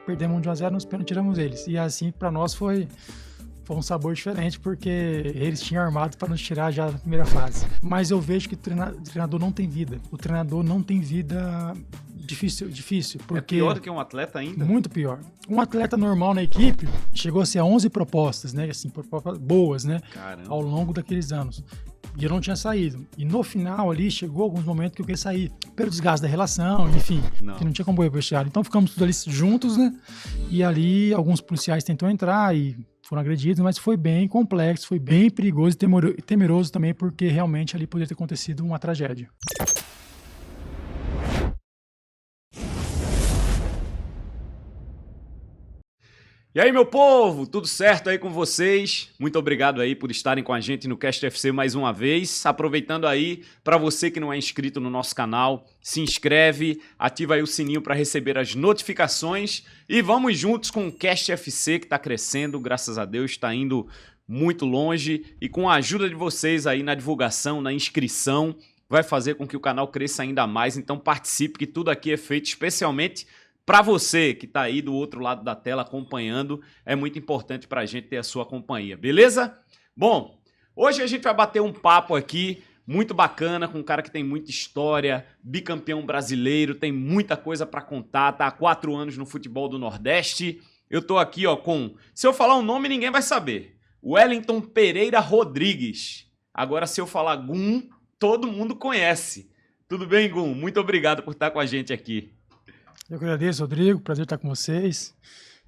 perdemos um de 1-0, nos pênaltis tiramos eles. E assim, para nós foi um sabor diferente, porque eles tinham armado para nos tirar já na primeira fase. Mas eu vejo que o treinador não tem vida. O treinador não tem vida difícil, porque... É pior do que um atleta ainda? Muito pior. Um atleta normal na equipe chegou a ser a 11 propostas, né? Assim, boas, né? Caramba. Ao longo daqueles anos. E eu não tinha saído. E no final ali, chegou alguns momentos que eu queria sair. Pelo desgaste da relação, enfim. Que não tinha como eu ir pro vestiário. Então ficamos todos ali juntos, né? E ali alguns policiais tentou entrar e foram agredidos, mas foi bem complexo, foi bem perigoso e temeroso também, porque realmente ali poderia ter acontecido uma tragédia. E aí, meu povo, tudo certo aí com vocês? Muito obrigado aí por estarem com a gente no Cast FC mais uma vez. Aproveitando aí, para você que não é inscrito no nosso canal, se inscreve, ativa aí o sininho para receber as notificações e vamos juntos com o Cast FC que está crescendo, graças a Deus, está indo muito longe e com a ajuda de vocês aí na divulgação, na inscrição, vai fazer com que o canal cresça ainda mais. Então participe, que tudo aqui é feito especialmente para você que está aí do outro lado da tela acompanhando. É muito importante para a gente ter a sua companhia, beleza? Bom, hoje a gente vai bater um papo aqui muito bacana com um cara que tem muita história, bicampeão brasileiro, tem muita coisa para contar, tá há 4 anos no futebol do Nordeste. Eu tô aqui com, se eu falar um nome ninguém vai saber, Wellington Pereira Rodrigues. Agora se eu falar Gum, todo mundo conhece. Tudo bem, Gum? Muito obrigado por estar com a gente aqui. Eu agradeço, Rodrigo, prazer estar com vocês.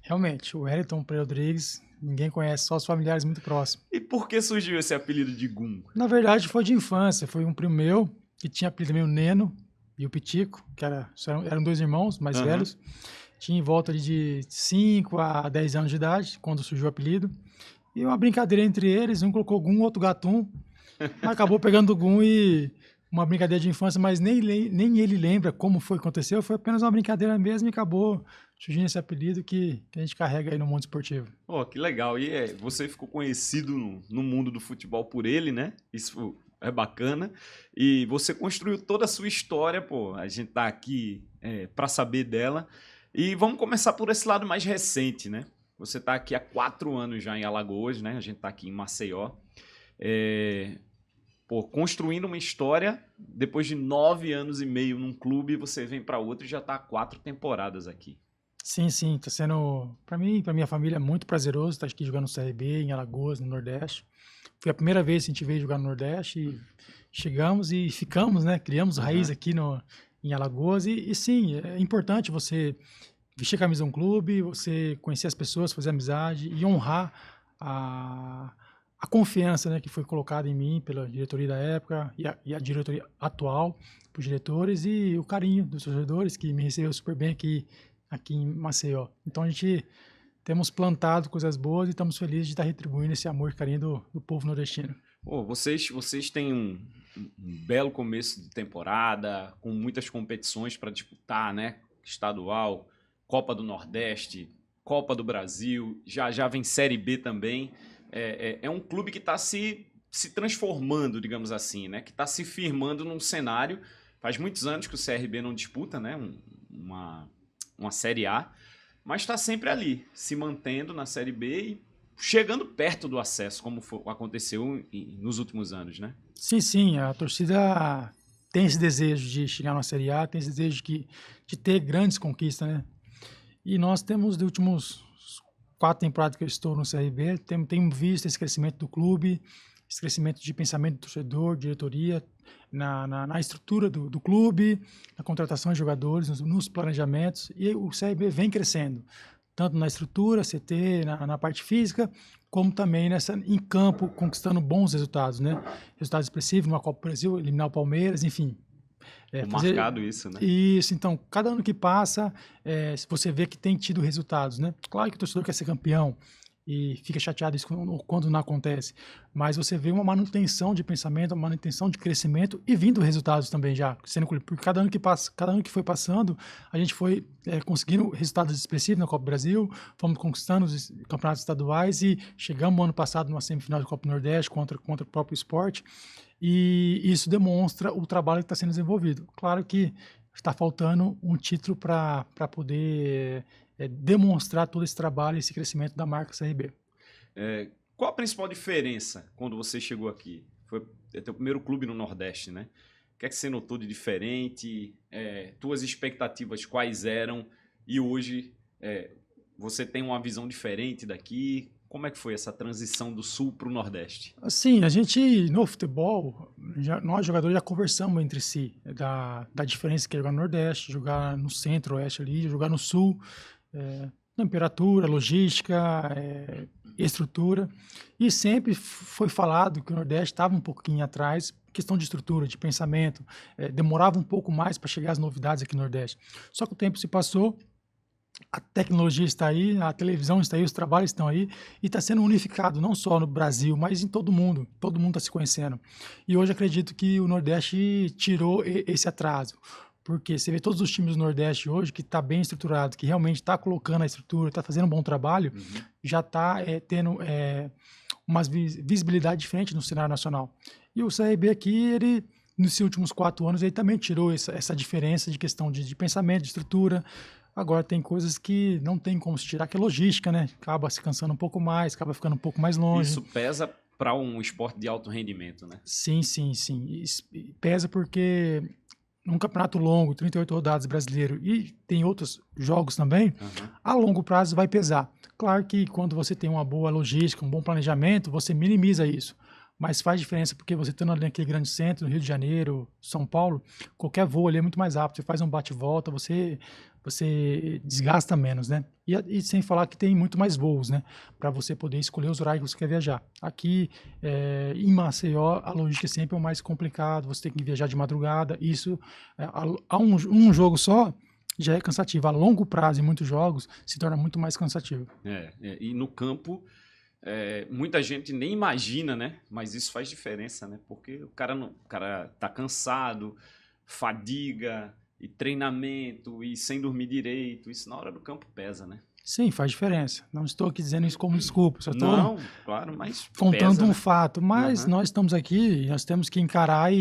Realmente, o Wellington Pereira Rodrigues, ninguém conhece, só os familiares muito próximos. E por que surgiu esse apelido de Gum? Na verdade, foi de infância, foi um primo meu, que tinha apelido também o Neno e o Pitico, que eram 2 irmãos mais velhos. Tinha em volta de 5 a 10 anos de idade, quando surgiu o apelido. E uma brincadeira entre eles, um colocou Gum, outro Gatum, mas acabou pegando o Gum e... uma brincadeira de infância, mas nem ele lembra como foi que aconteceu, foi apenas uma brincadeira mesmo e acabou surgindo esse apelido que a gente carrega aí no mundo esportivo. Oh, que legal. E você ficou conhecido no mundo do futebol por ele, né? Isso é bacana. E você construiu toda a sua história, pô. A gente tá aqui para saber dela. E vamos começar por esse lado mais recente, né? Você tá aqui há 4 anos já em Alagoas, né? A gente tá aqui em Maceió. Construindo uma história, depois de 9 anos e meio num clube, você vem para outro e já está há 4 temporadas aqui. Sim, está sendo, para mim e para minha família, muito prazeroso estar aqui jogando no CRB, em Alagoas, no Nordeste. Foi a primeira vez que a gente veio jogar no Nordeste e chegamos e ficamos, né? Criamos raiz aqui em Alagoas e sim, é importante você vestir a camisa de um clube, você conhecer as pessoas, fazer amizade e honrar a confiança, né, que foi colocada em mim pela diretoria da época e a diretoria atual, por diretores, e o carinho dos torcedores que me recebeu super bem aqui em Maceió. Então a gente temos plantado coisas boas e estamos felizes de estar retribuindo esse amor e carinho do povo nordestino. Vocês têm um belo começo de temporada, com muitas competições para disputar, né? Estadual, Copa do Nordeste, Copa do Brasil, já vem Série B também. É um clube que está se transformando, digamos assim, né? Que está se firmando num cenário. Faz muitos anos que o CRB não disputa, né? uma Série A, mas está sempre ali, se mantendo na Série B e chegando perto do acesso, como aconteceu nos últimos anos, né? Sim, a torcida tem esse desejo de chegar na Série A, tem esse desejo de ter grandes conquistas, né? E nós temos, nos últimos 4 temporadas que eu estou no CRB, temos visto esse crescimento do clube, esse crescimento de pensamento do torcedor, diretoria, na estrutura do clube, na contratação de jogadores, nos planejamentos, e o CRB vem crescendo, tanto na estrutura, CT, na parte física, como também em campo, conquistando bons resultados, né? Resultados expressivos numa Copa do Brasil, eliminar o Palmeiras, enfim. Marcado isso, né? Isso, então, cada ano que passa, você vê que tem tido resultados, né? Claro que o torcedor quer ser campeão e fica chateado isso quando não acontece, mas você vê uma manutenção de pensamento, uma manutenção de crescimento e vindo resultados também já, porque cada ano que foi passando, a gente foi conseguindo resultados expressivos na Copa do Brasil, fomos conquistando os campeonatos estaduais e chegamos ano passado numa semifinal de Copa do Nordeste contra o próprio Sport. E isso demonstra o trabalho que está sendo desenvolvido. Claro que está faltando um título para poder demonstrar todo esse trabalho, esse crescimento da marca CRB. Qual a principal diferença quando você chegou aqui? Foi teu primeiro clube no Nordeste, né? O que é que você notou de diferente? Tuas expectativas quais eram? E hoje você tem uma visão diferente daqui? Como é que foi essa transição do Sul para o Nordeste? Assim, a gente, no futebol, nós jogadores já conversamos entre si da diferença que é jogar no Nordeste, jogar no Centro-Oeste ali, jogar no Sul, temperatura, logística, estrutura. E sempre foi falado que o Nordeste estava um pouquinho atrás, questão de estrutura, de pensamento, demorava um pouco mais para chegar às novidades aqui no Nordeste. Só que o tempo se passou, a tecnologia está aí, a televisão está aí, os trabalhos estão aí e está sendo unificado, não só no Brasil, mas em todo mundo está se conhecendo. E hoje acredito que o Nordeste tirou esse atraso, porque você vê todos os times do Nordeste hoje que está bem estruturado, que realmente está colocando a estrutura, está fazendo um bom trabalho, já está tendo uma visibilidade diferente no cenário nacional. E o CRB aqui, ele, nesses últimos 4 anos, ele também tirou essa diferença de questão de pensamento, de estrutura. Agora tem coisas que não tem como se tirar, que é logística, né? Acaba se cansando um pouco mais, acaba ficando um pouco mais longe. Isso pesa para um esporte de alto rendimento, né? Sim. Isso pesa porque num campeonato longo, 38 rodadas brasileiro, e tem outros jogos também, a longo prazo vai pesar. Claro que quando você tem uma boa logística, um bom planejamento, você minimiza isso. Mas faz diferença porque você estando ali naquele grande centro, no Rio de Janeiro, São Paulo, qualquer voo ali é muito mais rápido. Você faz um bate-volta, você desgasta menos, né? E sem falar que tem muito mais voos, né? Para você poder escolher os horários que você quer viajar. Aqui, em Maceió, a logística sempre é o mais complicado. Você tem que viajar de madrugada. Isso, a um jogo só, já é cansativo. A longo prazo, em muitos jogos, se torna muito mais cansativo. E no campo... muita gente nem imagina, né? Mas isso faz diferença, né? Porque o cara tá cansado, fadiga, e treinamento, e sem dormir direito. Isso na hora do campo pesa, né? Sim, faz diferença. Não estou aqui dizendo isso como desculpa. Só estou Não, claro, mas contando pesa, um né? fato. Mas nós estamos aqui, nós temos que encarar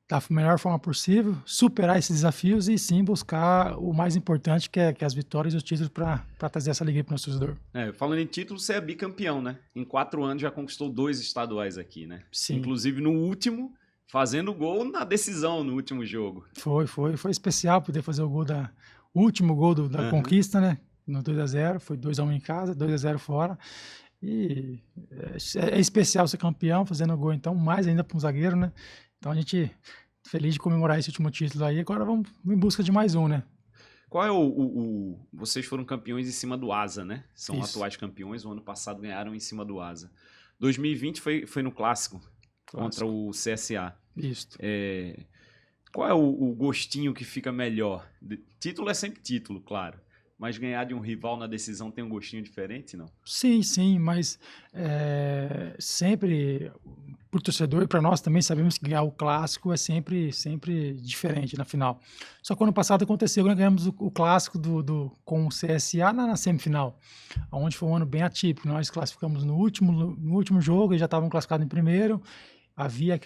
da melhor forma possível, superar esses desafios e sim buscar o mais importante, que é as vitórias e os títulos para trazer essa alegria para o nosso torcedor. Falando em título, você é bicampeão, né? Em 4 anos já conquistou 2 estaduais aqui, né? Sim. Inclusive no último, fazendo gol na decisão no último jogo. Foi especial poder fazer o último gol da conquista, né? No 2-0, foi 2-1 em casa, 2-0 fora. E é especial ser campeão, fazendo gol, então, mais ainda para um zagueiro, né? Então a gente feliz de comemorar esse último título aí. Agora vamos em busca de mais um, né? Qual é vocês foram campeões em cima do Asa, né? São atuais campeões. O ano passado ganharam em cima do Asa. 2020 foi no clássico contra o CSA. Isso. Qual é o gostinho que fica melhor? Título é sempre título, claro. Mas ganhar de um rival na decisão tem um gostinho diferente, não? Sim, mas sempre, para o torcedor e para nós também, sabemos que ganhar o clássico é sempre diferente na final. Só que ano passado aconteceu, nós ganhamos o clássico com o CSA na semifinal, onde foi um ano bem atípico. Nós classificamos no último jogo e já estavam classificados em primeiro. Havia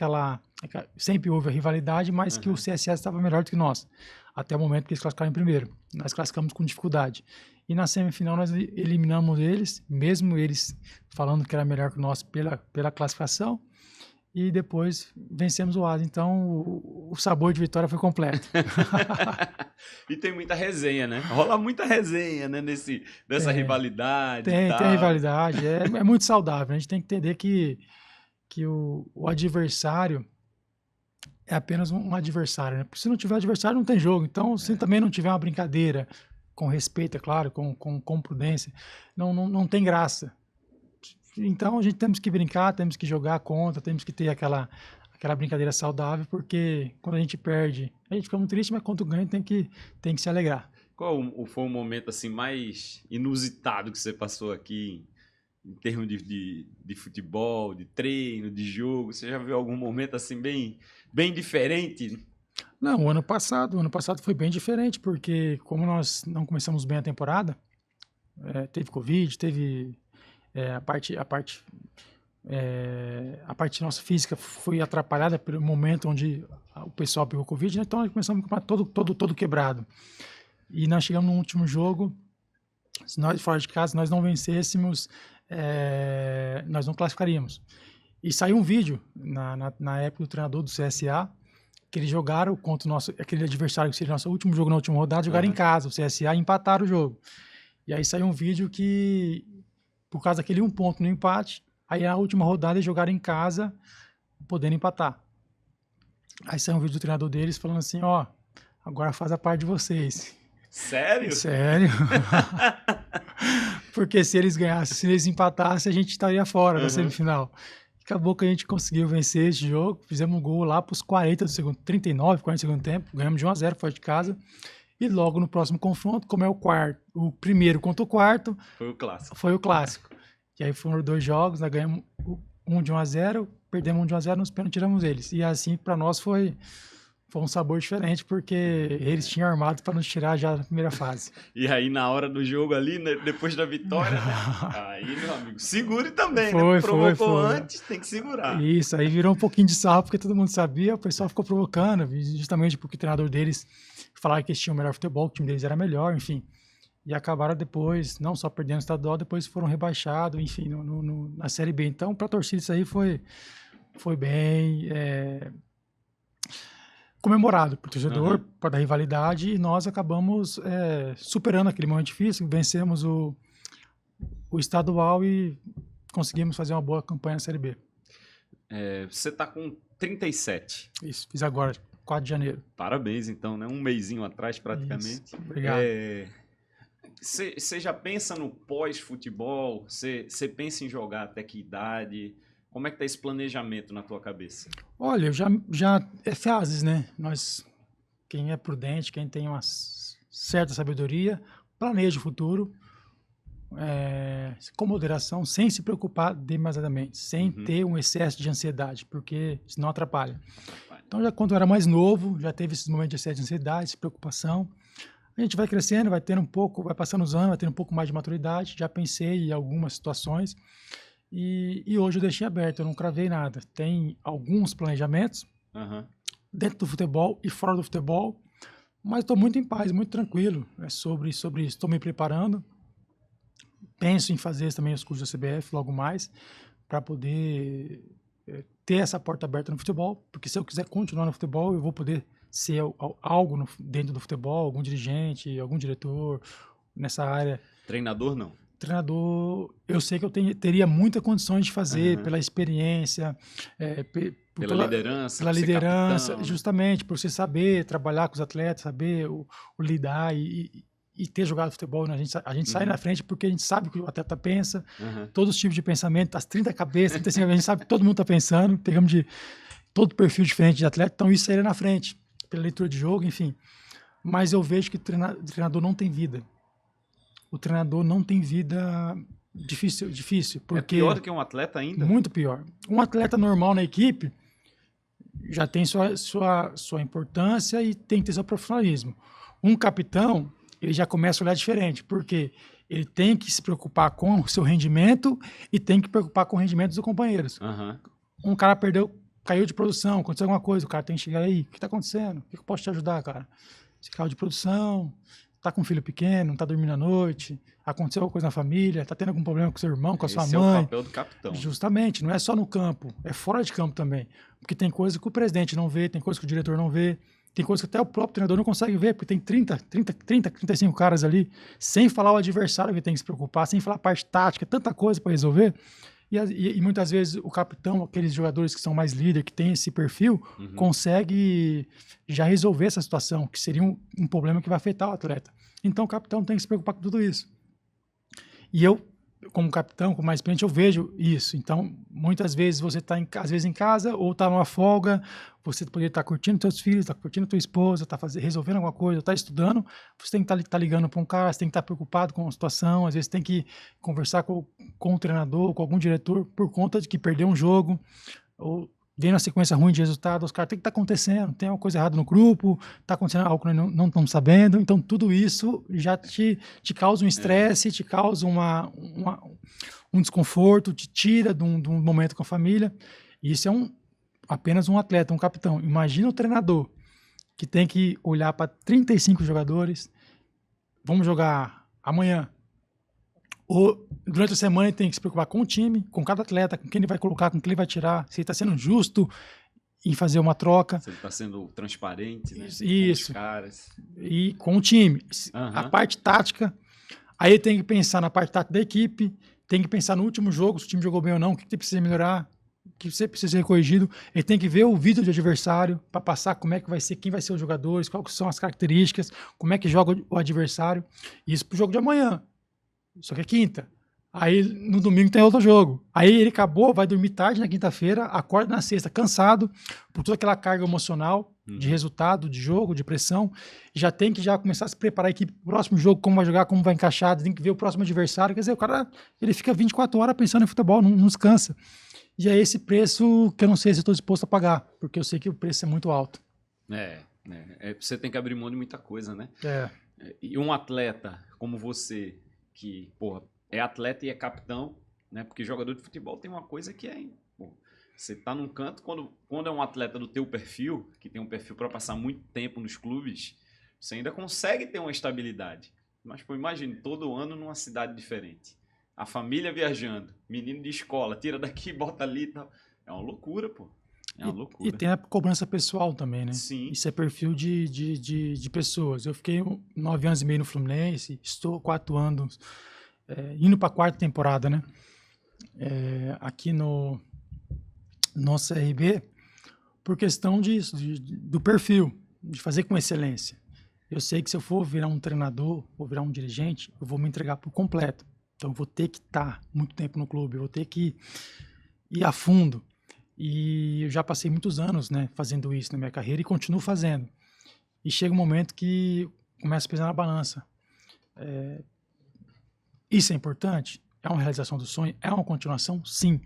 sempre houve a rivalidade, mas que o CSA estava melhor do que nós, até o momento que eles classificaram em primeiro. Nós classificamos com dificuldade. E na semifinal nós eliminamos eles, mesmo eles falando que era melhor que nós pela classificação, e depois vencemos o Asa. Então o sabor de vitória foi completo. E tem muita resenha, né? Rola muita resenha, né? Dessa rivalidade. Tem rivalidade, é muito saudável. A gente tem que entender que o adversário é apenas um adversário, né? Porque se não tiver adversário, não tem jogo. Então, se também não tiver uma brincadeira, com respeito, é claro, com prudência, não tem graça. Então, a gente temos que brincar, temos que jogar contra, temos que ter aquela brincadeira saudável, porque quando a gente perde, a gente fica muito triste, mas quando ganha, tem que se alegrar. Qual foi o momento assim, mais inusitado que você passou aqui em termos de futebol, de treino, de jogo? Você já viu algum momento assim bem diferente? Não, o ano passado foi bem diferente, porque como nós não começamos bem a temporada, teve Covid, teve a parte nossa física foi atrapalhada pelo momento onde o pessoal pegou Covid, né? Então nós começamos com o campeonato todo quebrado. E nós chegamos no último jogo, se nós fora de casa, nós não vencêssemos, nós não classificaríamos. E saiu um vídeo na época do treinador do CSA, que eles jogaram contra o nosso, aquele adversário que seria o nosso último jogo na última rodada, jogaram em casa, o CSA, e empataram o jogo. E aí saiu um vídeo que, por causa daquele 1 ponto no empate, aí na última rodada eles jogaram em casa, podendo empatar. Aí saiu um vídeo do treinador deles falando assim, ó, agora faz a parte de vocês. Sério? Sério? Porque se eles ganhassem, se eles empatassem, a gente estaria fora da semifinal. Acabou que a gente conseguiu vencer esse jogo, fizemos um gol lá para os 40 do segundo, 39, 40 do segundo tempo, ganhamos de 1-0 fora de casa. E logo no próximo confronto, como é o primeiro contra o quarto, foi o clássico. E aí foram 2 jogos, nós ganhamos um de 1-0, perdemos um de 1-0, nos pênaltis tiramos eles. E assim, para nós foi um sabor diferente, porque eles tinham armado para nos tirar já na primeira fase. E aí, na hora do jogo ali, né, depois da vitória, né? Aí, meu amigo, segure também, foi, né? Provocou foi. antes, tem que segurar. Isso, aí virou um pouquinho de sarro, porque todo mundo sabia, o pessoal ficou provocando, justamente porque o treinador deles falava que eles tinham o melhor futebol, que o time deles era melhor, enfim. E acabaram depois, não só perdendo o estadual, depois foram rebaixados, enfim, na Série B. Então, para a torcida, isso aí foi bem comemorado por torcedor, por da rivalidade, e nós acabamos superando aquele momento difícil, vencemos o estadual e conseguimos fazer uma boa campanha na Série B. Você está com 37. Isso, fiz agora, 4 de janeiro. Parabéns, então, né? Um mesinho atrás, praticamente. Isso, obrigado. Você já pensa no pós-futebol? Você pensa em jogar até que idade? Como é que tá esse planejamento na tua cabeça? Olha, eu já é fases, né? Quem é prudente, quem tem uma certa sabedoria, planeja o futuro com moderação, sem se preocupar demasiadamente, sem ter um excesso de ansiedade, porque senão atrapalha. Então, já quando eu era mais novo, já teve esses momentos de excesso de ansiedade, de preocupação. A gente vai crescendo, vai tendo vai passando os anos, vai tendo um pouco mais de maturidade. Já pensei em algumas situações. E hoje eu deixei aberto, eu não cravei nada. Tem alguns planejamentos dentro do futebol e fora do futebol, mas estou muito em paz, muito tranquilo sobre isso. Estou me preparando. Penso em fazer também os cursos da CBF logo mais, para poder ter essa porta aberta no futebol, porque se eu quiser continuar no futebol, eu vou poder ser algo dentro do futebol, algum dirigente, algum diretor nessa área. Treinador, não? Treinador, eu sei que eu teria muitas condições de fazer, pela experiência, pela liderança. Pela liderança, justamente, por você saber trabalhar com os atletas, saber o lidar e ter jogado futebol. Né? A gente sai na frente porque a gente sabe o que o atleta pensa, todos os tipos de pensamento, as 30 cabeças, 35 a gente sabe o que todo mundo está pensando, pegamos de todo perfil diferente de atleta, então isso aí na frente, pela leitura de jogo, enfim. Mas eu vejo que o treinador não tem vida. O treinador não tem vida difícil. Porque é pior do que um atleta ainda? Muito pior. Um atleta normal na equipe já tem sua importância e tem que ter seu profissionalismo. Um capitão, ele já começa a olhar diferente, porque ele tem que se preocupar com o seu rendimento e tem que se preocupar com o rendimento dos companheiros. Um cara caiu de produção, aconteceu alguma coisa, o cara tem que chegar aí, o que está acontecendo? O que eu posso te ajudar, cara? Você caiu de produção, tá com um filho pequeno, não tá dormindo à noite, aconteceu alguma coisa na família, tá tendo algum problema com seu irmão, com a sua mãe. Esse é o papel do capitão. Justamente, não é só no campo, é fora de campo também. Porque tem coisa que o presidente não vê, tem coisa que o diretor não vê, tem coisa que até o próprio treinador não consegue ver, porque tem 35 caras ali, sem falar o adversário que tem que se preocupar, sem falar a parte tática, tanta coisa para resolver. E muitas vezes o capitão, aqueles jogadores que são mais líderes, que têm esse perfil, consegue já resolver essa situação, que seria um problema que vai afetar o atleta. Então o capitão tem que se preocupar com tudo isso. E eu, como capitão, como mais experiente, eu vejo isso. Então, muitas vezes você está às vezes em casa ou está numa folga, você poderia estar curtindo seus filhos, está curtindo tua esposa, está resolvendo alguma coisa, está estudando, você tem que estar ligando para um cara, você tem que estar preocupado com a situação, às vezes tem que conversar com o treinador, com algum diretor, por conta de que perdeu um jogo, ou vendo uma sequência ruim de resultado, os caras, tem que estar acontecendo, tem alguma coisa errada no grupo, está acontecendo algo que nós não estamos sabendo, então tudo isso já te causa um estresse, te causa um desconforto, te tira de um momento com a família. E isso é apenas um atleta, um capitão. Imagina o treinador que tem que olhar para 35 jogadores, vamos jogar amanhã. Ou durante a semana ele tem que se preocupar com o time, com cada atleta, com quem ele vai colocar, com quem ele vai tirar, se ele está sendo justo em fazer uma troca. Se ele está sendo transparente, né? Isso. Com os caras. E com o time. A parte tática, aí ele tem que pensar na parte tática da equipe, tem que pensar no último jogo, se o time jogou bem ou não, o que precisa melhorar, o que você precisa ser corrigido. Ele tem que ver o vídeo do adversário para passar como é que vai ser, quem vai ser os jogadores, quais são as características, como é que joga o adversário. Isso pro jogo de amanhã. Só que é quinta. Aí no domingo tem outro jogo. Aí ele acabou, vai dormir tarde na quinta-feira, acorda na sexta cansado por toda aquela carga emocional de resultado, de jogo, de pressão. Já tem que já começar a se preparar a equipe pro próximo jogo, como vai jogar, como vai encaixar, tem que ver o próximo adversário. Quer dizer, o cara ele fica 24 horas pensando em futebol, não descansa. E é esse preço que eu não sei se eu estou disposto a pagar, porque eu sei que o preço é muito alto. Você tem que abrir mão de muita coisa, né? E um atleta como você, que, porra, é atleta e é capitão, né? Porque jogador de futebol tem uma coisa que é... Pô, você tá num canto, quando é um atleta do teu perfil, que tem um perfil para passar muito tempo nos clubes, você ainda consegue ter uma estabilidade. Mas, pô, imagine, todo ano numa cidade diferente. A família viajando, menino de escola, tira daqui, bota ali e tal. É uma loucura, pô. É uma loucura. E tem a cobrança pessoal também, né? Sim. Isso é perfil de pessoas. Eu fiquei 9 anos e meio no Fluminense, estou 4 anos, indo para a 4ª temporada, né? Aqui no CRB, por questão disso, do perfil, de fazer com excelência. Eu sei que se eu for virar um treinador, ou virar um dirigente, eu vou me entregar por completo. Então, eu vou ter que estar muito tempo no clube, eu vou ter que ir a fundo. E eu já passei muitos anos, né, fazendo isso na minha carreira e continuo fazendo. E chega um momento que começa a pesar na balança. Isso é importante? É uma realização do sonho? É uma continuação? Sim.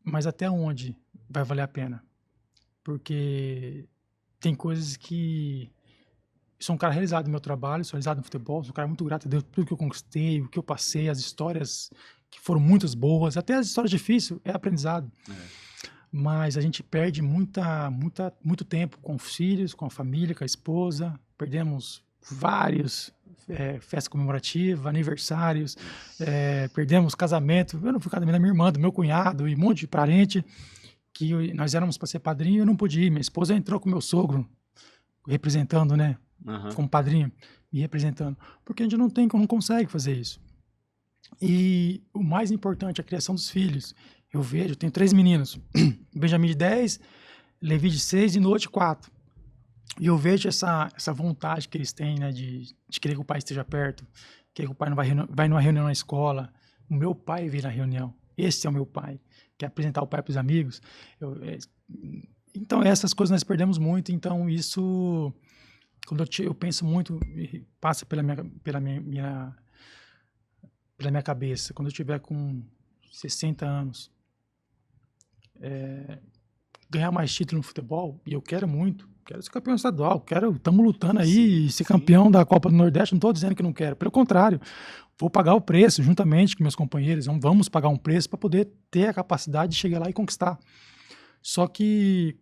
Mas até onde vai valer a pena? Porque tem coisas que... Sou um cara realizado no meu trabalho, sou realizado no futebol, sou um cara muito grato a Deus por tudo que eu conquistei, o que eu passei, as histórias que foram muitas boas, até as histórias difíceis, é aprendizado. Mas a gente perde muito tempo com os filhos, com a família, com a esposa, perdemos vários festas comemorativas, aniversários, perdemos casamento, eu não fui casamento da minha irmã, do meu cunhado e um monte de parente, que nós éramos para ser padrinho e eu não pude ir, minha esposa entrou com meu sogro, representando, né? Como padrinho, me representando. Porque a gente não consegue fazer isso. E o mais importante, a criação dos filhos. Eu tenho 3 meninos. Benjamin de 10, Levi de 6 e Noah de 4. E eu vejo essa vontade que eles têm, né, de querer que o pai esteja perto, querer que o pai não vai numa reunião na escola. O meu pai veio na reunião. Esse é o meu pai. Quer apresentar o pai para os amigos. Então, essas coisas nós perdemos muito. Então, isso... Quando eu penso muito, passa pela minha cabeça, quando eu tiver com 60 anos, ganhar mais título no futebol, e eu quero muito, quero ser campeão estadual, estamos lutando aí, ser campeão da Copa do Nordeste, não estou dizendo que não quero, pelo contrário, vou pagar o preço, juntamente com meus companheiros, vamos pagar um preço para poder ter a capacidade de chegar lá e conquistar. Só que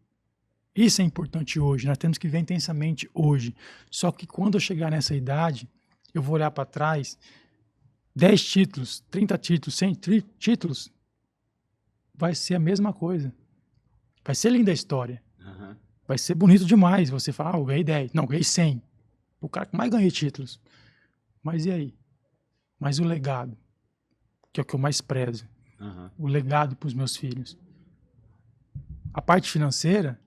isso é importante hoje, nós temos que ver intensamente hoje. Só que quando eu chegar nessa idade, eu vou olhar para trás, 10 títulos, 30 títulos, 100 títulos, vai ser a mesma coisa. Vai ser linda a história. Vai ser bonito demais você falar, eu ganhei 10. Não, eu ganhei 100. O cara que mais ganhei títulos. Mas e aí? Mas o legado, que é o que eu mais prezo. O legado para os meus filhos. A parte financeira,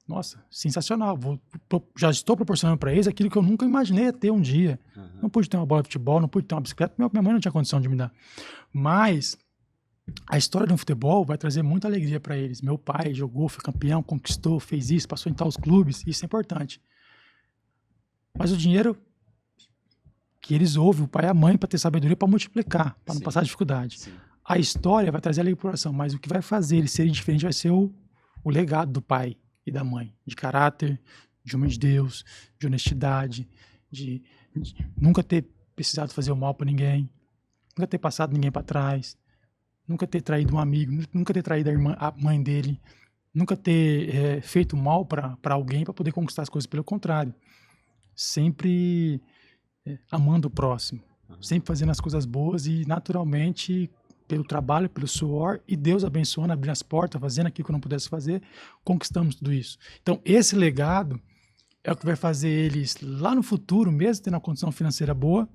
nossa, sensacional. Já estou proporcionando para eles aquilo que eu nunca imaginei ter um dia. Não pude ter uma bola de futebol, não pude ter uma bicicleta, minha mãe não tinha condição de me dar. Mas a história de um futebol vai trazer muita alegria para eles. Meu pai jogou, foi campeão, conquistou, fez isso, passou em tais clubes, isso é importante. Mas o dinheiro que eles ouvem, o pai e a mãe, para ter sabedoria, para multiplicar, para não passar dificuldade. Sim. A história vai trazer alegria para o coração, mas o que vai fazer eles serem diferentes vai ser o legado do pai e da mãe, de caráter, de homem de Deus, de honestidade, de nunca ter precisado fazer o mal para ninguém, nunca ter passado ninguém para trás, nunca ter traído um amigo, nunca ter traído a mãe dele, nunca ter feito mal para alguém para poder conquistar as coisas. Pelo contrário, sempre amando o próximo, sempre fazendo as coisas boas e naturalmente pelo trabalho, pelo suor, e Deus abençoando, abrindo as portas, fazendo aquilo que eu não pudesse fazer, conquistamos tudo isso. Então, esse legado é o que vai fazer eles lá no futuro, mesmo tendo uma condição financeira boa,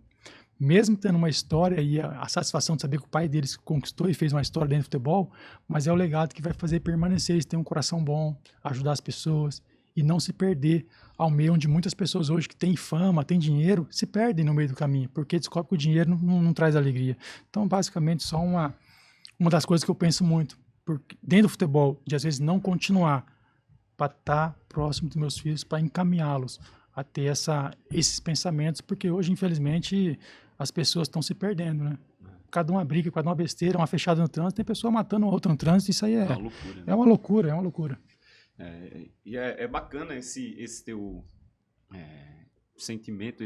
mesmo tendo uma história e a satisfação de saber que o pai deles conquistou e fez uma história dentro do futebol, mas é o legado que vai fazer permanecer, eles têm um coração bom, ajudar as pessoas e não se perder ao meio onde muitas pessoas hoje que têm fama, têm dinheiro, se perdem no meio do caminho, porque descobrem que o dinheiro não traz alegria. Então, basicamente, só uma das coisas que eu penso muito, porque dentro do futebol, de às vezes não continuar para estar próximo dos meus filhos, para encaminhá-los a ter esses pensamentos, porque hoje, infelizmente, as pessoas estão se perdendo, né? Cada uma briga, cada uma besteira, uma fechada no trânsito, tem pessoa matando outra no trânsito, isso aí é uma loucura. Né? É uma loucura, é uma loucura. E é bacana esse teu sentimento,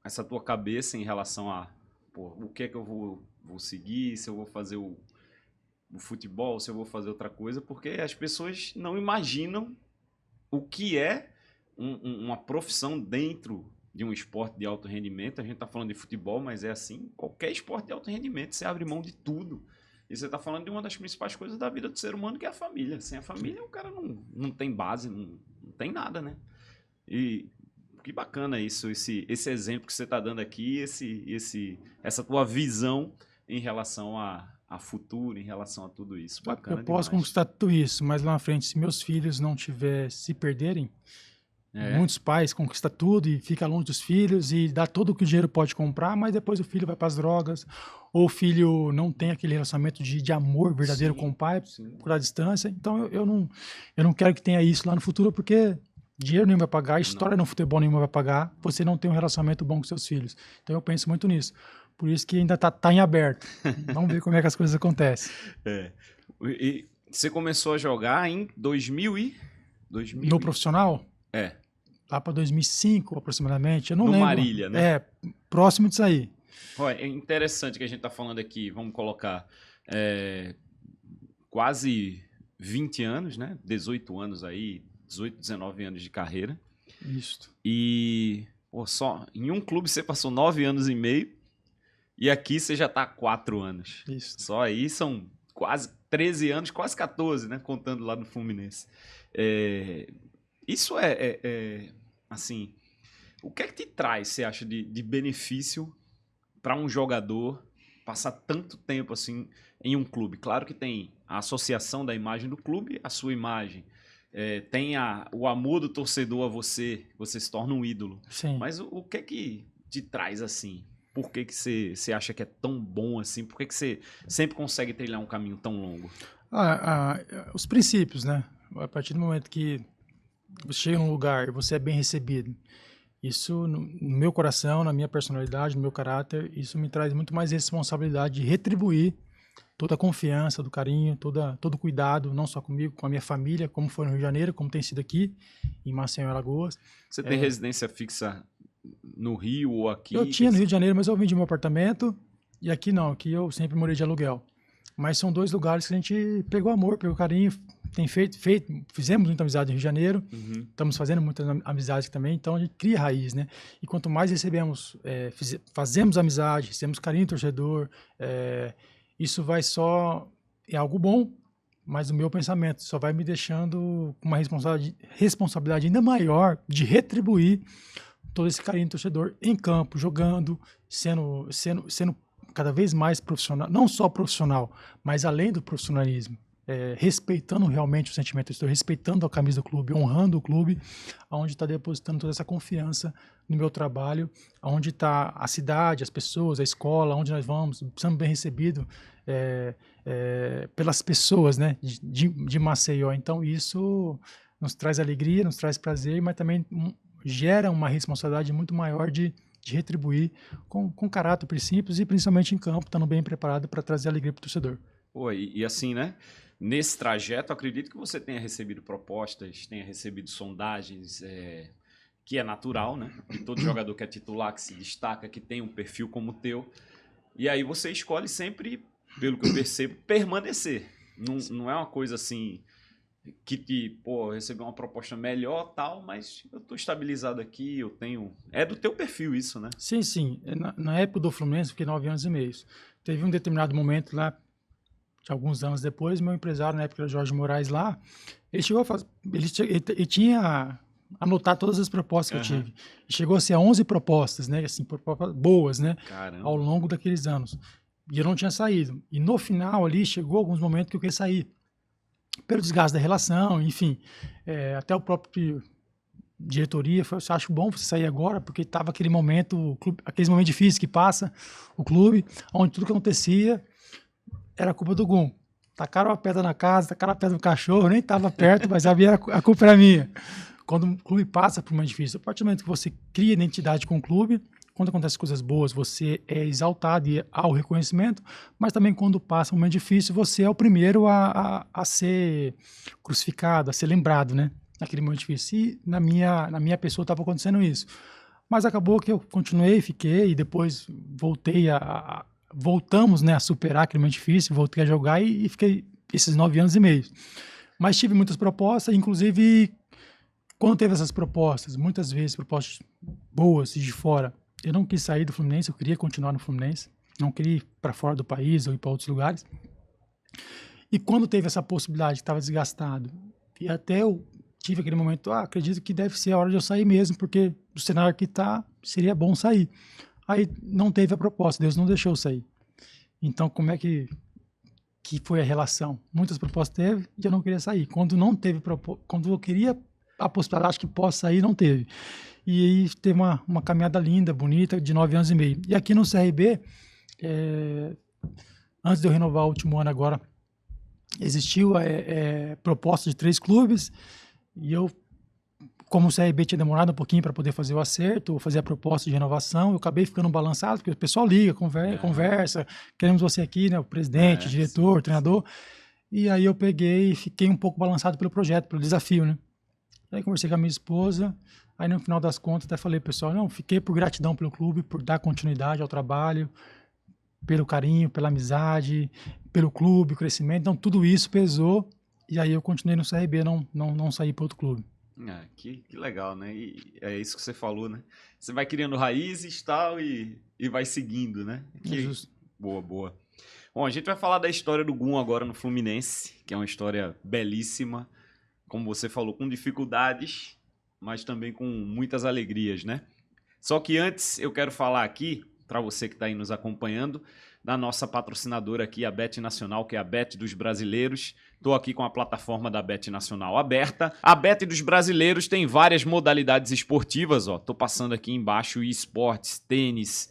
essa tua cabeça em relação a o que é que eu vou seguir, se eu vou fazer o futebol, se eu vou fazer outra coisa, porque as pessoas não imaginam o que é uma profissão dentro de um esporte de alto rendimento. A gente está falando de futebol, mas é assim, qualquer esporte de alto rendimento, você abre mão de tudo. E você está falando de uma das principais coisas da vida do ser humano, que é a família. Sem a família, o cara não tem base, não tem nada, né? E que bacana isso, esse exemplo que você está dando aqui, essa tua visão em relação a futuro, em relação a tudo isso. Bacana. Eu posso conquistar tudo isso, mas lá na frente, se meus filhos não se perderem, muitos pais conquistam tudo e fica longe dos filhos e dá todo o que o dinheiro pode comprar, mas depois o filho vai para as drogas, ou o filho não tem aquele relacionamento de amor verdadeiro com o pai por a distância. Então eu não quero que tenha isso lá no futuro, porque dinheiro nenhum vai pagar, história no futebol nenhuma vai pagar, você não tem um relacionamento bom com seus filhos. Então eu penso muito nisso. Por isso que ainda tá em aberto. Vamos ver como é que as coisas acontecem. E você começou a jogar em 2000 No profissional? Lá para 2005, aproximadamente. Eu não lembro. No Marília, né? Próximo disso aí. Olha, é interessante que a gente tá falando aqui, vamos colocar, quase 20 anos, né? 18 anos aí, 18, 19 anos de carreira. Isso. E só em um clube você passou 9 anos e meio e aqui você já tá há 4 anos. Isso. Só aí são quase 13 anos, quase 14, né? Contando lá no Fluminense. Isso assim, o que é que te traz, você acha, de benefício para um jogador passar tanto tempo assim em um clube? Claro que tem a associação da imagem do clube, a sua imagem, tem o amor do torcedor a você se torna um ídolo. Sim. Mas o que é que te traz assim? Por que você acha que é tão bom assim? Por que você sempre consegue trilhar um caminho tão longo? Os princípios, né? A partir do momento que você chega num lugar e você é bem recebido, isso no meu coração, na minha personalidade, no meu caráter, isso me traz muito mais responsabilidade de retribuir toda a confiança, do carinho, todo o cuidado, não só comigo, com a minha família, como foi no Rio de Janeiro, como tem sido aqui, em Maceió, Alagoas. Você tem residência fixa no Rio ou aqui? Eu tinha no Rio de Janeiro, mas eu vendi meu apartamento, e aqui não, aqui eu sempre morei de aluguel. Mas são 2 lugares que a gente pegou amor, pegou carinho, fizemos muita amizade no Rio de Janeiro, estamos fazendo muitas amizades também, então a gente cria raiz, né? E quanto mais recebemos, fazemos amizade, recebemos carinho do torcedor, isso é algo bom, mas o meu pensamento só vai me deixando com uma responsabilidade ainda maior de retribuir todo esse carinho do torcedor em campo, jogando, sendo cada vez mais profissional, não só profissional, mas além do profissionalismo, respeitando realmente o sentimento do torcedor, respeitando a camisa do clube, honrando o clube, onde está depositando toda essa confiança no meu trabalho, onde está a cidade, as pessoas, a escola, onde nós vamos, sendo bem recebido pelas pessoas, né, de Maceió. Então isso nos traz alegria, nos traz prazer, mas também gera uma responsabilidade muito maior de retribuir com caráter, princípios e principalmente em campo, estando bem preparado para trazer alegria para o torcedor. E assim, né? Nesse trajeto, acredito que você tenha recebido propostas, tenha recebido sondagens, que é natural, né? De todo jogador que é titular, que se destaca, que tem um perfil como o teu. E aí você escolhe sempre, pelo que eu percebo, permanecer. Não é uma coisa assim que recebeu uma proposta melhor, tal, mas eu tô estabilizado aqui, eu tenho... É do teu perfil isso, né? Sim, sim. Na época do Fluminense, fiquei 9 anos e meio. Teve um determinado momento lá, de alguns anos depois, meu empresário, na época era Jorge Moraes lá, ele chegou a fazer... Ele tinha anotado todas as propostas que eu tive. Chegou a ser 11 propostas, né? Assim, propostas boas, né? Caramba. Ao longo daqueles anos. E eu não tinha saído. E no final ali, chegou alguns momentos que eu queria sair. Pelo desgaste da relação, enfim. Até o próprio diretoria falou: acho bom você sair agora, porque estava aquele momento, aquele momento difícil que passa o clube, onde tudo que acontecia era culpa do Gum. Tacaram a pedra na casa, tacaram a pedra no cachorro, nem estava perto, mas a culpa era minha. Quando o clube passa por um momento difícil, a partir do momento que você cria identidade com o clube, quando acontecem coisas boas, você é exaltado e há o reconhecimento, mas também quando passa um momento difícil, você é o primeiro a ser crucificado, a ser lembrado, né? Naquele momento difícil. E na minha pessoa estava acontecendo isso. Mas acabou que eu continuei, fiquei, e depois voltamos, né, a superar aquele momento difícil, voltei a jogar e fiquei esses 9 anos e meio. Mas tive muitas propostas, inclusive, quando teve essas propostas, muitas vezes propostas boas de fora, eu não quis sair do Fluminense, eu queria continuar no Fluminense, não queria ir para fora do país ou ir para outros lugares. E quando teve essa possibilidade, estava desgastado, e até eu tive aquele momento, acredito que deve ser a hora de eu sair mesmo, porque do cenário que está, seria bom sair. Aí não teve a proposta, Deus não deixou eu sair. Então, como é que foi a relação? Muitas propostas teve e eu não queria sair. Quando não teve quando eu queria a possibilidade, acho que posso sair, não teve. E aí teve uma caminhada linda, bonita, de 9 anos e meio. E aqui no CRB, antes de eu renovar o último ano agora, existiu proposta de 3 clubes, e eu, como o CRB tinha demorado um pouquinho para poder fazer o acerto, fazer a proposta de renovação, eu acabei ficando balançado, porque o pessoal liga, conversa, queremos você aqui, né, o presidente, diretor, treinador, e aí eu peguei e fiquei um pouco balançado pelo projeto, pelo desafio, né. Aí conversei com a minha esposa, aí no final das contas até falei, pessoal, não, fiquei por gratidão pelo clube, por dar continuidade ao trabalho, pelo carinho, pela amizade, pelo clube, o crescimento, então tudo isso pesou, e aí eu continuei no CRB, não saí para outro clube. Que legal, né? E é isso que você falou, né? Você vai criando raízes tal, e vai seguindo, né? Boa. Bom, a gente vai falar da história do Gum agora no Fluminense, que é uma história belíssima, como você falou, com dificuldades, mas também com muitas alegrias, né? Só que antes eu quero falar aqui, para você que está aí nos acompanhando, da nossa patrocinadora aqui, a Bet Nacional, que é a Bet dos Brasileiros. Estou aqui com a plataforma da Bet Nacional aberta. A Bet dos Brasileiros tem várias modalidades esportivas, ó. Estou passando aqui embaixo, esportes, tênis,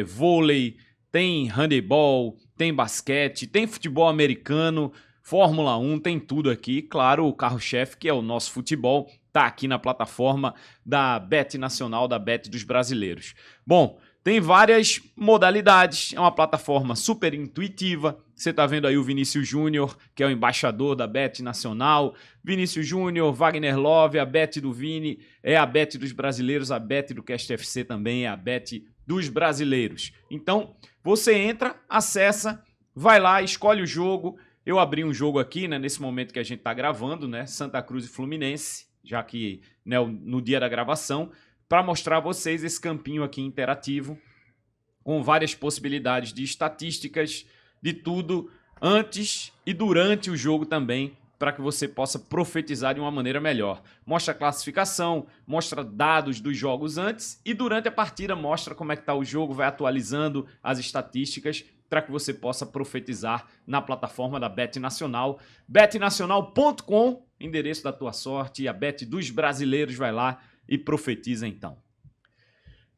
vôlei, tem handebol, tem basquete, tem futebol americano, Fórmula 1, tem tudo aqui. Claro, o carro-chefe, que é o nosso futebol, está aqui na plataforma da Bet Nacional, da Bet dos Brasileiros. Bom, tem várias modalidades, é uma plataforma super intuitiva. Você está vendo aí o Vinícius Júnior, que é o embaixador da Bet Nacional. Vinícius Júnior, Wagner Love, a Bet do Vini é a Bet dos Brasileiros, a Bet do Cast FC também é a Bet dos Brasileiros. Então, você entra, acessa, vai lá, escolhe o jogo. Eu abri um jogo aqui, né, nesse momento que a gente está gravando, né, Santa Cruz e Fluminense, já que, né, no dia da gravação, para mostrar a vocês esse campinho aqui interativo, com várias possibilidades de estatísticas, de tudo, antes e durante o jogo também, para que você possa profetizar de uma maneira melhor. Mostra a classificação, mostra dados dos jogos antes e durante a partida mostra como é que está o jogo, vai atualizando as estatísticas para que você possa profetizar na plataforma da Bet Nacional. betnacional.com, endereço da tua sorte, e a Bet dos Brasileiros, vai lá e profetiza então.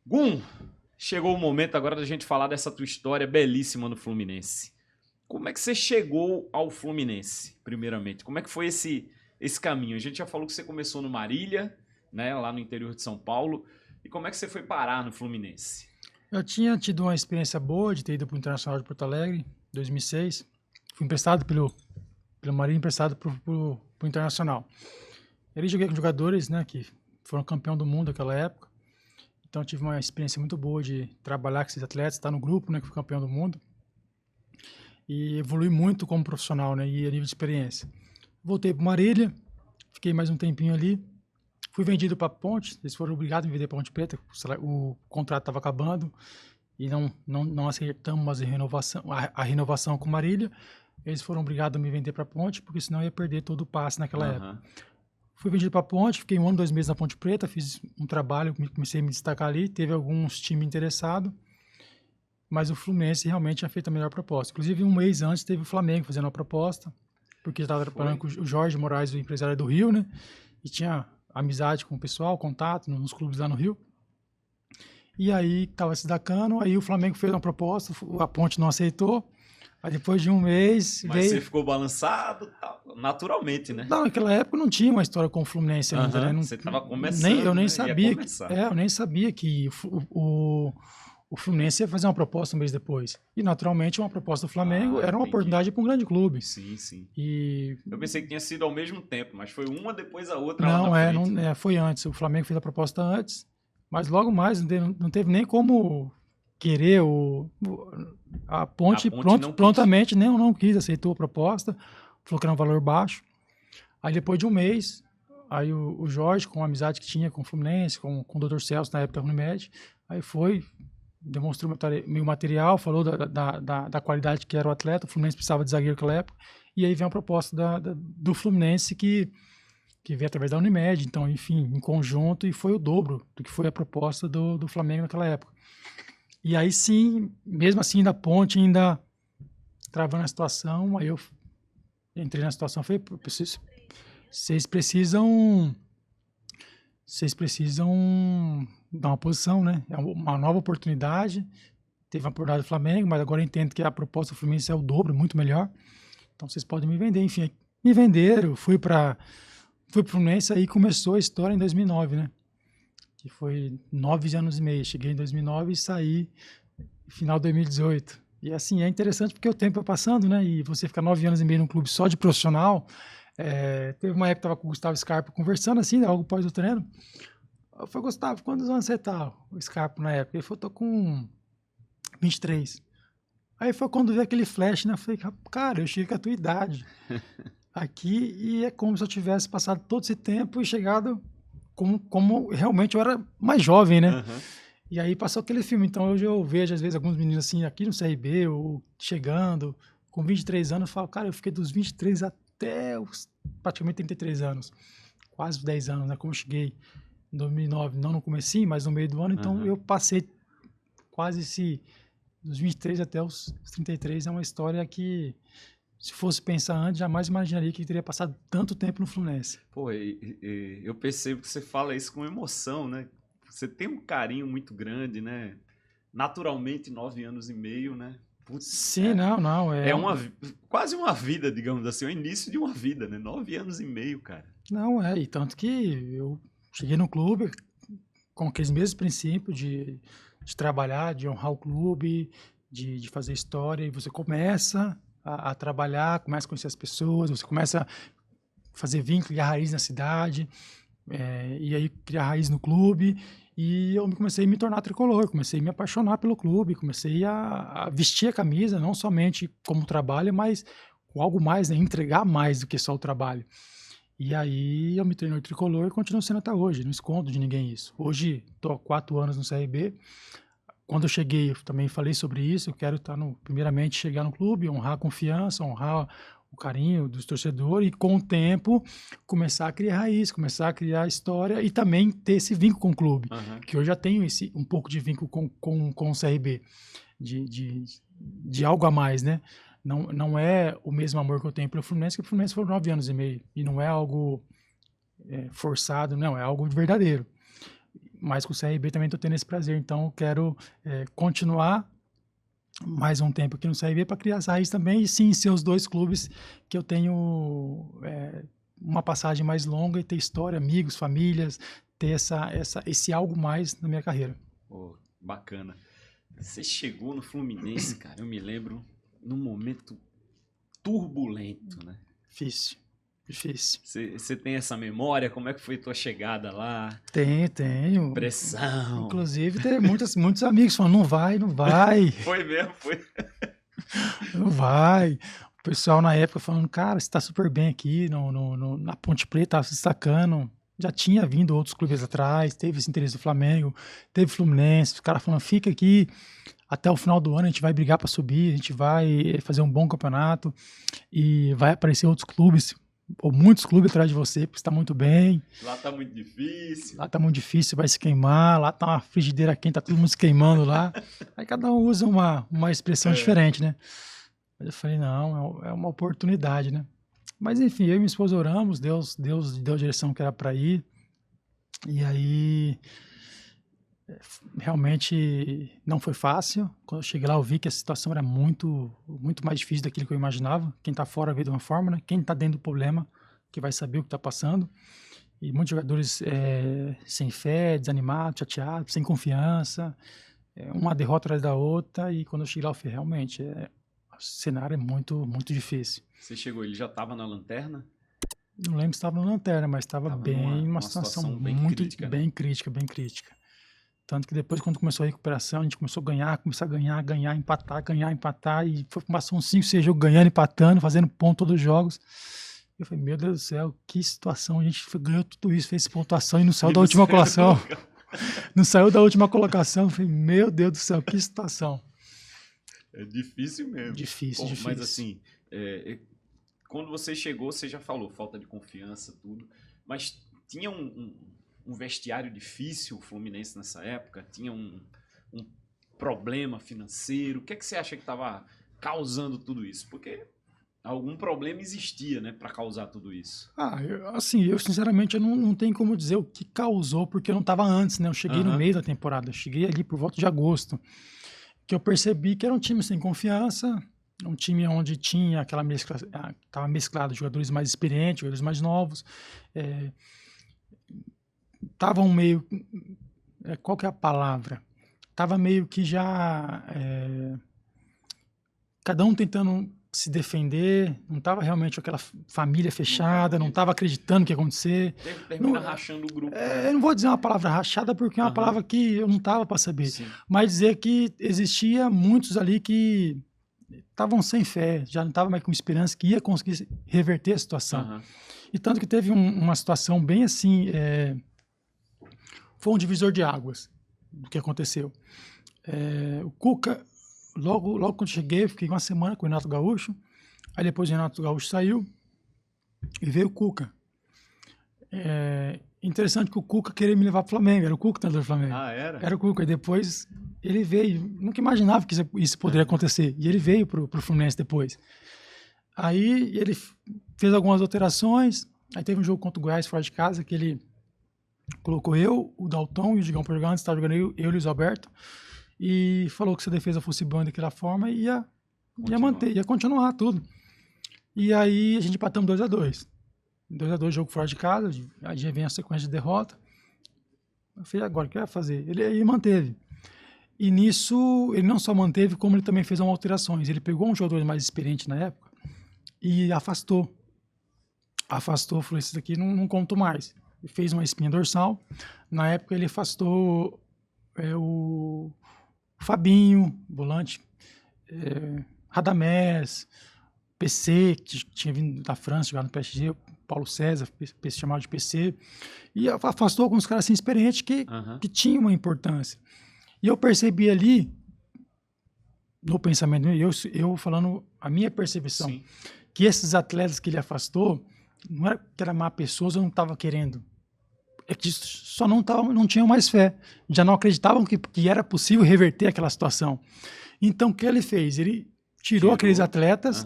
Gum, chegou o momento agora da gente falar dessa tua história belíssima no Fluminense. Como é que você chegou ao Fluminense, primeiramente? Como é que foi esse caminho? A gente já falou que você começou no Marília, né, lá no interior de São Paulo. E como é que você foi parar no Fluminense? Eu tinha tido uma experiência boa de ter ido para o Internacional de Porto Alegre, em 2006. Fui emprestado pelo Marília, emprestado para o Internacional. Eu joguei com jogadores, né, que foram campeão do mundo naquela época. Então, tive uma experiência muito boa de trabalhar com esses atletas, estar no grupo, né, que foi campeão do mundo. E evolui muito como profissional, né, e a nível de experiência. Voltei para Marília, fiquei mais um tempinho ali. Fui vendido para a Ponte, eles foram obrigados a me vender para Ponte Preta, o contrato estava acabando e não aceitamos a renovação com Marília. Eles foram obrigados a me vender para a Ponte, porque senão eu ia perder todo o passe naquela época. Fui vendido para a Ponte, fiquei 1 ano, 2 meses na Ponte Preta, fiz um trabalho, comecei a me destacar ali, teve alguns times interessados, mas o Fluminense realmente tinha feito a melhor proposta. Inclusive, um mês antes teve o Flamengo fazendo uma proposta, porque eu estava trabalhando com o Jorge Moraes, o empresário do Rio, né? E tinha amizade com o pessoal, contato nos clubes lá no Rio. E aí estava se destacando, aí o Flamengo fez uma proposta, a Ponte não aceitou. Aí depois de um mês... Mas você ficou balançado, naturalmente, né? Não, naquela época não tinha uma história com o Fluminense ainda, né? Você estava começando, eu nem né? sabia. Eu nem sabia que o Fluminense ia fazer uma proposta um mês depois. E, naturalmente, uma proposta do Flamengo era uma oportunidade para um grande clube. Sim, sim. E... eu pensei que tinha sido ao mesmo tempo, mas foi uma depois a outra. Não, foi antes. O Flamengo fez a proposta antes, mas logo mais não teve nem como querer a Ponte prontamente não quis, aceitou a proposta, falou que era um valor baixo. Aí depois de um mês, aí o Jorge, com a amizade que tinha com o Fluminense, com o Dr. Celso, na época da Unimed, aí foi, demonstrou meu material, falou da qualidade que era o atleta, o Fluminense precisava de zagueiro naquela época, e aí vem a proposta do Fluminense que veio através da Unimed, então, enfim, em conjunto, e foi o dobro do que foi a proposta do Flamengo naquela época. E aí sim, mesmo assim, da Ponte ainda travando a situação, aí eu entrei na situação, falei, vocês precisam dar uma posição, né? É uma nova oportunidade, teve uma oportunidade do Flamengo, mas agora eu entendo que a proposta do Fluminense é o dobro, muito melhor, então vocês podem me vender, enfim, me venderam, fui para o Fluminense, aí começou a história em 2009, né? Que foi 9 anos e meio. Cheguei em 2009 e saí no final de 2018. E assim, é interessante porque o tempo vai passando, né? E você fica 9 anos e meio num clube só de profissional. Teve uma época que eu estava com o Gustavo Scarpa conversando assim, né, logo após o treino. Eu falei, Gustavo, quantos anos você tá? O Scarpa na época. Ele falou, tô com 23. Aí foi quando veio aquele flash, né? Eu falei, cara, eu cheguei com a tua idade aqui e é como se eu tivesse passado todo esse tempo e chegado... Como realmente eu era mais jovem, né? E aí passou aquele filme. Então hoje eu vejo, às vezes, alguns meninos assim, aqui no CRB, ou chegando, com 23 anos, eu falo, cara, eu fiquei dos 23 até os praticamente 33 anos. Quase 10 anos, né? Como eu cheguei em 2009, não no comecinho, mas no meio do ano. Então eu passei quase dos 23 até os 33. É uma história que... se fosse pensar antes, jamais imaginaria que teria passado tanto tempo no Fluminense. Pô, eu percebo que você fala isso com emoção, né? Você tem um carinho muito grande, né? Naturalmente, 9 anos e meio, né? Putz, sim, não. É quase uma vida, digamos assim, o início de uma vida, né? 9 anos e meio, cara. Não, e tanto que eu cheguei no clube com aqueles mesmos princípios de trabalhar, de honrar o clube, de fazer história, e você começa... A trabalhar, começa a conhecer as pessoas, você começa a fazer vínculo, criar raiz na cidade, e aí criar raiz no clube, e eu comecei a me tornar tricolor, comecei a me apaixonar pelo clube, comecei a vestir a camisa, não somente como trabalho, mas com algo mais, né? Entregar mais do que só o trabalho. E aí eu me tornei tricolor e continuo sendo até hoje, não escondo de ninguém isso. Hoje estou há 4 anos no CRB. Quando eu cheguei, eu também falei sobre isso, eu quero primeiramente chegar no clube, honrar a confiança, honrar o carinho dos torcedores e, com o tempo, começar a criar raiz, começar a criar história e também ter esse vínculo com o clube, que eu já tenho um pouco de vínculo com o CRB, de algo a mais, né? Não é o mesmo amor que eu tenho pelo Fluminense, que o Fluminense foram 9 anos e meio, e não é algo forçado, não, é algo verdadeiro. Mas com o CRB também estou tendo esse prazer, então eu quero continuar mais um tempo aqui no CRB para criar essa raiz também, e sim, ser os 2 clubes que eu tenho uma passagem mais longa e ter história, amigos, famílias, ter esse algo mais na minha carreira. Oh, bacana. Você chegou no Fluminense, cara, eu me lembro, num momento turbulento, né? Difícil. Você tem essa memória? Como é que foi tua chegada lá? Tenho. Pressão. Inclusive, tem muitos amigos falando, não vai. Foi mesmo, foi. Não vai. O pessoal na época falando, cara, você tá super bem aqui na Ponte Preta, tá se destacando. Já tinha vindo outros clubes atrás, teve esse interesse do Flamengo, teve Fluminense, os caras falando, fica aqui, até o final do ano a gente vai brigar para subir, a gente vai fazer um bom campeonato e vai aparecer outros clubes, ou muitos clubes atrás de você, porque você tá muito bem. Lá tá muito difícil. Lá tá muito difícil, vai se queimar, lá tá uma frigideira quente, tá todo mundo se queimando lá. Aí cada um usa uma expressão diferente, né? Mas eu falei, não, é uma oportunidade, né? Mas enfim, eu e minha esposa oramos, Deus deu a direção que era para ir. E aí, realmente não foi fácil. Quando eu cheguei lá, eu vi que a situação era muito, muito mais difícil daquilo que eu imaginava. Quem tá fora vê de uma forma, né? Quem tá dentro do problema, que vai saber o que tá passando. E muitos jogadores sem fé, desanimados, chateados, sem confiança. Uma derrota atrás da outra. E quando eu cheguei lá, eu falei, realmente, o cenário é muito, muito difícil. Você chegou, ele já estava na lanterna? Não lembro se estava na lanterna, mas estava bem numa situação muito crítica, bem crítica, bem crítica. Tanto que depois, quando começou a recuperação, a gente começou a ganhar, empatar, e passou uns 5, 6 jogos ganhando, empatando, fazendo ponto todos os jogos. Eu falei, meu Deus do céu, que situação, a gente ganhou tudo isso, fez pontuação e não saiu da última colocação. Não saiu da última colocação, eu falei, meu Deus do céu, que situação. É difícil mesmo. Difícil. Mas assim, quando você chegou, você já falou, falta de confiança, tudo. Mas tinha um vestiário difícil o Fluminense nessa época? Tinha um problema financeiro? O que é que você acha que estava causando tudo isso? Porque algum problema existia, né, para causar tudo isso. Eu sinceramente eu não tenho como dizer o que causou, porque eu não estava antes, né? Eu cheguei no meio da temporada, eu cheguei ali por volta de agosto. Que eu percebi que era um time sem confiança, um time onde tinha aquela mescla, estava mesclado jogadores mais experientes, jogadores mais novos, estavam meio, qual que é a palavra? Tava meio que já cada um tentando se defender, não estava realmente aquela família fechada, não estava acreditando no que ia acontecer. Termina rachando o grupo. Eu não vou dizer uma palavra rachada, porque é uma palavra que eu não estava para saber. Sim. Mas dizer que existia muitos ali que estavam sem fé, já não estavam mais com esperança que ia conseguir reverter a situação. E tanto que teve uma situação bem assim, foi um divisor de águas do que aconteceu. O Cuca... Logo quando cheguei, fiquei uma semana com o Renato Gaúcho. Aí depois o Renato Gaúcho saiu e veio o Cuca. Interessante que o Cuca queria me levar para o Flamengo. Era o Cuca que estava no Flamengo. Era? Era o Cuca. E depois ele veio. Nunca imaginava que isso poderia acontecer. E ele veio para o Fluminense depois. Aí ele fez algumas alterações. Aí teve um jogo contra o Goiás fora de casa que ele colocou eu, o Dalton e o Digão por jogando. Estava jogando eu e o Luiz Alberto. E falou que se a defesa fosse boa daquela forma, ia manter, ia continuar tudo. E aí a gente empatamos 2-2. 2-2, jogo fora de casa, aí já vem a sequência de derrota. Eu falei, agora o que vai fazer? Ele manteve. E nisso, ele não só manteve, como ele também fez algumas alterações. Ele pegou um jogador mais experiente na época e afastou. Falou, esse daqui não conto mais. Ele fez uma espinha dorsal. Na época ele afastou o Fabinho, volante, Radamés, PC, que tinha vindo da França, jogar no PSG, Paulo César, chamado de PC, e afastou alguns caras assim, experientes que tinham uma importância. E eu percebi ali, no pensamento, eu falando a minha percepção, sim, que esses atletas que ele afastou, não era que era má pessoas, eu não estava querendo. É que só não tinham mais fé, já não acreditavam que era possível reverter aquela situação. Então, o que ele fez? Ele tirou aqueles atletas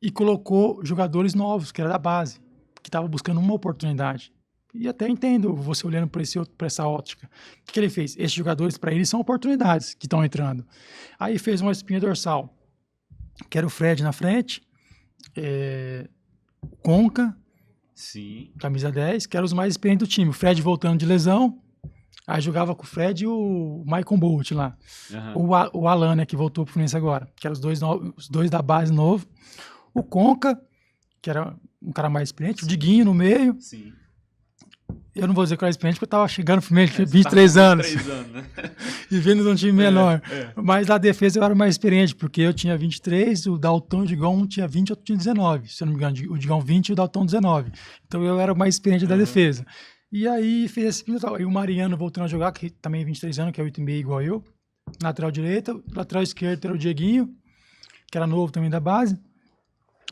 e colocou jogadores novos, que era da base, que estavam buscando uma oportunidade. E até entendo você olhando para essa ótica. O que ele fez? Esses jogadores, para ele, são oportunidades que estão entrando. Aí fez uma espinha dorsal, que era o Fred na frente, Conca, sim, camisa 10, que eram os mais experientes do time. O Fred voltando de lesão, aí jogava com o Fred e o Michael Bolt lá. O Alan, né, que voltou pro Fluminense agora, que eram os dois da base novo. O Conca, que era um cara mais experiente, o Diguinho no meio. Sim. Eu não vou dizer que eu era experiente, porque eu estava chegando no Fluminense, tinha 23 anos. 23 anos, né? E vindo de um time menor. Mas na defesa eu era mais experiente, porque eu tinha 23, o Dalton e o Digão, um tinha 20, outro tinha 19. Se eu não me engano, o Digão 20 e o Dalton 19. Então eu era o mais experiente da defesa. E aí fez esse e o Mariano voltando a jogar, que também é 23 anos, que é 8,5 igual eu. Lateral direita, lateral esquerdo era o Dieguinho, que era novo também da base.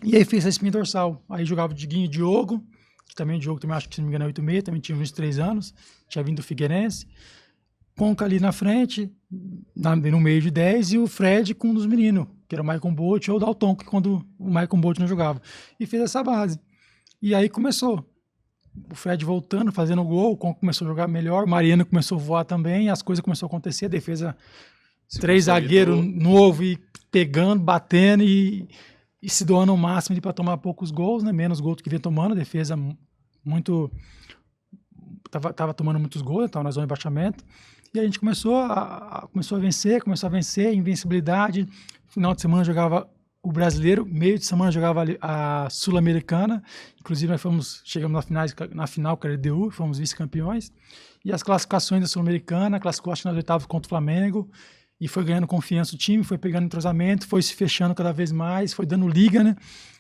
E aí fez a espinha dorsal. Aí jogava o Diguinho e o Diogo, que também o Diogo também acho que, se não me engano, é 8,6, também tinha 23 anos, tinha vindo do Figueirense. Conca ali na frente, no meio de 10, e o Fred com um dos meninos, que era o Maicon Bolt ou o Dalton, que quando o Maicon Bolt não jogava. E fez essa base. E aí começou. O Fred voltando, fazendo gol, o Conca começou a jogar melhor, o Mariano começou a voar também, as coisas começaram a acontecer, a defesa, três zagueiros novo e pegando, batendo e se doando ao máximo para tomar poucos gols, né? Menos gols do que vinha tomando, a defesa muito... Tava tomando muitos gols, estava na zona de rebaixamento. E a gente começou a vencer, invencibilidade. Final de semana jogava o brasileiro, meio de semana jogava a Sul-Americana. Inclusive nós chegamos na final com a LDU, fomos vice-campeões. E as classificações da Sul-Americana, classificou acho que nas oitavas contra o Flamengo. E foi ganhando confiança o time, foi pegando entrosamento, foi se fechando cada vez mais, foi dando liga, né?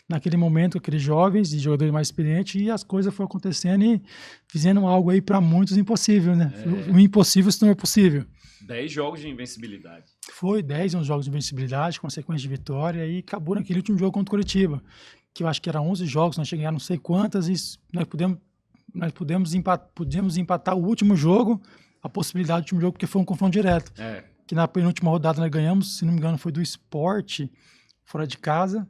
Naquele momento, aqueles jovens e jogadores mais experientes, e as coisas foram acontecendo e fizeram algo aí para muitos impossível, né? O impossível se tornou possível. 10 jogos de invencibilidade. Foi 10 jogos de invencibilidade, com sequência de vitória, e acabou naquele último jogo contra o Curitiba, que eu acho que era 11 jogos, nós chegamos a não sei quantas, e nós pudemos empatar o último jogo, a possibilidade do último jogo, porque foi um confronto direto. Que na penúltima rodada nós ganhamos, se não me engano, foi do Sport, fora de casa.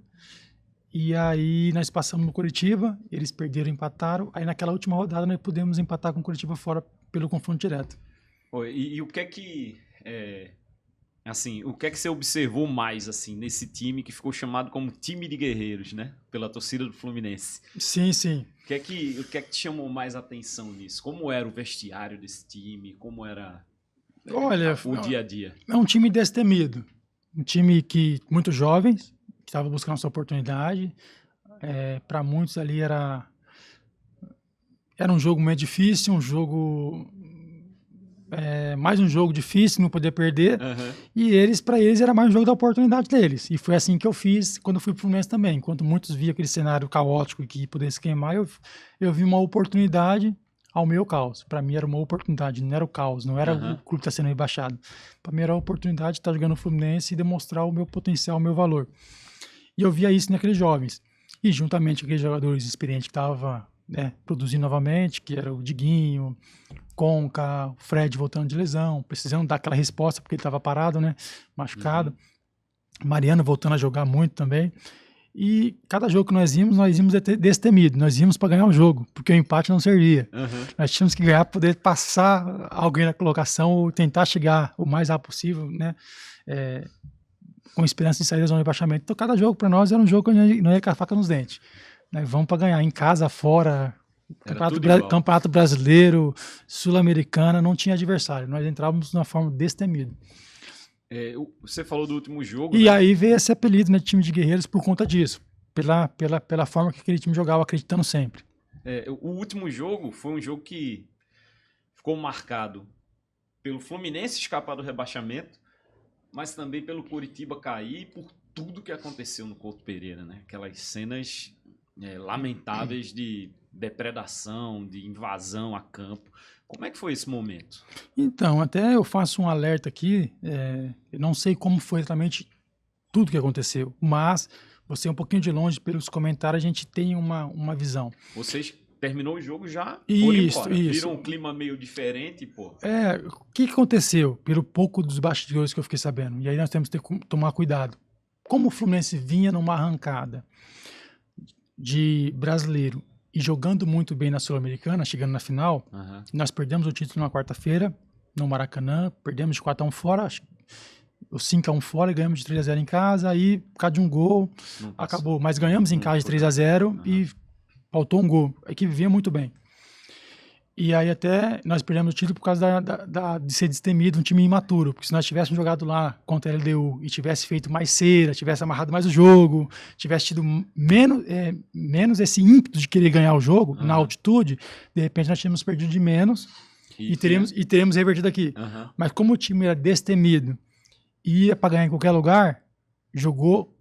E aí nós passamos no Curitiba, eles perderam, empataram. Aí naquela última rodada nós pudemos empatar com o Curitiba fora pelo confronto direto. E o que é que... o que é que você observou mais, assim, nesse time que ficou chamado como time de guerreiros, né? Pela torcida do Fluminense. Sim, sim. O que é que te chamou mais atenção nisso? Como era o vestiário desse time? Como era... Olha, o dia a dia. É um time destemido, um time que muito jovens, que estava buscando sua oportunidade. Para muitos ali era um jogo meio difícil, mais um jogo difícil, não poder perder. E para eles era mais um jogo da oportunidade deles. E foi assim que eu fiz quando eu fui para o Fluminense também. Enquanto muitos viam aquele cenário caótico que pudesse queimar, eu vi uma oportunidade ao meu caos. Para mim era uma oportunidade, não era o caos, não era o clube que está sendo rebaixado. Para mim era a oportunidade de estar jogando no Fluminense e demonstrar o meu potencial, o meu valor. E eu via isso naqueles jovens. E juntamente com aqueles jogadores experientes que estavam produzindo novamente, que era o Diguinho, Conca, o Fred voltando de lesão, precisando dar aquela resposta porque ele estava parado, né, machucado. Mariano voltando a jogar muito também. E cada jogo que nós íamos destemido. Nós íamos para ganhar o jogo, porque o empate não servia. Nós tínhamos que ganhar para poder passar alguém na colocação ou tentar chegar o mais rápido possível, né? Com esperança de sair da zona de rebaixamento. Então, cada jogo para nós era um jogo que não ia com a faca nos dentes. Vamos para ganhar, em casa, fora, Campeonato Brasileiro, Sul-Americana, não tinha adversário. Nós entrávamos de uma forma destemida. Você falou do último jogo. E aí veio esse apelido, né, de time de guerreiros por conta disso. Pela forma que aquele time jogava, acreditando sempre. O último jogo foi um jogo que ficou marcado pelo Fluminense escapar do rebaixamento, mas também pelo Coritiba cair e por tudo que aconteceu no Couto Pereira, né? Aquelas cenas lamentáveis de depredação, de invasão a campo. Como é que foi esse momento? Então, até eu faço um alerta aqui, eu não sei como foi exatamente tudo que aconteceu, mas você um pouquinho de longe, pelos comentários, a gente tem uma visão. Vocês terminou o jogo já? Isso. Viram um clima meio diferente, pô? O que aconteceu? Pelo pouco dos bastidores que eu fiquei sabendo, e aí nós temos que tomar cuidado. Como o Fluminense vinha numa arrancada de brasileiro e jogando muito bem na Sul-Americana, chegando na final, nós perdemos o título na quarta-feira, no Maracanã, perdemos de 4-1 fora, o 5-1 fora e ganhamos de 3-0 em casa, aí por causa de um gol, acabou. Mas ganhamos em casa de 3-0 e faltou um gol. A equipe vinha muito bem. E aí até nós perdemos o título por causa de ser destemido, um time imaturo. Porque se nós tivéssemos jogado lá contra a LDU e tivesse feito mais cera, tivesse amarrado mais o jogo, tivesse tido menos esse ímpeto de querer ganhar o jogo na altitude, de repente nós tínhamos perdido de menos e teríamos revertido aqui. Mas como o time era destemido e ia para ganhar em qualquer lugar, jogou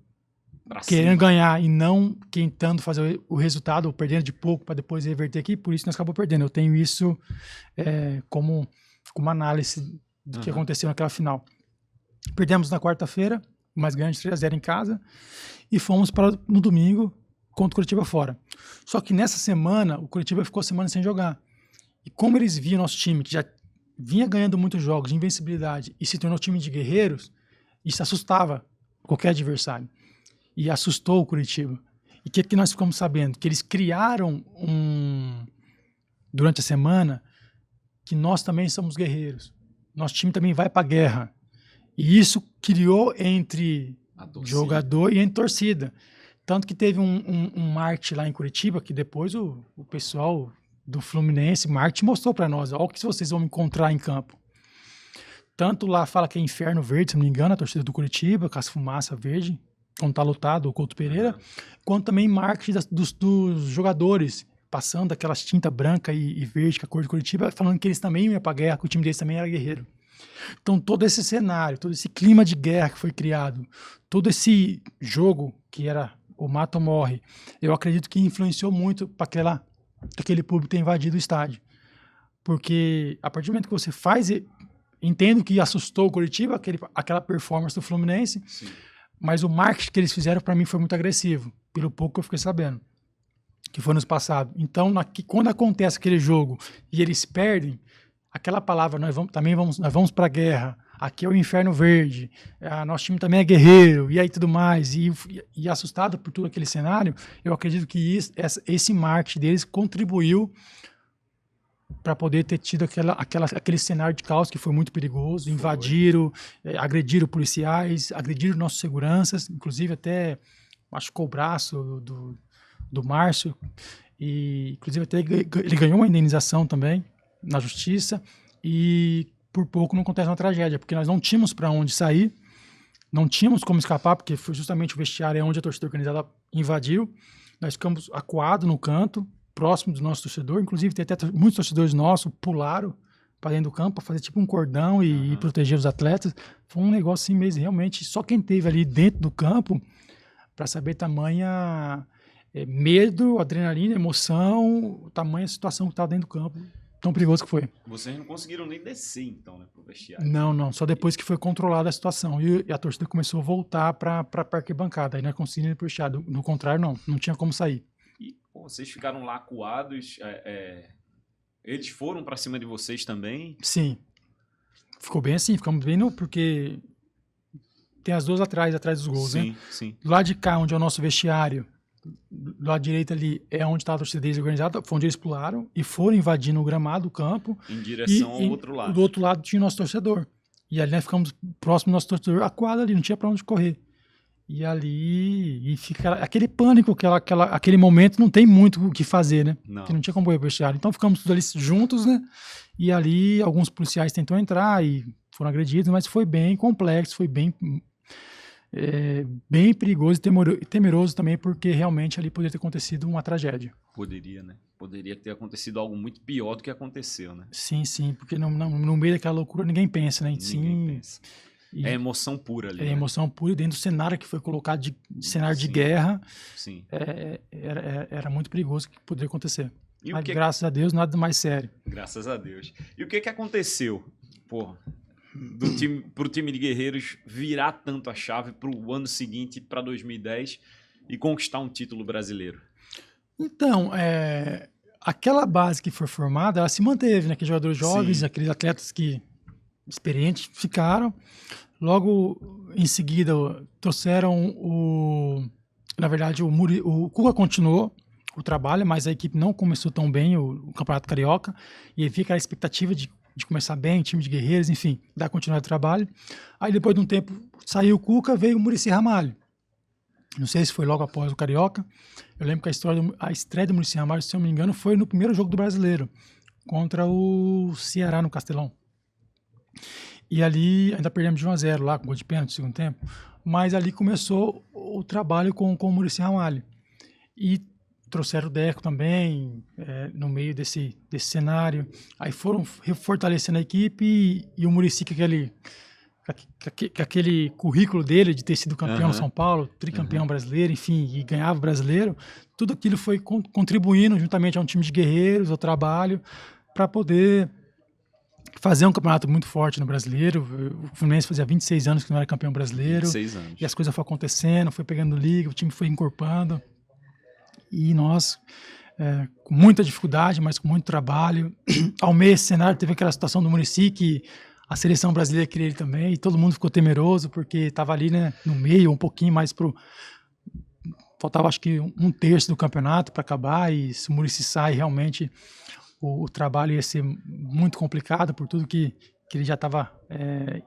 querendo ganhar e não tentando fazer o resultado, ou perdendo de pouco para depois reverter aqui, por isso nós acabamos perdendo. Eu tenho isso como análise do que aconteceu naquela final. Perdemos na quarta-feira, mas ganhamos 3-0 em casa, e fomos no domingo contra o Curitiba fora. Só que nessa semana, o Curitiba ficou a semana sem jogar. E como eles viam nosso time, que já vinha ganhando muitos jogos de invencibilidade, e se tornou time de guerreiros, isso assustava qualquer adversário. E assustou o Curitiba. E o que nós ficamos sabendo? Que eles criaram durante a semana que nós também somos guerreiros. Nosso time também vai para a guerra. E isso criou entre jogador e entre torcida. Tanto que teve um marketing lá em Curitiba, que depois o pessoal do Fluminense, marketing, mostrou para nós. Olha o que vocês vão encontrar em campo. Tanto lá fala que é Inferno Verde, se não me engano, a torcida do Curitiba, com as fumaças verde, quando tá lotado, o Couto Pereira, quanto também marketing dos jogadores, passando aquelas tinta branca e verde, que a cor do Curitiba, falando que eles também iam pra guerra, que o time deles também era guerreiro. Então todo esse cenário, todo esse clima de guerra que foi criado, todo esse jogo que era o mata ou morre, eu acredito que influenciou muito para aquele público ter invadido o estádio. Porque a partir do momento que você faz, entendo que assustou o Curitiba, aquela performance do Fluminense, sim. Mas o marketing que eles fizeram para mim foi muito agressivo, pelo pouco que eu fiquei sabendo, que foi nos passados. Então, quando acontece aquele jogo e eles perdem, aquela palavra, nós vamos para a guerra, aqui é o Inferno Verde, nosso time também é guerreiro, e aí tudo mais, e assustado por todo aquele cenário, eu acredito que esse marketing deles contribuiu para poder ter tido aquele cenário de caos que foi muito perigoso, invadiram, agrediram policiais, agrediram nossos seguranças, inclusive até machucou o braço do Márcio, e inclusive até ele ganhou uma indenização também na justiça, e por pouco não acontece uma tragédia, porque nós não tínhamos para onde sair, não tínhamos como escapar, porque foi justamente o vestiário onde a torcida organizada invadiu, nós ficamos acuados no canto, próximo do nosso torcedor, inclusive tem até muitos torcedores nossos pularam para dentro do campo para fazer tipo um cordão e proteger os atletas. Foi um negócio assim mesmo, realmente, só quem teve ali dentro do campo para saber tamanha medo, adrenalina, emoção, tamanha situação que estava dentro do campo, tão perigoso que foi. Vocês não conseguiram nem descer então, né, pro vestiário? Não, só depois que foi controlada a situação e a torcida começou a voltar para a arquibancada, aí nós conseguimos ir pro vestiário, no contrário não tinha como sair. E vocês ficaram lá acuados, eles foram para cima de vocês também? Sim, ficou bem assim, ficamos bem porque tem as duas atrás dos gols, sim, né? Sim. Do lado de cá, onde é o nosso vestiário, do lado direito ali é onde está a torcida deles organizada, foi onde eles pularam e foram invadindo o gramado, o campo. Em direção ao outro lado. Do outro lado tinha o nosso torcedor. E ali nós ficamos próximo do nosso torcedor, acuado ali, não tinha para onde correr. E ali fica aquele pânico, aquele momento não tem muito o que fazer, né? Porque não tinha como ir pro vestiário. Então ficamos todos ali juntos, né? E ali alguns policiais tentam entrar e foram agredidos, mas foi bem complexo, foi bem perigoso e temeroso também, porque realmente ali poderia ter acontecido uma tragédia. Poderia, né? Poderia ter acontecido algo muito pior do que aconteceu, né? Sim, porque no meio daquela loucura ninguém pensa, né? Ninguém pensa. É emoção pura ali. É emoção pura, e dentro do cenário que foi colocado de cenário de guerra, era muito perigoso que poderia acontecer. Mas, graças a Deus, nada mais sério. Graças a Deus. E o que aconteceu, pro time de Guerreiros virar tanto a chave pro ano seguinte, para 2010, e conquistar um título brasileiro? Então, aquela base que foi formada, ela se manteve, né? Aqueles jogadores jovens, aqueles atletas experientes ficaram. Logo em seguida trouxeram na verdade o Cuca continuou o trabalho, mas a equipe não começou tão bem o Campeonato Carioca, e aí fica a expectativa de começar bem, time de guerreiros, enfim, dar continuidade ao trabalho. Aí depois de um tempo saiu o Cuca, veio o Muricy Ramalho. Não sei se foi logo após o Carioca. Eu lembro que a estreia do Muricy Ramalho, se eu não me engano, foi no primeiro jogo do Brasileiro, contra o Ceará no Castelão. E ali ainda perdemos de 1-0 lá, com gol de pênalti no segundo tempo. Mas ali começou o trabalho com o Muricy Ramalho. E trouxeram o Deco também, no meio desse cenário. Aí foram fortalecendo a equipe e o Muricy com aquele currículo dele de ter sido campeão no São Paulo, tricampeão brasileiro, enfim, e ganhava o brasileiro. Tudo aquilo foi contribuindo juntamente a um time de guerreiros, ao trabalho, para poder fazer um campeonato muito forte no brasileiro. O Fluminense fazia 26 anos que não era campeão brasileiro. 26 anos. E as coisas foram acontecendo, foi pegando liga, o time foi encorpando. E nós, com muita dificuldade, mas com muito trabalho, ao meio desse cenário teve aquela situação do Muricy, que a seleção brasileira queria ele também, e todo mundo ficou temeroso, porque estava ali, né, no meio, um pouquinho mais faltava acho que 1/3 do campeonato para acabar, e se o Muricy sai, realmente o trabalho ia ser muito complicado, por tudo que ele já estava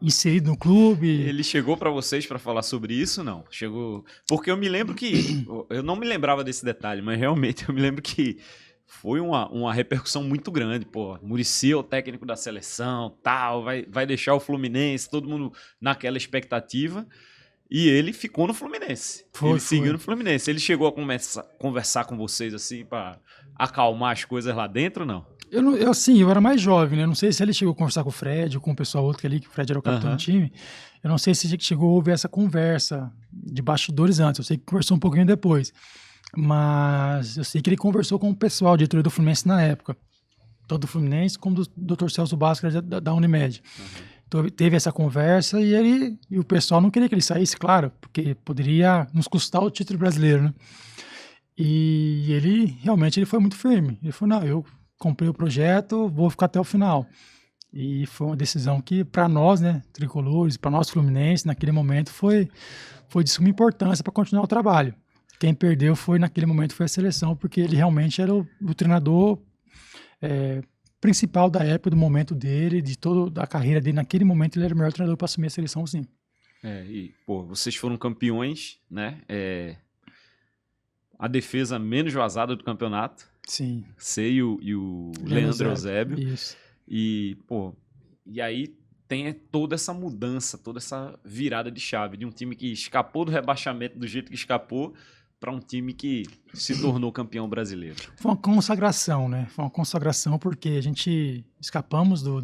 inserido no clube. Ele chegou para vocês para falar sobre isso, não? Chegou... Porque eu me lembro que... Eu não me lembrava desse detalhe, mas realmente eu me lembro que foi uma repercussão muito grande. Pô, Muricy é o técnico da seleção, tal, vai deixar o Fluminense, todo mundo naquela expectativa. E ele ficou no Fluminense. Seguiu no Fluminense. Ele chegou a conversar com vocês assim para acalmar as coisas lá dentro, não? Eu era mais jovem, né? Eu não sei se ele chegou a conversar com o Fred ou com o pessoal outro ali, que o Fred era o capitão do time. Eu não sei se ele chegou a ouvir essa conversa de bastidores antes. Eu sei que conversou um pouquinho depois. Mas eu sei que ele conversou com o pessoal, diretoria do Fluminense na época. Tanto do Fluminense como do Dr. Celso Bhaskara da Unimed. Então, teve essa conversa e o pessoal não queria que ele saísse, claro, porque poderia nos custar o título brasileiro, né? E ele realmente foi muito firme. Ele falou, não, eu comprei o projeto, vou ficar até o final. E foi uma decisão que, para nós, né, tricolores, para nós Fluminense, naquele momento foi de suma importância para continuar o trabalho. Quem perdeu naquele momento foi a seleção, porque ele realmente era o treinador principal da época, do momento dele, de toda a carreira dele. Naquele momento ele era o melhor treinador para assumir a seleção, sim. Vocês foram campeões, né? A defesa menos vazada do campeonato. Sim. Você e o Leandro Eusébio. Isso. E aí tem toda essa mudança, toda essa virada de chave de um time que escapou do rebaixamento do jeito que escapou para um time que se tornou campeão brasileiro. Foi uma consagração, né? Foi uma consagração porque a gente escapamos do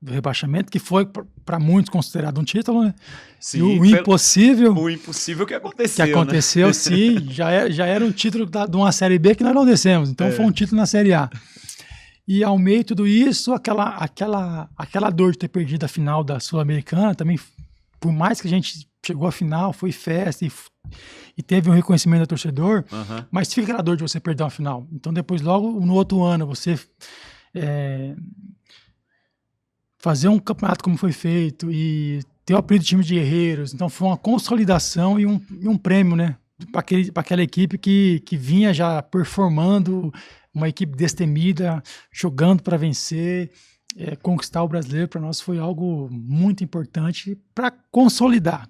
rebaixamento, que foi para muitos considerado um título, né? Sim, e o impossível... O impossível que aconteceu, que aconteceu, né? Sim. Já era um título de uma Série B que nós não descemos. Então foi um título na Série A. E ao meio de tudo isso, aquela dor de ter perdido a final da Sul-Americana também, por mais que a gente chegou à final, foi festa e teve um reconhecimento do torcedor, mas fica aquela dor de você perder uma final. Então depois, logo no outro ano, você fazer um campeonato como foi feito e ter o apelido de time de guerreiros, então foi uma consolidação e um prêmio, né, para aquela equipe que vinha já performando, uma equipe destemida, jogando para vencer. Conquistar o brasileiro para nós foi algo muito importante para consolidar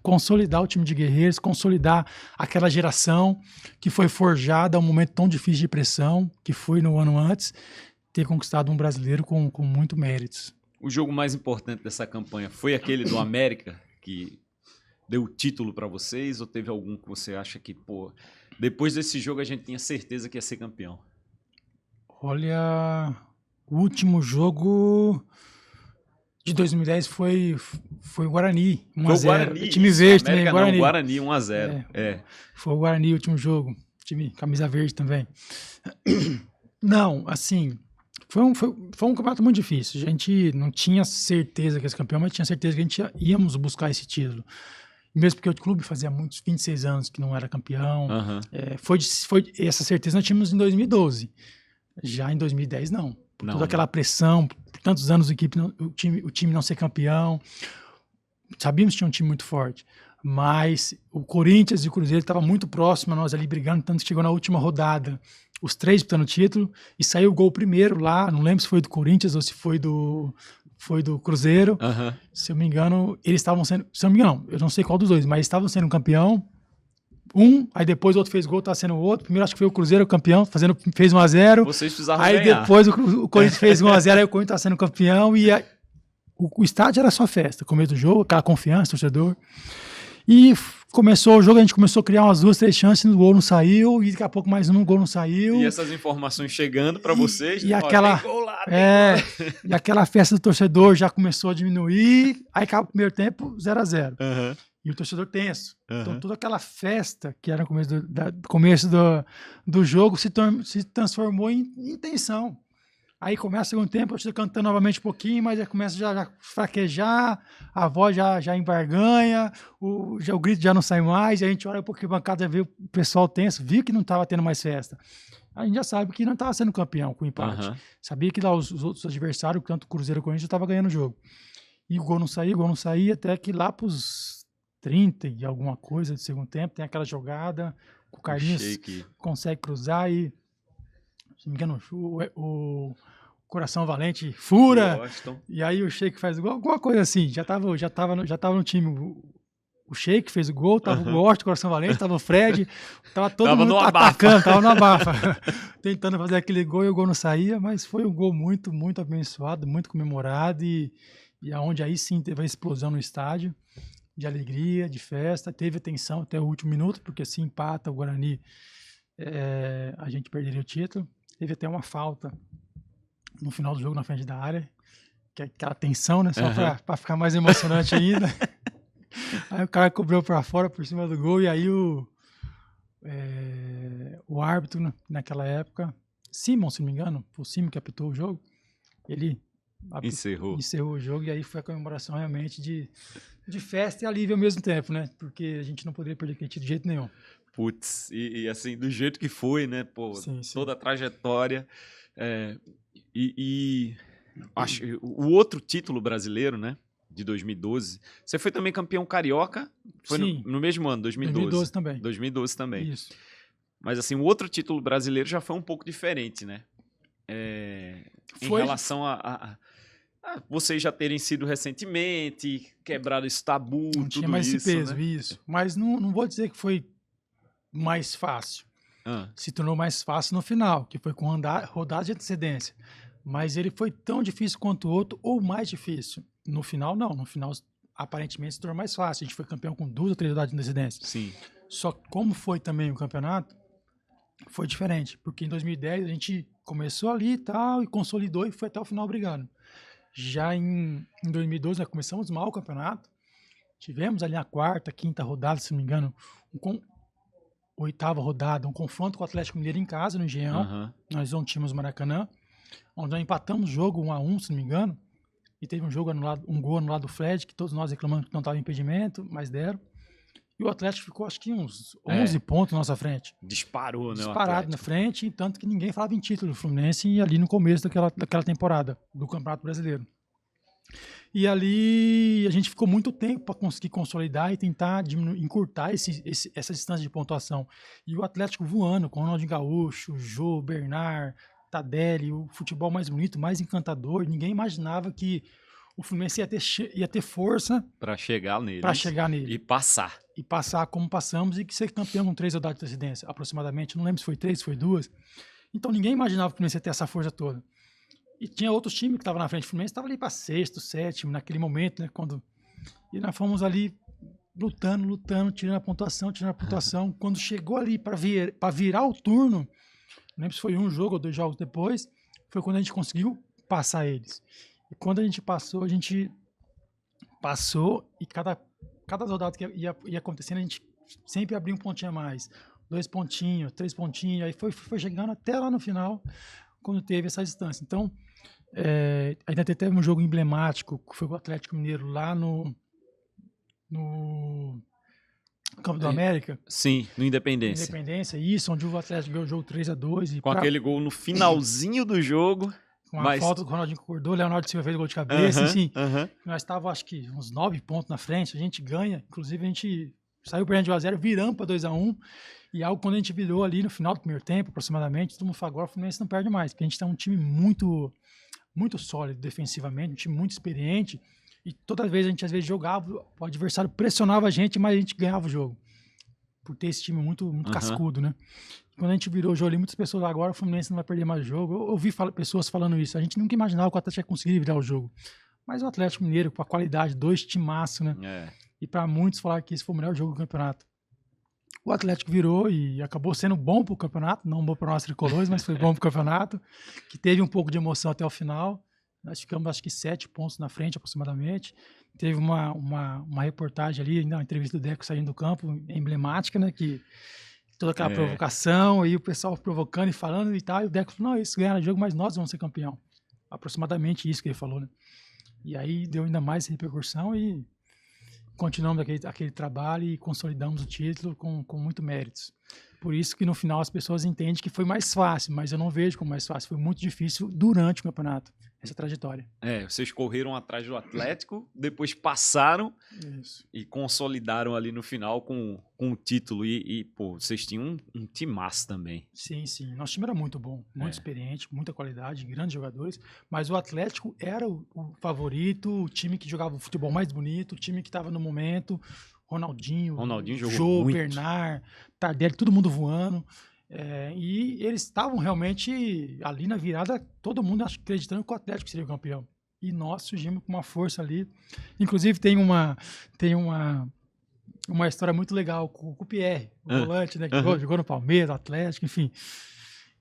o time de guerreiros, consolidar aquela geração que foi forjada a um momento tão difícil de pressão, que foi no ano antes, ter conquistado um brasileiro com muito méritos. O jogo mais importante dessa campanha foi aquele do América, que deu o título para vocês, ou teve algum que você acha que, depois desse jogo a gente tinha certeza que ia ser campeão? Olha... O último jogo de 2010 foi o Guarani, 1-0. Time verde também, Guarani. Guarani 1-0. Foi o Guarani o último jogo, time camisa verde também. Não, assim, foi um campeonato muito difícil. A gente não tinha certeza que ia ser campeão, mas tinha certeza que a gente íamos buscar esse título. Mesmo porque o clube fazia 26 anos que não era campeão. Foi essa certeza nós tínhamos em 2012. Já em 2010, não. Por toda aquela pressão, por tantos anos o time não ser campeão. Sabíamos que tinha um time muito forte, mas o Corinthians e o Cruzeiro estavam muito próximos a nós ali brigando, tanto que chegou na última rodada, os três disputando o título, e saiu o gol primeiro lá, não lembro se foi do Corinthians ou se foi do Cruzeiro. Se eu me engano, eles estavam sendo, se eu não me engano, eu não sei qual dos dois, mas estavam sendo campeão, aí depois o outro fez gol, tá sendo o outro. Primeiro acho que foi o Cruzeiro campeão, fez 1-0. Vocês precisavam Aí ganhar. depois o Corinthians fez 1-0, aí o Corinthians tá sendo campeão e o estádio era só festa, começo do jogo, aquela confiança, torcedor. E começou o jogo, a gente começou a criar umas 2, 3 chances, o gol não saiu, e daqui a pouco mais um gol não saiu. E essas informações chegando para vocês, e aquela, tem gol lá, e aquela festa do torcedor já começou a diminuir, aí acaba o primeiro tempo 0-0. E o torcedor tenso. Então toda aquela festa que era no começo do jogo se transformou em tensão. Aí começa o segundo tempo, eu estou cantando novamente um pouquinho, mas já começa a fraquejar, a voz já embarganha, o grito já não sai mais, e a gente olha para a bancada, vê o pessoal tenso, viu que não estava tendo mais festa. A gente já sabe que não estava sendo campeão com o empate. Sabia que lá os outros adversários, tanto o Cruzeiro quanto o Corinthians, já estavam ganhando o jogo. E o gol não saía, até que lá para os 30 e alguma coisa do segundo tempo, tem aquela jogada, o Carlinhos consegue cruzar e, se não me engano, o Coração Valente fura, e aí o Sheik faz alguma coisa assim, já tava no time. O Sheik fez o gol, tava o Washington, o Coração Valente, tava o Fred, tava todo mundo atacando, tava no abafa, tentando fazer aquele gol e o gol não saía, mas foi um gol muito, muito abençoado, muito comemorado e aonde aí sim teve a explosão no estádio, de alegria, de festa, teve tensão até o último minuto, porque se empata o Guarani, a gente perderia o título. Teve até uma falta no final do jogo na frente da área, que é aquela tensão, né? Só para ficar mais emocionante ainda. Aí o cara cobrou para fora por cima do gol e aí o árbitro naquela época, Simon, se não me engano, foi o Simon que apitou o jogo, ele encerrou o jogo e aí foi a comemoração realmente de festa e alívio ao mesmo tempo, né? Porque a gente não poderia perder aquele título de jeito nenhum. Putz, e assim, do jeito que foi, né? Pô, sim. Toda a trajetória. Acho o outro título brasileiro, né? De 2012. Você foi também campeão carioca? Foi no mesmo ano, 2012. 2012 também. Isso. Mas assim, o outro título brasileiro já foi um pouco diferente, né? Em relação a vocês já terem sido recentemente, quebrado esse tabu, não tinha mais esse peso, né? Isso. Mas não vou dizer que foi mais fácil. Se tornou mais fácil no final, que foi com rodada de antecedência. Mas ele foi tão difícil quanto o outro, ou mais difícil. No final, não. No final, aparentemente, se tornou mais fácil. A gente foi campeão com 2 ou 3 rodadas de antecedência. Sim. Só que como foi também o campeonato, foi diferente. Porque em 2010 a gente começou ali e tal, e consolidou e foi até o final brigando. Já em 2012 nós começamos mal o campeonato. Tivemos ali a 4ª, 5ª rodada, se não me engano, 8ª rodada, um confronto com o Atlético Mineiro em casa, no Engenhão. Nós não tínhamos Maracanã, onde nós empatamos o jogo 1-1, se não me engano, e teve um gol anulado do Fred, que todos nós reclamamos que não estava impedimento, mas deram. E o Atlético ficou, acho que uns 11 pontos na nossa frente. Disparou, né? Disparado na frente, tanto que ninguém falava em título do Fluminense ali no começo daquela temporada do Campeonato Brasileiro. E ali a gente ficou muito tempo para conseguir consolidar e tentar encurtar essa distância de pontuação. E o Atlético voando, com o Ronaldinho Gaúcho, Jô, Bernard, Tardelli, o futebol mais bonito, mais encantador. Ninguém imaginava que o Fluminense ia ter força para chegar nele. E passar. E passar como passamos e que ser campeão com 3 rodadas de antecedência, aproximadamente. Não lembro se foi 3, se foi 2. Então ninguém imaginava que o Fluminense ia ter essa força toda. E tinha outros times que estavam na frente. O Fluminense estava ali para 6º, 7º, naquele momento, né? E nós fomos ali lutando, tirando a pontuação. Quando chegou ali para virar o turno, não lembro se foi um jogo ou 2 jogos depois, foi quando a gente conseguiu passar eles. E quando a gente passou e cada rodada que ia acontecendo, a gente sempre abria um pontinho a mais. 2 pontinhos, 3 pontinhos, aí foi chegando até lá no final, quando teve essa distância. Então, ainda teve um jogo emblemático, que foi o Atlético Mineiro lá no Campo do América. Sim, no Independência. Isso, onde o Atlético ganhou o jogo 3-2. Com aquele gol no finalzinho do jogo. Com a falta do Ronaldinho acordou, o Leonardo Silva fez o gol de cabeça, enfim. Nós estávamos, acho que, uns 9 pontos na frente, a gente ganha. Inclusive, a gente saiu perdendo de 1-0, viramos para 2-1. E algo quando a gente virou ali no final do primeiro tempo, aproximadamente, todo mundo falou, agora o Fluminense não perde mais, porque a gente tem um time muito, muito sólido defensivamente, um time muito experiente. E toda vez a gente, às vezes, jogava, o adversário pressionava a gente, mas a gente ganhava o jogo. por ter esse time muito Aham. cascudo, né? Quando a gente virou o jogo ali, muitas pessoas agora, o Fluminense não vai perder mais o jogo. Eu ouvi pessoas falando isso. A gente nunca imaginava que o Atlético ia conseguir virar o jogo. Mas o Atlético Mineiro, com a qualidade, 2 timaço, né? É. E para muitos falar que esse foi o melhor jogo do campeonato. O Atlético virou e acabou sendo bom pro campeonato, não bom para nós tricolores, mas foi bom pro campeonato, que teve um pouco de emoção até o final. Nós ficamos, acho que 7 pontos na frente, aproximadamente. Teve uma reportagem ali, uma entrevista do Deco saindo do campo, emblemática, né? Que toda aquela provocação, e o pessoal provocando e falando e tal. E o Deco falou: não, isso ganharam o jogo, mas nós vamos ser campeão. Aproximadamente isso que ele falou, né? E aí deu ainda mais repercussão e continuamos aquele trabalho e consolidamos o título com muito méritos. Por isso que no final as pessoas entendem que foi mais fácil, mas eu não vejo como mais fácil. Foi muito difícil durante o campeonato, essa trajetória. Vocês correram atrás do Atlético, depois passaram Isso. e consolidaram ali no final com o título. Pô, vocês tinham um timaço também. Sim. Nosso time era muito bom, muito experiente, muita qualidade, grandes jogadores. Mas o Atlético era o favorito, o time que jogava o futebol mais bonito, o time que estava no momento. Ronaldinho jogou Jô, muito. Bernard, Tardelli, todo mundo voando. E eles estavam realmente ali na virada, todo mundo acreditando que o Atlético seria o campeão. E nós surgimos com uma força ali. Inclusive tem uma história muito legal com o Pierre, o volante, né? Que jogou no Palmeiras, Atlético, enfim.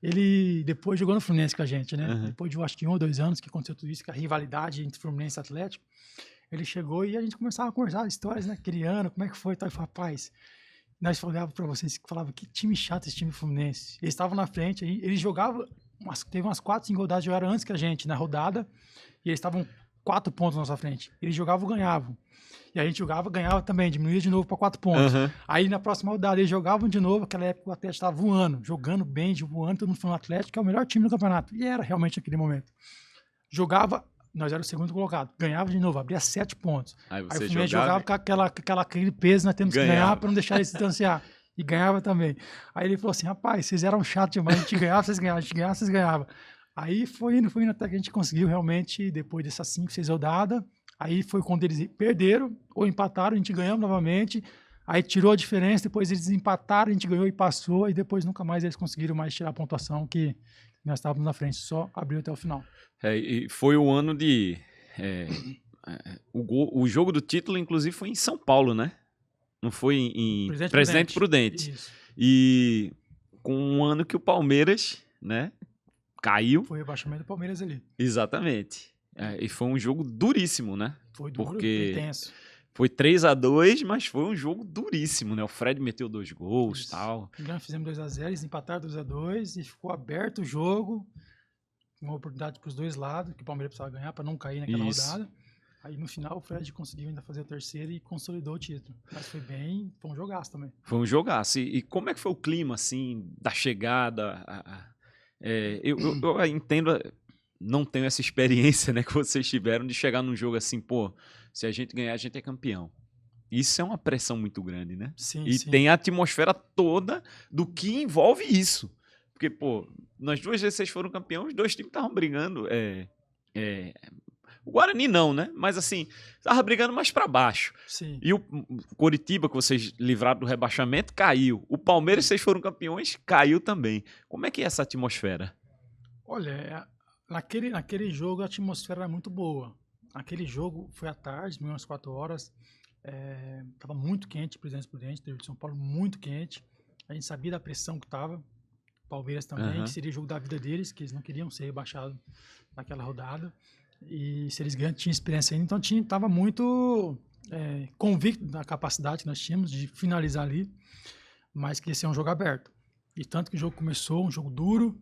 Ele depois jogou no Fluminense com a gente, né? Depois de, acho que 1 ou 2 anos que aconteceu tudo isso, com a rivalidade entre Fluminense e Atlético. Ele chegou e a gente começava a conversar histórias, né? Aquele ano, como é que foi e tal. E falava: rapaz, nós falávamos pra vocês, falava, que time chato esse time Fluminense. Eles estavam na frente, eles jogavam, teve umas 4, 5 rodadas, jogaram antes que a gente na rodada, e eles estavam 4 pontos na nossa frente. Eles jogavam, ganhavam. E a gente jogava, ganhava também, diminuía de novo para 4 pontos. Aí na próxima rodada eles jogavam de novo, aquela época o Atlético estava voando, jogando bem, voando, todo mundo falando Atlético, que é o melhor time do campeonato. E era realmente naquele momento. Jogava, nós éramos o segundo colocado, ganhava de novo, abria 7 pontos. Aí o Fluminense jogava com aquele peso, nós temos que ganhar para não deixar ele se distanciar. E ganhava também. Aí ele falou assim: rapaz, vocês eram chatos demais, a gente ganhava, vocês ganhavam, a gente ganhava, vocês ganhavam. Aí foi indo até que a gente conseguiu realmente, depois dessas 5, 6 rodadas. Aí foi quando eles perderam ou empataram, a gente ganhamos novamente. Aí tirou a diferença, depois eles empataram, a gente ganhou e passou. E depois nunca mais eles conseguiram mais tirar a pontuação que nós estávamos na frente, só abriu até o final. E foi o ano de... o jogo do título, inclusive, foi em São Paulo, né? Não foi em Presidente Prudente. Isso. E com um ano que o Palmeiras, né, caiu. Foi o rebaixamento do Palmeiras ali. Exatamente. E foi um jogo duríssimo, né? Foi duro, porque intenso. Foi 3-2, mas foi um jogo duríssimo, né? O Fred meteu 2 gols e tal. Nós fizemos 2-0, eles empataram 2-2 e ficou aberto o jogo. Uma oportunidade para os dois lados, que o Palmeiras precisava ganhar para não cair naquela rodada. Aí no final o Fred conseguiu ainda fazer o terceiro e consolidou o título. Mas foi um jogaço também. Foi um jogaço. E como é que foi o clima, assim, da chegada? Eu entendo, não tenho essa experiência, né, que vocês tiveram de chegar num jogo assim, pô, se a gente ganhar, a gente é campeão. Isso é uma pressão muito grande, né? Sim, sim. Tem a atmosfera toda do que envolve isso. Porque, pô, nas 2 vezes vocês foram campeões, os 2 times estavam brigando. O Guarani não, né? Mas assim, tava brigando mais para baixo. Sim. E o Coritiba, que vocês livraram do rebaixamento, caiu. O Palmeiras, vocês foram campeões, caiu também. Como é que é essa atmosfera? Olha, naquele jogo a atmosfera era muito boa. Aquele jogo foi à tarde, umas 4 horas. Tava muito quente, Presidente Prudente, interior de São Paulo, muito quente. A gente sabia da pressão que tava. Palmeiras também, que seria o jogo da vida deles, que eles não queriam ser rebaixados naquela rodada. E se eles ganham, tinha experiência ainda. Então o time estava muito convicto da capacidade que nós tínhamos de finalizar ali, mas que ia ser um jogo aberto. E tanto que o jogo começou, um jogo duro,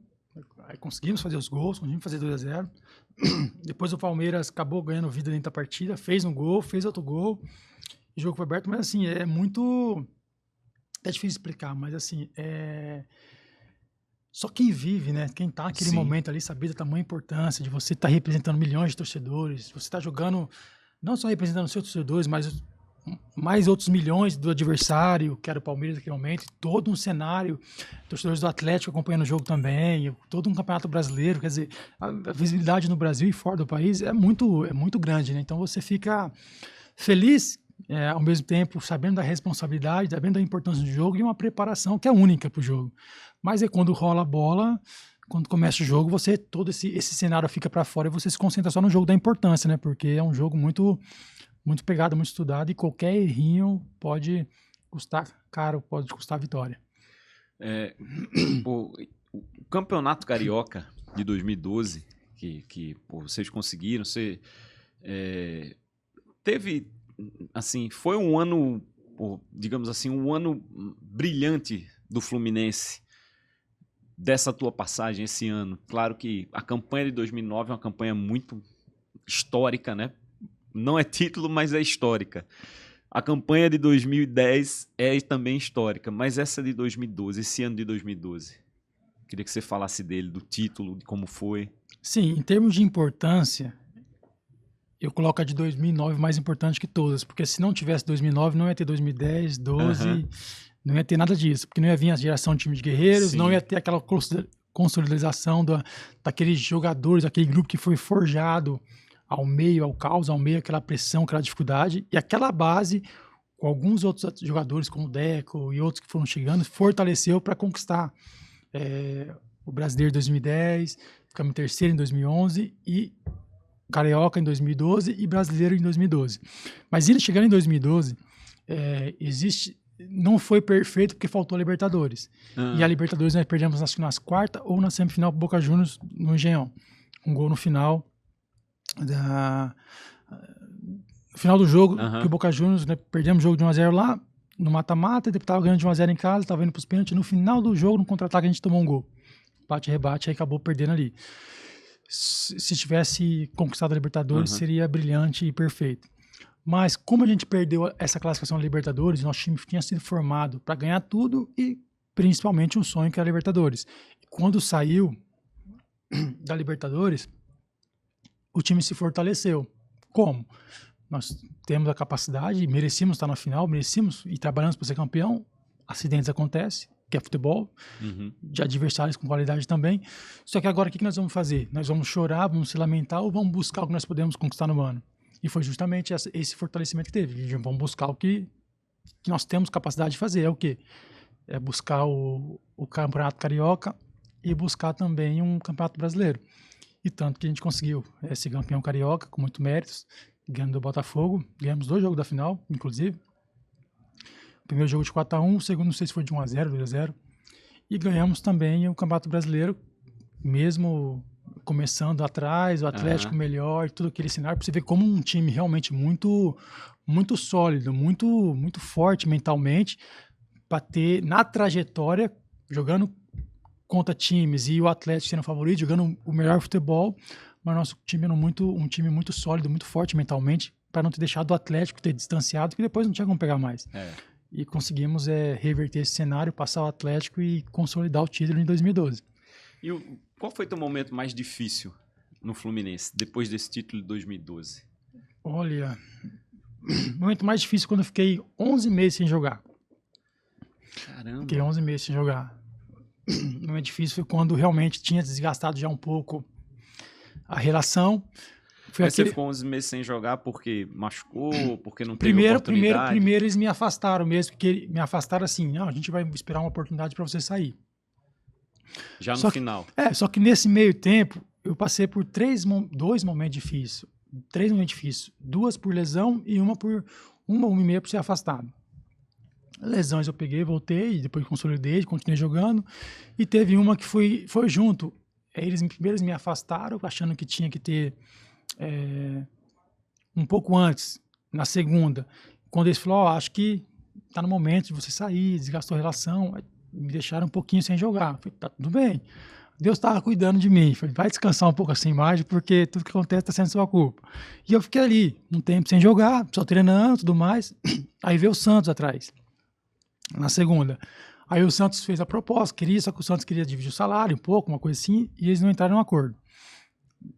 aí conseguimos fazer os gols, conseguimos fazer 2-0. Depois o Palmeiras acabou ganhando vida dentro da partida, fez um gol, fez outro gol, e o jogo foi aberto, mas assim, é muito... É difícil explicar, mas assim, só quem vive, né? Quem tá naquele momento ali, sabia da tamanha importância de você estar representando milhões de torcedores, você tá jogando, não só representando os seus torcedores, mas mais outros milhões do adversário, que era o Palmeiras naquele momento, todo um cenário, torcedores do Atlético acompanhando o jogo também, todo um campeonato brasileiro, quer dizer, a visibilidade no Brasil e fora do país é muito grande, né? Então você fica feliz ao mesmo tempo sabendo da responsabilidade, sabendo da importância do jogo e uma preparação que é única para o jogo. Mas é quando rola a bola, quando começa o jogo, todo esse cenário fica para fora e você se concentra só no jogo da importância, né? Porque é um jogo muito, muito pegado, muito estudado e qualquer errinho pode custar caro, pode custar a vitória. O Campeonato Carioca de 2012, que vocês conseguiram, teve, assim, foi um ano, digamos assim, um ano brilhante do Fluminense, dessa tua passagem esse ano. Claro que a campanha de 2009 é uma campanha muito histórica, né? Não é título, mas é histórica. A campanha de 2010 é também histórica, mas essa de 2012, esse ano de 2012, queria que você falasse dele, do título, de como foi. Sim, em termos de importância, eu coloco a de 2009 mais importante que todas, porque se não tivesse 2009, não ia ter 2010, 12, não ia ter nada disso, porque não ia vir a geração de time de guerreiros, não ia ter aquela consolidação daqueles jogadores, aquele grupo que foi forjado ao meio, ao caos, ao meio, aquela pressão, aquela dificuldade, e aquela base, com alguns outros jogadores, como o Deco e outros que foram chegando, fortaleceu para conquistar o Brasileiro de 2010, ficamos em terceiro em 2011 e Carioca em 2012 e Brasileiro em 2012. Mas ele chegando em 2012, não foi perfeito porque faltou a Libertadores. E a Libertadores nós perdemos acho que nas quartas ou na semifinal pro Boca Juniors no Engenhão. Um gol no final no final do jogo, que o Boca Juniors, né, perdemos o jogo de 1-0 lá, no mata-mata, ele estava ganhando de 1-0 em casa, estava indo para os pênaltis, no final do jogo, no contra-ataque, a gente tomou um gol. Bate-rebate, aí acabou perdendo ali. Se tivesse conquistado a Libertadores, seria brilhante e perfeito. Mas como a gente perdeu essa classificação da Libertadores, nosso time tinha sido formado para ganhar tudo e principalmente um sonho que era a Libertadores. E quando saiu da Libertadores, o time se fortaleceu. Como? Nós temos a capacidade, merecíamos estar na final, merecíamos e trabalhamos para ser campeão. Acidentes acontecem, que é futebol, de adversários com qualidade também. Só que agora o que nós vamos fazer? Nós vamos chorar, vamos se lamentar ou vamos buscar o que nós podemos conquistar no ano? E foi justamente esse fortalecimento que teve. Vamos buscar o que nós temos capacidade de fazer. É o quê? É buscar o Campeonato Carioca e buscar também um Campeonato Brasileiro. E tanto que a gente conseguiu ser campeão carioca, com muito méritos, ganhando do Botafogo. Ganhamos 2 jogos da final, inclusive. O primeiro jogo de 4-1, o segundo não sei se foi de 1-0, 2-0. E ganhamos também o Campeonato Brasileiro, mesmo começando atrás, o Atlético melhor, tudo aquele cenário, para você ver como um time realmente muito, muito sólido, muito, muito forte mentalmente, para ter na trajetória, jogando contra times e o Atlético sendo favorito, jogando o melhor futebol, mas nosso time era um time muito sólido, muito forte mentalmente, para não ter deixado o Atlético ter distanciado, que depois não tinha como pegar mais. E conseguimos reverter esse cenário, passar o Atlético e consolidar o título em 2012. E qual foi teu momento mais difícil no Fluminense, depois desse título de 2012? Olha, o momento mais difícil quando eu fiquei 11 meses sem jogar. Caramba! Fiquei 11 meses sem jogar. O momento difícil foi quando realmente tinha desgastado já um pouco a relação. Mas você ficou 11 meses sem jogar porque machucou, porque não teve oportunidade? Primeiro eles me afastaram mesmo, porque me afastaram assim, não, a gente vai esperar uma oportunidade para você sair. Já no final? Só que nesse meio tempo, eu passei por 2 momentos difíceis. 3 momentos difíceis. 2 por lesão e uma e meia por ser afastado. Lesões eu peguei, voltei, depois consolidei, continuei jogando. E teve uma que foi junto. Eles me afastaram, achando que tinha que ter um pouco antes, na segunda. Quando eles falaram, acho que tá no momento de você sair, desgastou a relação, me deixaram um pouquinho sem jogar. Falei, tá tudo bem. Deus estava cuidando de mim. Falei, vai descansar um pouco essa imagem, porque tudo que acontece está sendo sua culpa. E eu fiquei ali, um tempo sem jogar, só treinando e tudo mais. Aí veio o Santos atrás, na segunda. Aí o Santos fez a proposta, só que o Santos queria dividir o salário um pouco, uma coisa assim, e eles não entraram em um acordo.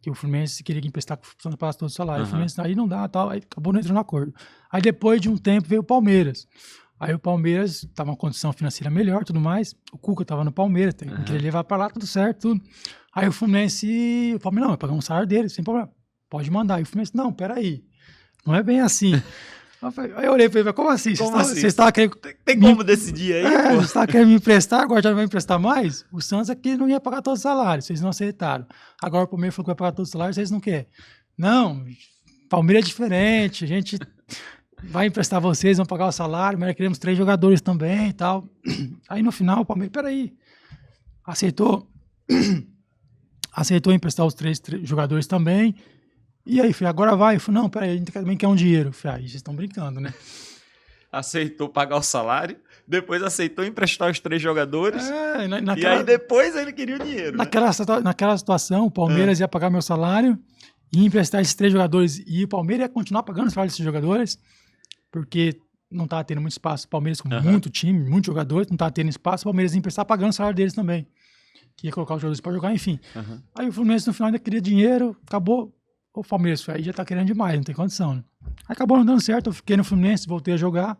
Que o Fluminense queria que emprestar com o Santos para todo o salário. O Fluminense aí não dá, tal, aí acabou não entrando no acordo. Aí depois de um tempo veio o Palmeiras. Aí o Palmeiras estava uma condição financeira melhor, tudo mais. O Cuca estava no Palmeiras, queria levar para lá, tudo certo, tudo. Aí o Palmeiras, não, vai pagar um salário dele, sem problema. Pode mandar. Aí o Fluminense, não, peraí, não é bem assim. Aí eu olhei pra ele, como assim? Vocês estavam querendo... Tem como decidir aí, pô? Vocês estavam querendo me emprestar, agora já não vai me emprestar mais? O Santos aqui não ia pagar todo o salário, vocês não aceitaram. Agora o Palmeiras falou que vai pagar todo o salário, vocês não querem. Não, Palmeiras é diferente, a gente vai emprestar vocês, vão pagar o salário, mas nós queremos 3 jogadores também e tal. Aí no final o Palmeiras, peraí, aceitou emprestar os 3 jogadores também. E aí, falei, agora vai. Eu falei, não, peraí, a gente também quer um dinheiro. Eu falei, vocês estão brincando, né? Aceitou pagar o salário, depois aceitou emprestar os 3 jogadores. E aí depois ele queria o dinheiro. Naquela situação, o Palmeiras ia pagar meu salário, ia emprestar esses 3 jogadores e o Palmeiras ia continuar pagando o salário desses jogadores, porque não estava tendo muito espaço. O Palmeiras com muito time, muitos jogadores, não estava tendo espaço, o Palmeiras ia emprestar pagando o salário deles também. Que ia colocar os jogadores para jogar, enfim. Aí o Fluminense no final ainda queria dinheiro, acabou. O Palmeiras aí já tá querendo demais, não tem condição, né? Acabou não dando certo, eu fiquei no Fluminense, voltei a jogar,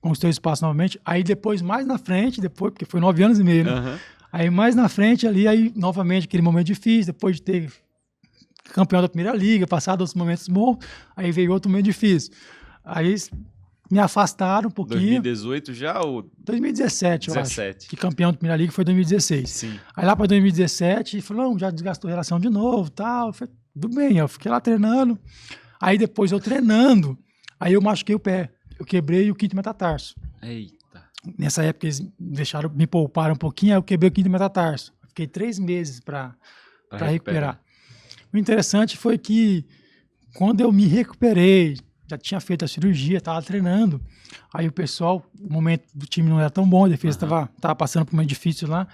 conquistei o espaço novamente. Aí depois, mais na frente, porque foi 9 anos e meio, né? Aí mais na frente ali, aí novamente aquele momento difícil, depois de ter campeão da Primeira Liga, passado outros momentos bons, aí veio outro momento difícil. Aí me afastaram um pouquinho. 2018 já ou... 2017, eu acho. Que campeão da Primeira Liga foi 2016. Sim. Aí lá para 2017, falou, já desgastou a relação de novo e tal. Eu falei, tudo bem, eu fiquei lá treinando. Aí depois eu treinando, aí eu machuquei o pé. Eu quebrei o quinto metatarso. Eita. Nessa época eles me pouparam um pouquinho, aí eu quebrei o quinto metatarso. Fiquei 3 meses para recuperar. O interessante foi que quando eu me recuperei, já tinha feito a cirurgia, estava treinando. Aí o pessoal, o momento do time não era tão bom, a defesa estava passando por um momento difícil lá.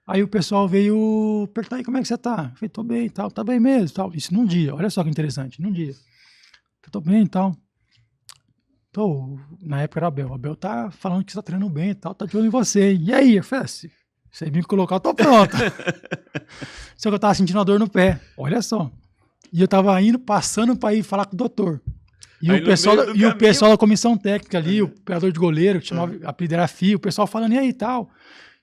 Aí o pessoal veio perguntar, aí, como é que você tá? Eu falei, tô bem e tal, tá bem mesmo tal. Isso num dia, olha só que interessante, num dia. Eu tô bem e tal. Na época era o Abel. O Abel tá falando que você tá treinando bem e tal, tá de olho em você. E aí? Eu falei, se você me colocar, eu tô pronto. Só que eu tava sentindo uma dor no pé, olha só. E eu tava passando para ir falar com o doutor. E o pessoal da comissão técnica ali, o operador de goleiro, que chamava, a apelido era Fio, o pessoal falando, e aí, tal,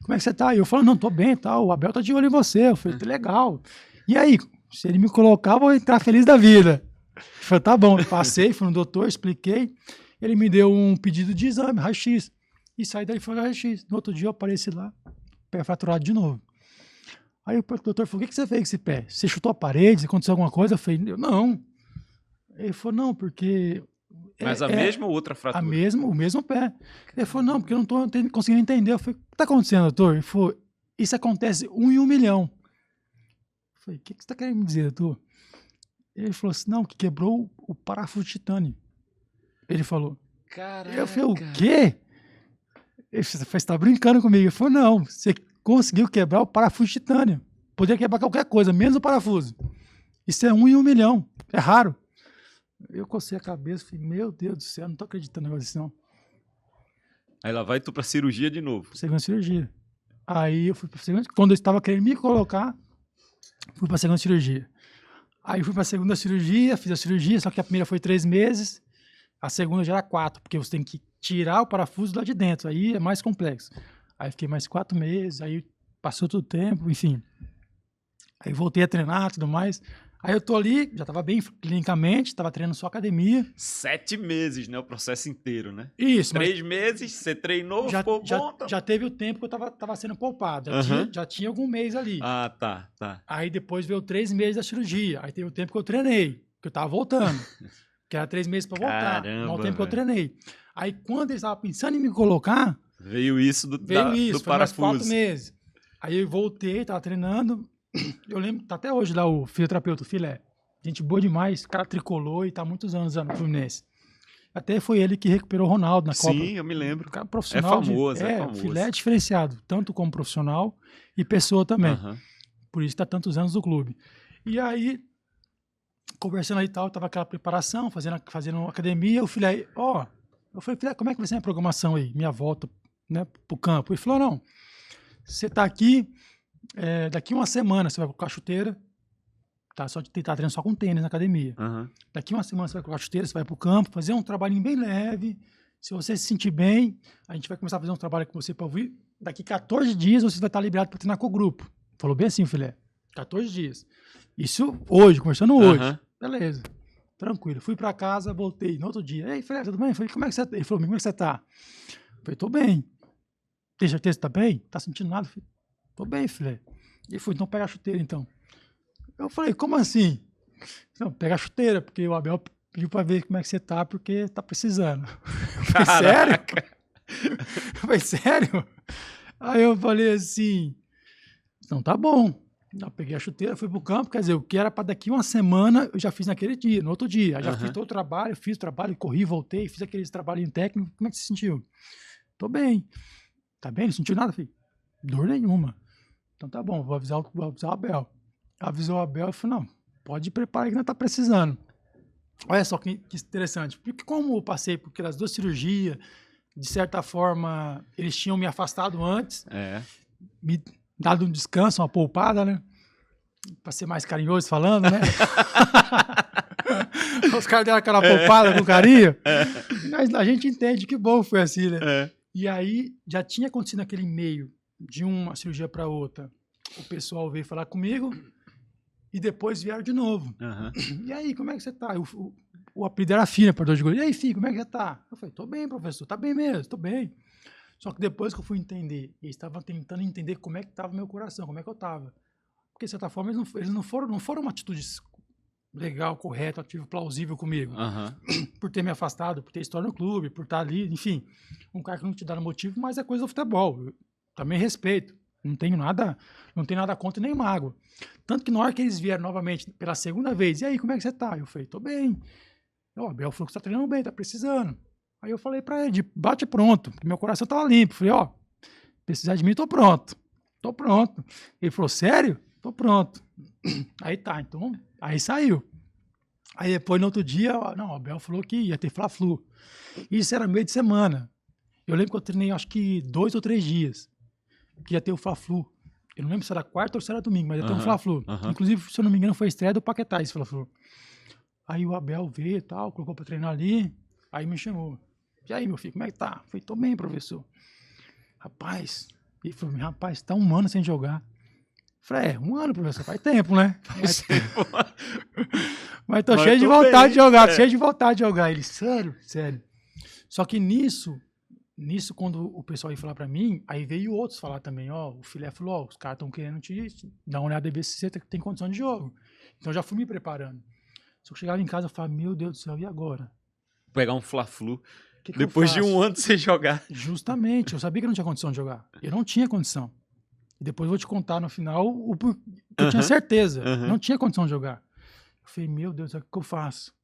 como é que você tá? E eu falando, não, tô bem, tal, o Abel tá de olho em você. Eu falei, legal. E aí, se ele me colocar, eu vou entrar feliz da vida. Eu falei, tá bom. Passei, fui no doutor, expliquei, ele me deu um pedido de exame, raio-x, e saí daí, foi raio-x. No outro dia eu apareci lá, pé fraturado de novo. Aí o doutor falou, o que você fez com esse pé? Você chutou a parede, aconteceu alguma coisa? Eu falei, não. Ele falou, não, porque... Mas a mesma ou outra fratura? O mesmo pé. Ele falou, não, porque eu não estou conseguindo entender. Eu falei, o que está acontecendo, doutor? Ele falou, isso acontece 1 em 1 milhão. Eu falei, o que você está querendo me dizer, doutor? Ele falou assim, não, que quebrou o parafuso de titânio. Ele falou. Caraca. Eu falei, o quê? Ele falou, você está brincando comigo? Ele falou, não, você conseguiu quebrar o parafuso de titânio. Poderia quebrar qualquer coisa, menos o parafuso. Isso é 1 em 1 milhão. É raro. Eu cocei a cabeça e falei, meu Deus do céu, não tô acreditando no negócio disso, não. Aí lá vai tu pra cirurgia de novo. Segunda cirurgia. Aí eu fui pra segunda, quando eu estava querendo me colocar, fui pra segunda cirurgia. Aí fui pra segunda cirurgia, fiz a cirurgia, só que a primeira foi 3 meses, a segunda já era 4, porque você tem que tirar o parafuso lá de dentro, aí é mais complexo. Aí fiquei mais 4 meses, aí passou todo o tempo, enfim. Aí voltei a treinar e tudo mais. Aí eu tô ali, já tava bem clinicamente, tava treinando só academia. 7 meses, né? O processo inteiro, né? Isso. 3 meses, você treinou, ficou bom. Já teve o tempo que eu tava sendo poupado. Já tinha algum mês ali. Ah, tá. Aí depois veio 3 meses da cirurgia. Aí teve o tempo que eu treinei, que eu tava voltando. Que era 3 meses pra voltar. Caramba, o tempo que eu treinei. Aí quando eles estavam pensando em me colocar... Veio isso do foi parafuso. Mais 4 meses. Aí eu voltei, tava treinando... Eu lembro, tá até hoje lá o fisioterapeuta, o Filé. Gente boa demais, o cara tricolou e tá há muitos anos no Fluminense. Até foi ele que recuperou o Ronaldo na Copa. Sim, eu me lembro. O cara profissional. É famoso. O Filé é diferenciado, tanto como profissional e pessoa também. Por isso tá tantos anos no clube. E aí, conversando aí e tal, tava aquela preparação, fazendo academia, o Filé, eu falei, Filé, como é que vai ser a minha programação aí, minha volta, né, pro campo? Ele falou, não, você tá aqui, daqui 1 semana você vai colocar a chuteira, tá? Só de tentar treinar só com tênis na academia. Daqui 1 semana você vai colocar a chuteira, você vai pro campo, fazer um trabalhinho bem leve. Se você se sentir bem, a gente vai começar a fazer um trabalho com você para ouvir. Daqui 14 dias você vai estar liberado para treinar com o grupo. Falou bem assim, filé. 14 dias. Isso hoje, conversando hoje. Beleza. tranquilo. Fui pra casa, voltei no outro dia. Ei, Filé, tudo bem? Falei, como é que você tá? Ele falou, como é que você tá? Falei, tô bem. Tem certeza que tá bem? Tá sentindo nada? Falei, tô bem, Filé. Ele falou, então pega a chuteira, então. Eu falei, como assim? Não, pega a chuteira, porque o Abel pediu pra ver como é que você tá, porque tá precisando. Eu falei, sério? Eu falei, sério? Aí eu falei assim, então tá bom. Eu peguei a chuteira, fui pro campo, quer dizer, o que era pra daqui uma semana, eu já fiz naquele dia, no outro dia. Aí já fiz todo o trabalho, fiz o trabalho, corri, voltei, fiz aquele trabalho técnico. Como é que você se sentiu? Tô bem. Tá bem? Não sentiu nada? Falei, dor nenhuma. Então tá bom, vou avisar o Abel. Avisou o Abel e falou, não, pode preparar que não tá precisando. Olha só que interessante. Porque como eu passei por aquelas 2 cirurgias, de certa forma, eles tinham me afastado antes, me dado um descanso, uma poupada, né? Pra ser mais carinhoso falando, né? Os caras deram aquela poupada com carinho. Mas a gente entende que bom foi assim, né? E aí, já tinha acontecido naquele meio de uma cirurgia para outra. O pessoal veio falar comigo e depois vieram de novo. E aí, como é que você tá? O apelido era Fina, perdão de goleiro. E aí, filho, como é que você tá? Eu falei, tô bem, professor, tá bem mesmo, tô bem. Só que depois que eu fui entender, eles estavam tentando entender como é que estava meu coração, como é que eu estava. Porque, de certa forma, eles não foram uma atitude legal, correta, ativa, plausível comigo. Por ter me afastado, por ter história no clube, por estar ali, enfim. Um cara que não te dá motivo, mas é coisa do futebol. Eu também respeito. Não tenho nada contra nem mágoa. Tanto que na hora que eles vieram novamente pela segunda vez, e aí, como é que você tá? Eu falei, tô bem. O Abel falou que você tá treinando bem, tá precisando. Aí eu falei pra ele, bate pronto, porque meu coração tava limpo. Falei, ó, precisar de mim, tô pronto. Tô pronto. Ele falou, sério? Tô pronto. Aí tá, então, aí saiu. Aí depois, no outro dia, não, o Abel falou que ia ter Fla-Flu. Isso era meio de semana. Eu lembro que eu treinei, acho que 2 ou 3 dias, que ia ter o Fla-Flu. Eu não lembro se era quarta ou se era domingo, mas ia ter um Fla-Flu. Inclusive, se eu não me engano, foi a estreia do Paquetá, esse Fla-Flu. Aí o Abel veio e tal, colocou pra treinar ali, aí me chamou. E aí, meu filho, como é que tá? Eu falei, tô bem, professor. Rapaz, ele falou, rapaz, tá 1 ano sem jogar. Eu falei, 1 ano, professor, faz tempo, né? Mas tô cheio de vontade de jogar, cheio de vontade de jogar. Ele, sério? Sério. Só que nisso, quando o pessoal ia falar pra mim, aí veio outros falar também, ó, o Filé falou, ó, os caras estão querendo te dar uma olhada e ver se você tem condição de jogo. Então eu já fui me preparando. Só que eu chegava em casa e falava, meu Deus do céu, e agora? Pegar um Fla-Flu. Que depois de 1 ano sem jogar. Justamente, eu sabia que eu não tinha condição de jogar. Eu não tinha condição. E depois eu vou te contar no final o que eu tinha certeza. Não tinha condição de jogar. Eu falei, meu Deus, o que eu faço?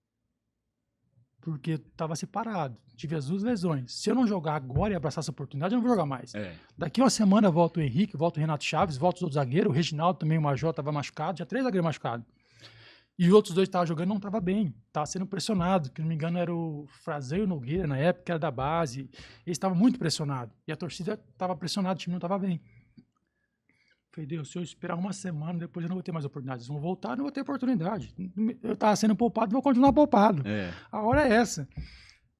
Porque eu tava separado. Tive as 2 lesões. Se eu não jogar agora e abraçar essa oportunidade, eu não vou jogar mais. Daqui uma semana volta o Henrique, volta o Renato Chaves, volta os outros zagueiros. O Reginaldo também, o Major, tava machucado. Já 3 zagueiros machucados. E os outros 2 que estavam jogando não estavam bem. Estava sendo pressionado. Que não me engano era o Frazer e o Nogueira, na época, que era da base. Eles estavam muito pressionados. E a torcida estava pressionada, o time não estava bem. Falei, Deus, se eu esperar 1 semana, depois eu não vou ter mais oportunidade. Eles vão voltar, eu não vou ter oportunidade. Eu estava sendo poupado, vou continuar poupado. A hora é essa.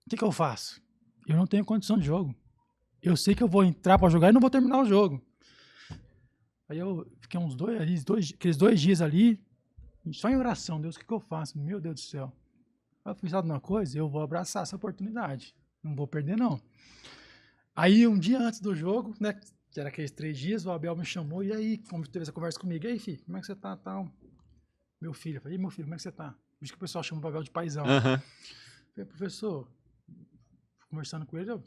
O que eu faço? Eu não tenho condição de jogo. Eu sei que eu vou entrar para jogar e não vou terminar o jogo. Aí eu fiquei aqueles 2 dias ali, só em oração. Deus, o que eu faço? Meu Deus do céu. Eu fiz alguma coisa, eu vou abraçar essa oportunidade. Não vou perder, não. Aí, um dia antes do jogo, né, que era aqueles 3 dias, o Abel me chamou, e aí, como teve essa conversa comigo, e aí, filho, como é que você tá, tal? Meu filho, eu falei, meu filho, como é que você tá? Visto que o pessoal chama o Abel de paizão. Eu falei, professor, conversando com ele, eu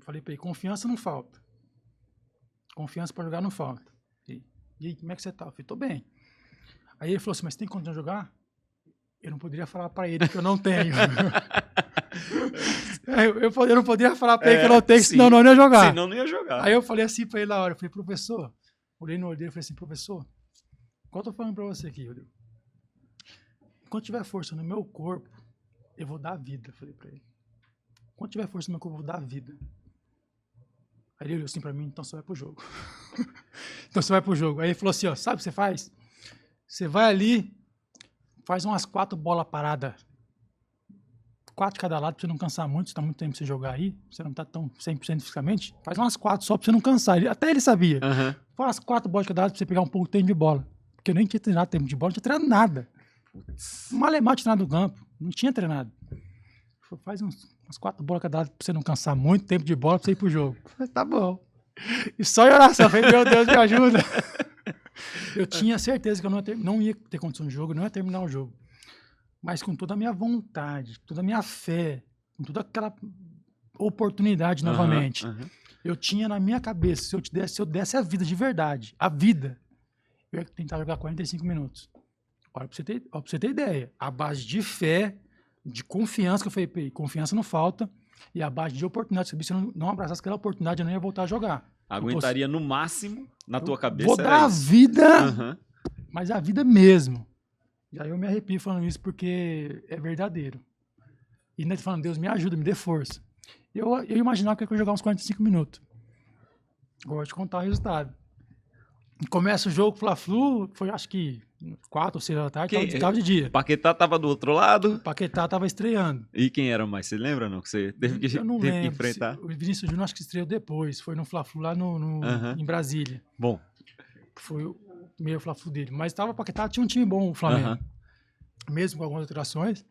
falei pra ele, confiança não falta. Confiança pra jogar não falta. E aí, como é que você tá? Eu falei, tô bem. Aí ele falou assim, mas tem condição de jogar? Eu não poderia falar pra ele que eu não tenho. eu não poderia falar pra ele que eu não tenho, senão não ia jogar. Senão não ia jogar. Aí eu falei assim pra ele na hora, eu falei, professor, olhei no olho dele e falei assim, professor, qual eu tô falando pra você aqui, Rodrigo? Quando tiver força no meu corpo, eu vou dar a vida, eu falei pra ele. Quando tiver força no meu corpo, eu vou dar a vida. Aí ele olhou assim pra mim, então você vai pro jogo. Então você vai pro jogo. Aí ele falou assim, ó, sabe o que você faz? Você vai ali, faz umas 4 bolas paradas. 4 de cada lado, pra você não cansar muito, você tá muito tempo pra você jogar aí, você não tá tão 100% fisicamente, faz umas 4 só pra você não cansar. Até ele sabia. Faz 4 bolas de cada lado pra você pegar um pouco de tempo de bola. Porque eu nem tinha treinado tempo de bola, não tinha treinado nada. Malemar tinha treinado no campo. Não tinha treinado. Falei, faz umas 4 bolas cada lado pra você não cansar muito, tempo de bola pra você ir pro jogo. Falei, tá bom. E só em oração, eu falei, meu Deus, me ajuda. Eu tinha certeza que eu não ia ter condição de jogo, não ia terminar o jogo. Mas com toda a minha vontade, toda a minha fé, com toda aquela oportunidade novamente, eu tinha na minha cabeça, se eu desse a vida de verdade, a vida, eu ia tentar jogar 45 minutos. Olha, pra você ter ideia, a base de fé, de confiança, que eu falei, confiança não falta, e a base de oportunidade, se eu não abraçasse aquela oportunidade, eu não ia voltar a jogar. Aguentaria no máximo, na tua cabeça, vou dar a vida, mas a vida mesmo. E aí eu me arrepio falando isso porque é verdadeiro. E ainda falando, Deus me ajuda, me dê força. Eu imaginava que eu ia jogar uns 45 minutos. Gosto de contar o resultado. Começa o jogo, Fla-Flu, foi acho que 4 ou 6 da tarde, tava de dia. Paquetá tava do outro lado. Paquetá tava estreando. E quem era mais? Você lembra não? Que você teve que enfrentar? O Vinícius Júnior acho que estreou depois. Foi no Fla-Flu lá em Brasília. Bom. Foi o primeiro Fla-Flu dele. Mas tava Paquetá, tinha um time bom, o Flamengo. Mesmo com algumas alterações.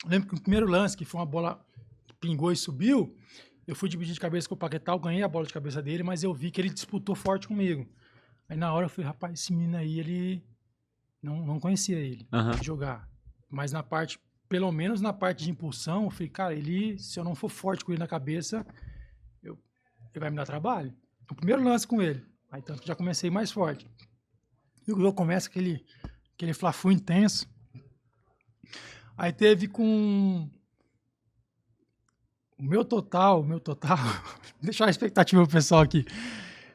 Lembro que o primeiro lance, que foi uma bola que pingou e subiu, eu fui dividir de cabeça com o Paquetá, eu ganhei a bola de cabeça dele, mas eu vi que ele disputou forte comigo. Aí na hora eu falei, rapaz, esse menino aí, ele não conhecia ele jogar. Mas na parte, pelo menos na parte de impulsão, eu falei, cara, se eu não for forte com ele na cabeça, ele vai me dar trabalho. O primeiro lance com ele. Aí tanto que já comecei mais forte. E o jogo começa aquele Fla-Flu intenso. Aí teve com o meu total, deixar a expectativa pro pessoal aqui.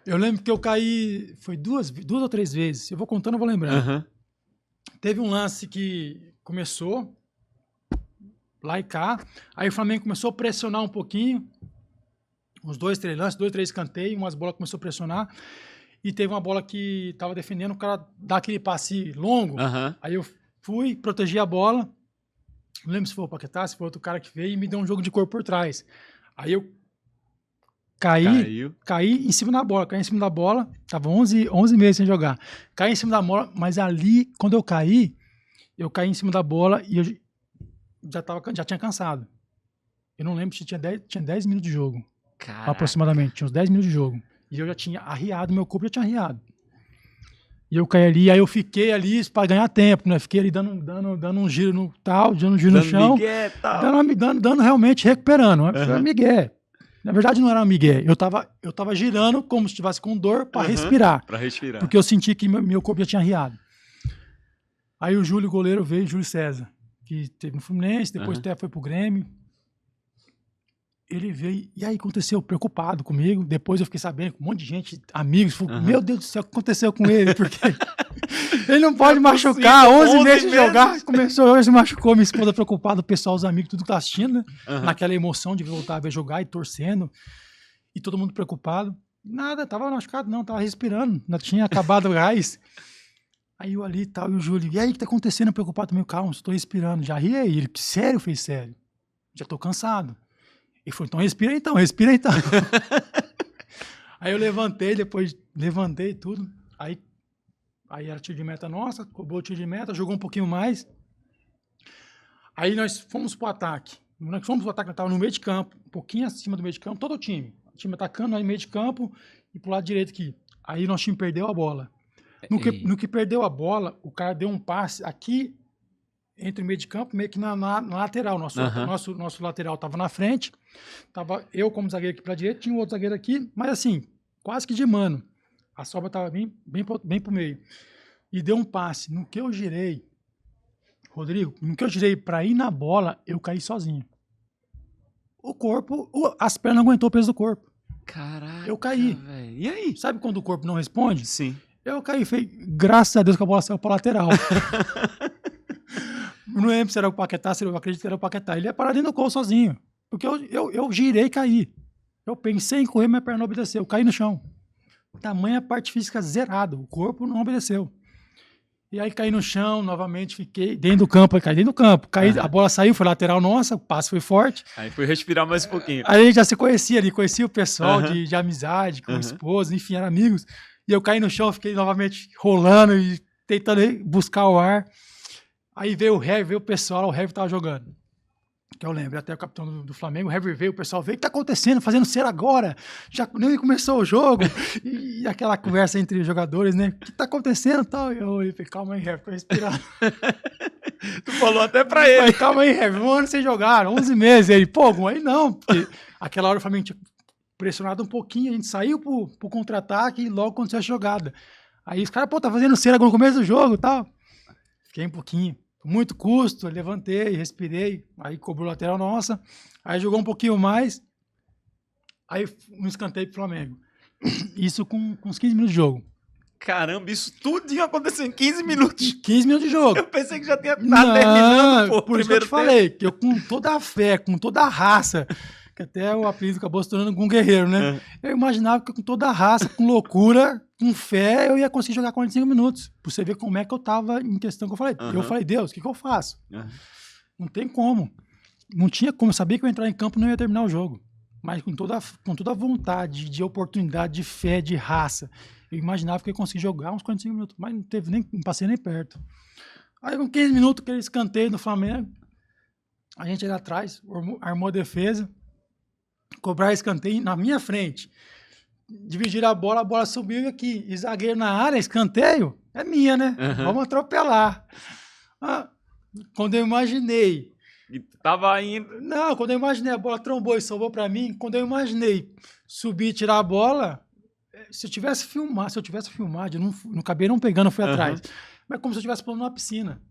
Eu lembro que eu caí, foi duas ou 3 vezes. Eu vou contando, eu vou lembrando. Teve um lance que começou lá e cá. Aí o Flamengo começou a pressionar um pouquinho. Uns 2, 3 lances, 2, 3 escanteios, umas bolas começou a pressionar. E teve uma bola que tava defendendo, o cara dá aquele passe longo. Aí eu fui, protegi a bola. Não lembro se foi o Paquetá, se foi outro cara que veio e me deu um jogo de corpo por trás. Aí eu caí em cima da bola, tava 11 meses sem jogar. Caí em cima da bola, mas ali, quando eu caí em cima da bola e eu já tinha cansado. Eu não lembro se tinha 10 minutos de jogo. Caraca. Aproximadamente, tinha uns 10 minutos de jogo. E eu já tinha arriado, meu corpo já tinha arriado. E eu caí ali, aí eu fiquei ali para ganhar tempo, né? Fiquei ali dando um giro no tal, dando um giro no chão. Migué, tal. Dando realmente, recuperando. Foi migué. Na verdade, não era migué. Eu tava girando como se estivesse com dor para respirar. Para respirar. Porque eu senti que meu corpo já tinha arriado. Aí o Júlio, goleiro, veio, Júlio César, que teve no Fluminense, depois até foi pro Grêmio. Ele veio, e aí aconteceu, preocupado comigo. Depois eu fiquei sabendo com um monte de gente, amigos, falou, meu Deus do céu, o que aconteceu com ele? Porque ele não pode machucar, 11 meses de jogar. Começou, se machucou, minha esposa preocupada, o pessoal, os amigos, tudo que tá assistindo, né? Naquela emoção de voltar a ver jogar e torcendo. E todo mundo preocupado. Nada, tava machucado não, tava respirando, não tinha acabado o gás. Aí eu ali e tal, e o Júlio, e aí, o que tá acontecendo? Preocupado também, calma, estou respirando. Já ri aí, ele, sério? Fez sério. Já tô cansado. Ele falou, então respira então. Aí eu levantei tudo. Aí era tiro de meta nossa, cobrou o tiro de meta, jogou um pouquinho mais. Aí nós fomos pro ataque. Nós tava no meio de campo, um pouquinho acima do meio de campo, todo o time. O time atacando, nós no meio de campo e pro lado direito aqui. Aí nosso time perdeu a bola. No que perdeu a bola, o cara deu um passe aqui entre o meio de campo, meio que na lateral. Nosso lateral estava na frente, tava eu como zagueiro aqui para a direita, tinha um outro zagueiro aqui, mas assim, quase que de mano. A sobra estava bem pro meio. E deu um passe. No que eu girei, Rodrigo, para ir na bola, eu caí sozinho. O corpo, as pernas não aguentou o peso do corpo. Caraca, eu caí. Véio. E aí? Sabe quando o corpo não responde? Sim. Eu caí, graças a Deus que a bola saiu para lateral. Não lembro se era o Paquetá, eu acredito que era o Paquetá. Ele ia parar dentro do gol sozinho. Porque eu girei e caí. Eu pensei em correr, minha perna não obedeceu. Eu caí no chão. Tamanha parte física zerada. O corpo não obedeceu. E aí caí no chão, novamente fiquei dentro do campo. Caí dentro do campo. A bola saiu, foi lateral nossa, o passe foi forte. Aí fui respirar mais um pouquinho. Aí a gente já se conhecia ali, conhecia o pessoal de amizade, com esposa, enfim, eram amigos. E eu caí no chão, fiquei novamente rolando e tentando buscar o ar. Aí veio o Heavy, veio o pessoal, o Heavy tava jogando. Que eu lembro, até o capitão do Flamengo, o Heavy veio, o pessoal veio, o que tá acontecendo? Fazendo cera agora? Já nem começou o jogo. E aquela conversa entre os jogadores, né? O que tá acontecendo? Tal. E eu falei, calma aí, Heavy, tô respirando. Tu falou até pra ele. Falei, calma aí, Heavy, um ano sem jogar, 11 meses. Ele, pô, aí não, porque aquela hora o Flamengo tinha pressionado um pouquinho, a gente saiu pro contra-ataque e logo aconteceu a jogada. Aí os caras, pô, tá fazendo cera no começo do jogo e tal. Fiquei um pouquinho. Muito custo, levantei, respirei, aí cobrou lateral nossa, aí jogou um pouquinho mais, aí um escanteio pro Flamengo. Isso com uns 15 minutos de jogo. Caramba, isso tudo ia acontecer em 15 minutos. 15 minutos de jogo. Eu pensei que já tinha terminando, pô. Por isso que eu te falei, que eu com toda a fé, com toda a raça, que até o apelido acabou se tornando um guerreiro, né? Eu imaginava que com toda a raça, com loucura, com fé, eu ia conseguir jogar 45 minutos. Pra você ver como é que eu tava em questão que eu falei. Eu falei, Deus, o que eu faço? Não tem como. Não tinha como. Eu sabia que eu ia entrar em campo e não ia terminar o jogo. Mas com toda a vontade, de oportunidade, de fé, de raça, eu imaginava que eu ia conseguir jogar uns 45 minutos. Mas não passei nem perto. Aí com 15 minutos, aquele escanteio do Flamengo, a gente ali atrás, armou a defesa, cobrar escanteio na minha frente. Dividir a bola subiu aqui. E zagueiro na área, escanteio, é minha, né? Vamos atropelar. Quando eu imaginei. E tava indo. Não, quando eu imaginei, a bola trombou e salvou pra mim. Quando eu imaginei subir e tirar a bola, se eu tivesse filmado, eu não acabei não pegando, eu fui atrás. Mas como se eu estivesse pulando numa piscina.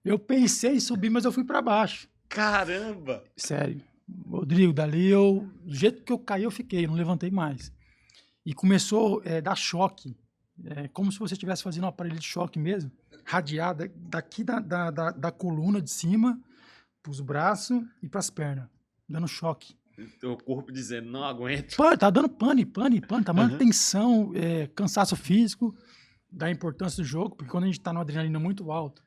Eu pensei em subir, mas eu fui pra baixo. Caramba! Sério. Rodrigo, dali do jeito que eu caí, eu fiquei, não levantei mais. E começou a dar choque, como se você estivesse fazendo um aparelho de choque mesmo, radiado daqui da coluna de cima, para os braços e para as pernas, dando choque. O corpo dizendo, não aguento. Tá dando pane, tá dando tensão, cansaço físico, da importância do jogo, porque quando a gente está numa adrenalina muito alta,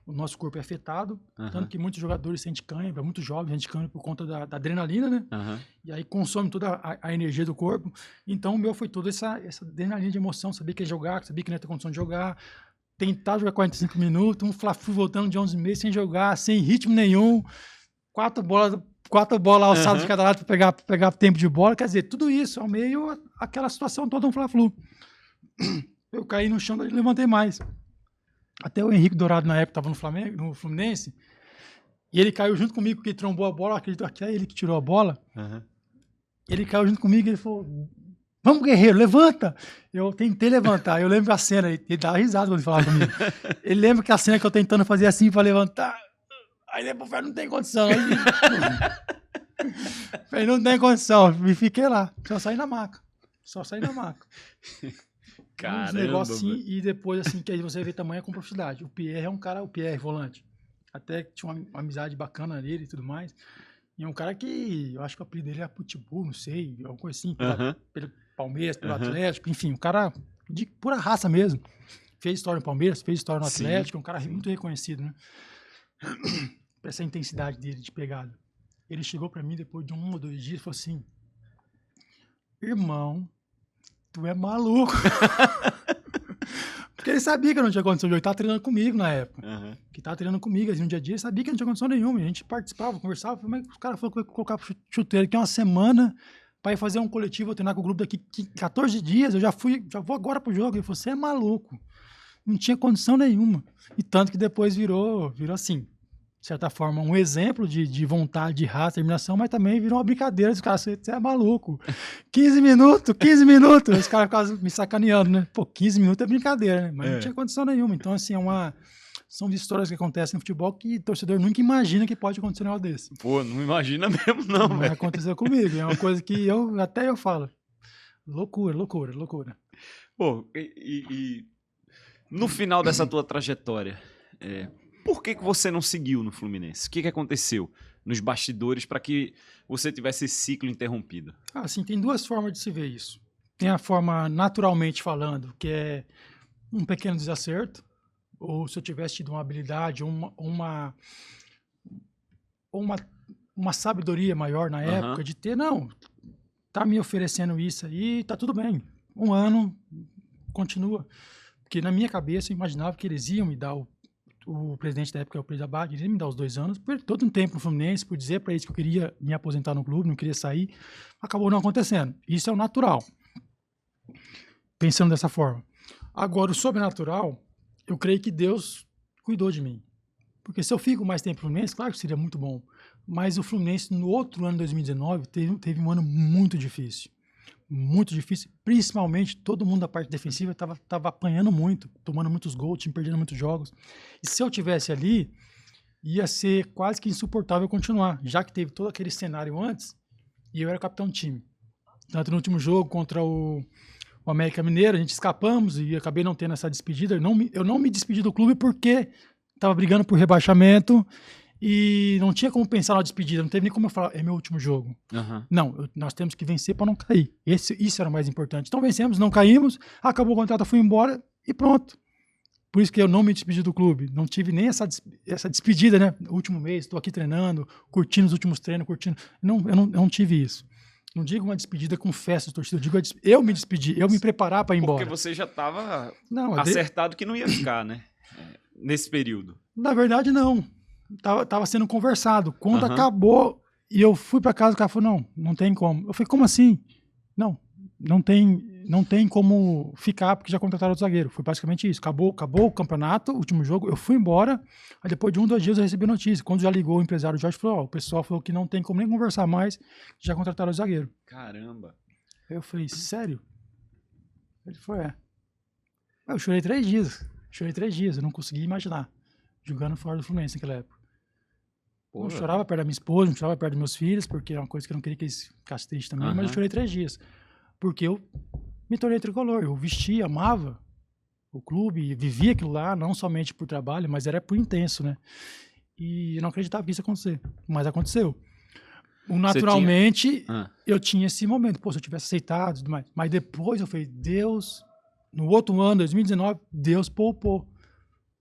o nosso corpo é afetado, tanto que muitos jogadores sentem cãibra, muitos jovens sentem cãibra por conta da adrenalina, né? E aí consome toda a energia do corpo. Então o meu foi toda essa adrenalina de emoção, sabia que ia jogar, sabia que não ia ter condição de jogar, tentar jogar 45 minutos, um Fla-Flu voltando de 11 meses sem jogar, sem ritmo nenhum, quatro bolas alçadas de cada lado para pegar tempo de bola, quer dizer, tudo isso, ao meio aquela situação toda, um Fla-Flu. Eu caí no chão, levantei mais. Até o Henrique Dourado, na época, estava no Flamengo, no Fluminense, e ele caiu junto comigo, porque ele trombou a bola, acredito que é ele que tirou a bola. Ele caiu junto comigo e ele falou, vamos, guerreiro, levanta! Eu tentei levantar, eu lembro a cena, ele dava risada quando ele falava comigo. Ele lembra que a cena que eu tentando fazer assim para levantar, aí depois não tem condição. Falei, não tem condição, e fiquei lá, só saí na maca. Caramba, uns negócios assim, e depois assim, que aí você vê tamanho com profundidade. O Pierre é um cara, o Pierre volante, até tinha uma amizade bacana nele e tudo mais, e é um cara que, eu acho que o apelido dele é Pitbull, não sei, alguma coisa assim, pelo Palmeiras, pelo Atlético, enfim, um cara de pura raça mesmo, fez história no Palmeiras, fez história no Atlético, um cara muito reconhecido, né? Essa intensidade dele de pegada. Ele chegou pra mim depois de 1 ou 2 dias e falou assim, irmão, tu é maluco. Porque ele sabia que eu não tinha condição de jogar, ele tava treinando comigo na época. Que tava treinando comigo, assim, um dia a dia, ele sabia que não tinha condição nenhuma. A gente participava, conversava, mas os caras falaram que eu ia colocar chuteiro aqui uma semana para ir fazer um coletivo, eu treinar com o grupo daqui 14 dias, eu já vou agora pro jogo. Ele falou, você é maluco. Não tinha condição nenhuma. E tanto que depois virou assim, de certa forma, um exemplo de vontade, de raça, determinação, mas também virou uma brincadeira. Os caras, você é maluco. 15 minutos. Os caras ficavam me sacaneando, né? Pô, 15 minutos é brincadeira, né? Mas não tinha condição nenhuma. Então, assim, são histórias que acontecem no futebol que o torcedor nunca imagina que pode acontecer um negócio desse. Pô, não imagina mesmo não, velho. Mas aconteceu comigo. É uma coisa que eu falo. Loucura. Pô, e no final dessa tua trajetória, por que você não seguiu no Fluminense? O que aconteceu nos bastidores para que você tivesse esse ciclo interrompido? Assim, tem 2 formas de se ver isso. Tem a forma naturalmente falando, que é um pequeno desacerto, ou se eu tivesse tido uma habilidade, uma sabedoria maior na época de ter, não, tá me oferecendo isso aí, tá tudo bem. 1 ano, continua. Porque na minha cabeça eu imaginava que eles iam me dar o o presidente da época, o Presidabá, queria me dar os 2 anos, por todo um tempo no Fluminense, por dizer para eles que eu queria me aposentar no clube, não queria sair, acabou não acontecendo. Isso é o natural, pensando dessa forma. Agora, o sobrenatural, eu creio que Deus cuidou de mim. Porque se eu fico mais tempo no Fluminense, claro que seria muito bom. Mas o Fluminense, no outro ano, 2019, teve um ano muito difícil. Muito difícil. Principalmente, todo mundo da parte defensiva estava apanhando muito, tomando muitos gols, time perdendo muitos jogos. E se eu tivesse ali, ia ser quase que insuportável continuar, já que teve todo aquele cenário antes e eu era capitão do time. Tanto no último jogo contra o América Mineiro, a gente escapamos e acabei não tendo essa despedida. Eu não me despedi do clube porque estava brigando por rebaixamento e não tinha como pensar na despedida, não teve nem como eu falar, é meu último jogo. Não, nós temos que vencer para não cair. Isso era o mais importante. Então vencemos, não caímos, acabou o contrato, eu fui embora e pronto. Por isso que eu não me despedi do clube. Não tive nem essa despedida, né? No último mês, estou aqui treinando, curtindo os últimos treinos, curtindo. Eu não tive isso. Não digo uma despedida com festa de torcida, eu digo eu me despedir, eu me preparar para ir embora. Porque você já estava acertado que não ia ficar, né? Nesse período. Na verdade, não. Tava sendo conversado. Quando acabou e eu fui para casa, o cara falou, não tem como. Eu falei, como assim? Não tem como ficar, porque já contrataram o zagueiro. Foi basicamente isso. Acabou o campeonato, o último jogo, eu fui embora. Aí depois de 2 dias eu recebi notícia. Quando já ligou o empresário Jorge, falou, o pessoal falou que não tem como nem conversar mais, já contrataram o zagueiro. Caramba. Eu falei, sério? Ele falou, Eu chorei 3 dias. Eu não conseguia imaginar. Jogando fora do Fluminense naquela época. Eu chorava perto da minha esposa, não chorava perto dos meus filhos, porque é uma coisa que eu não queria que eles ficassem tristes também, mas eu chorei 3 dias. Porque eu me tornei tricolor, eu vestia, amava o clube, vivia aquilo lá, não somente por trabalho, mas era por intenso, né? E eu não acreditava que isso ia acontecer, mas aconteceu. Naturalmente, eu tinha esse momento, se eu tivesse aceitado e tudo mais. Mas depois eu falei, Deus, no outro ano, 2019, Deus poupou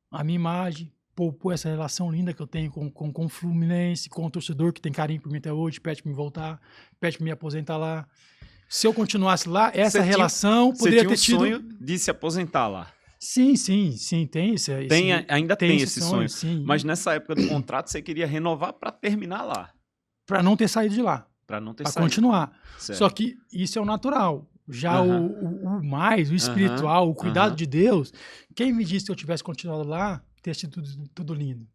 a minha imagem, poupou essa relação linda que eu tenho com o Fluminense, com o torcedor que tem carinho por mim até hoje, pede para me voltar, pede para me aposentar lá. Se eu continuasse lá, essa relação poderia ter tido... Você tinha um sonho de se aposentar lá? Sim, tem esse ainda tem esse sonho. Sim. Mas nessa época do contrato, você queria renovar para terminar lá? Para não ter saído de lá. Para não ter saído. Para continuar. Certo. Só que isso é o natural. Já o mais, o espiritual, o cuidado de Deus, quem me disse que eu tivesse continuado lá, ter sido tudo lindo.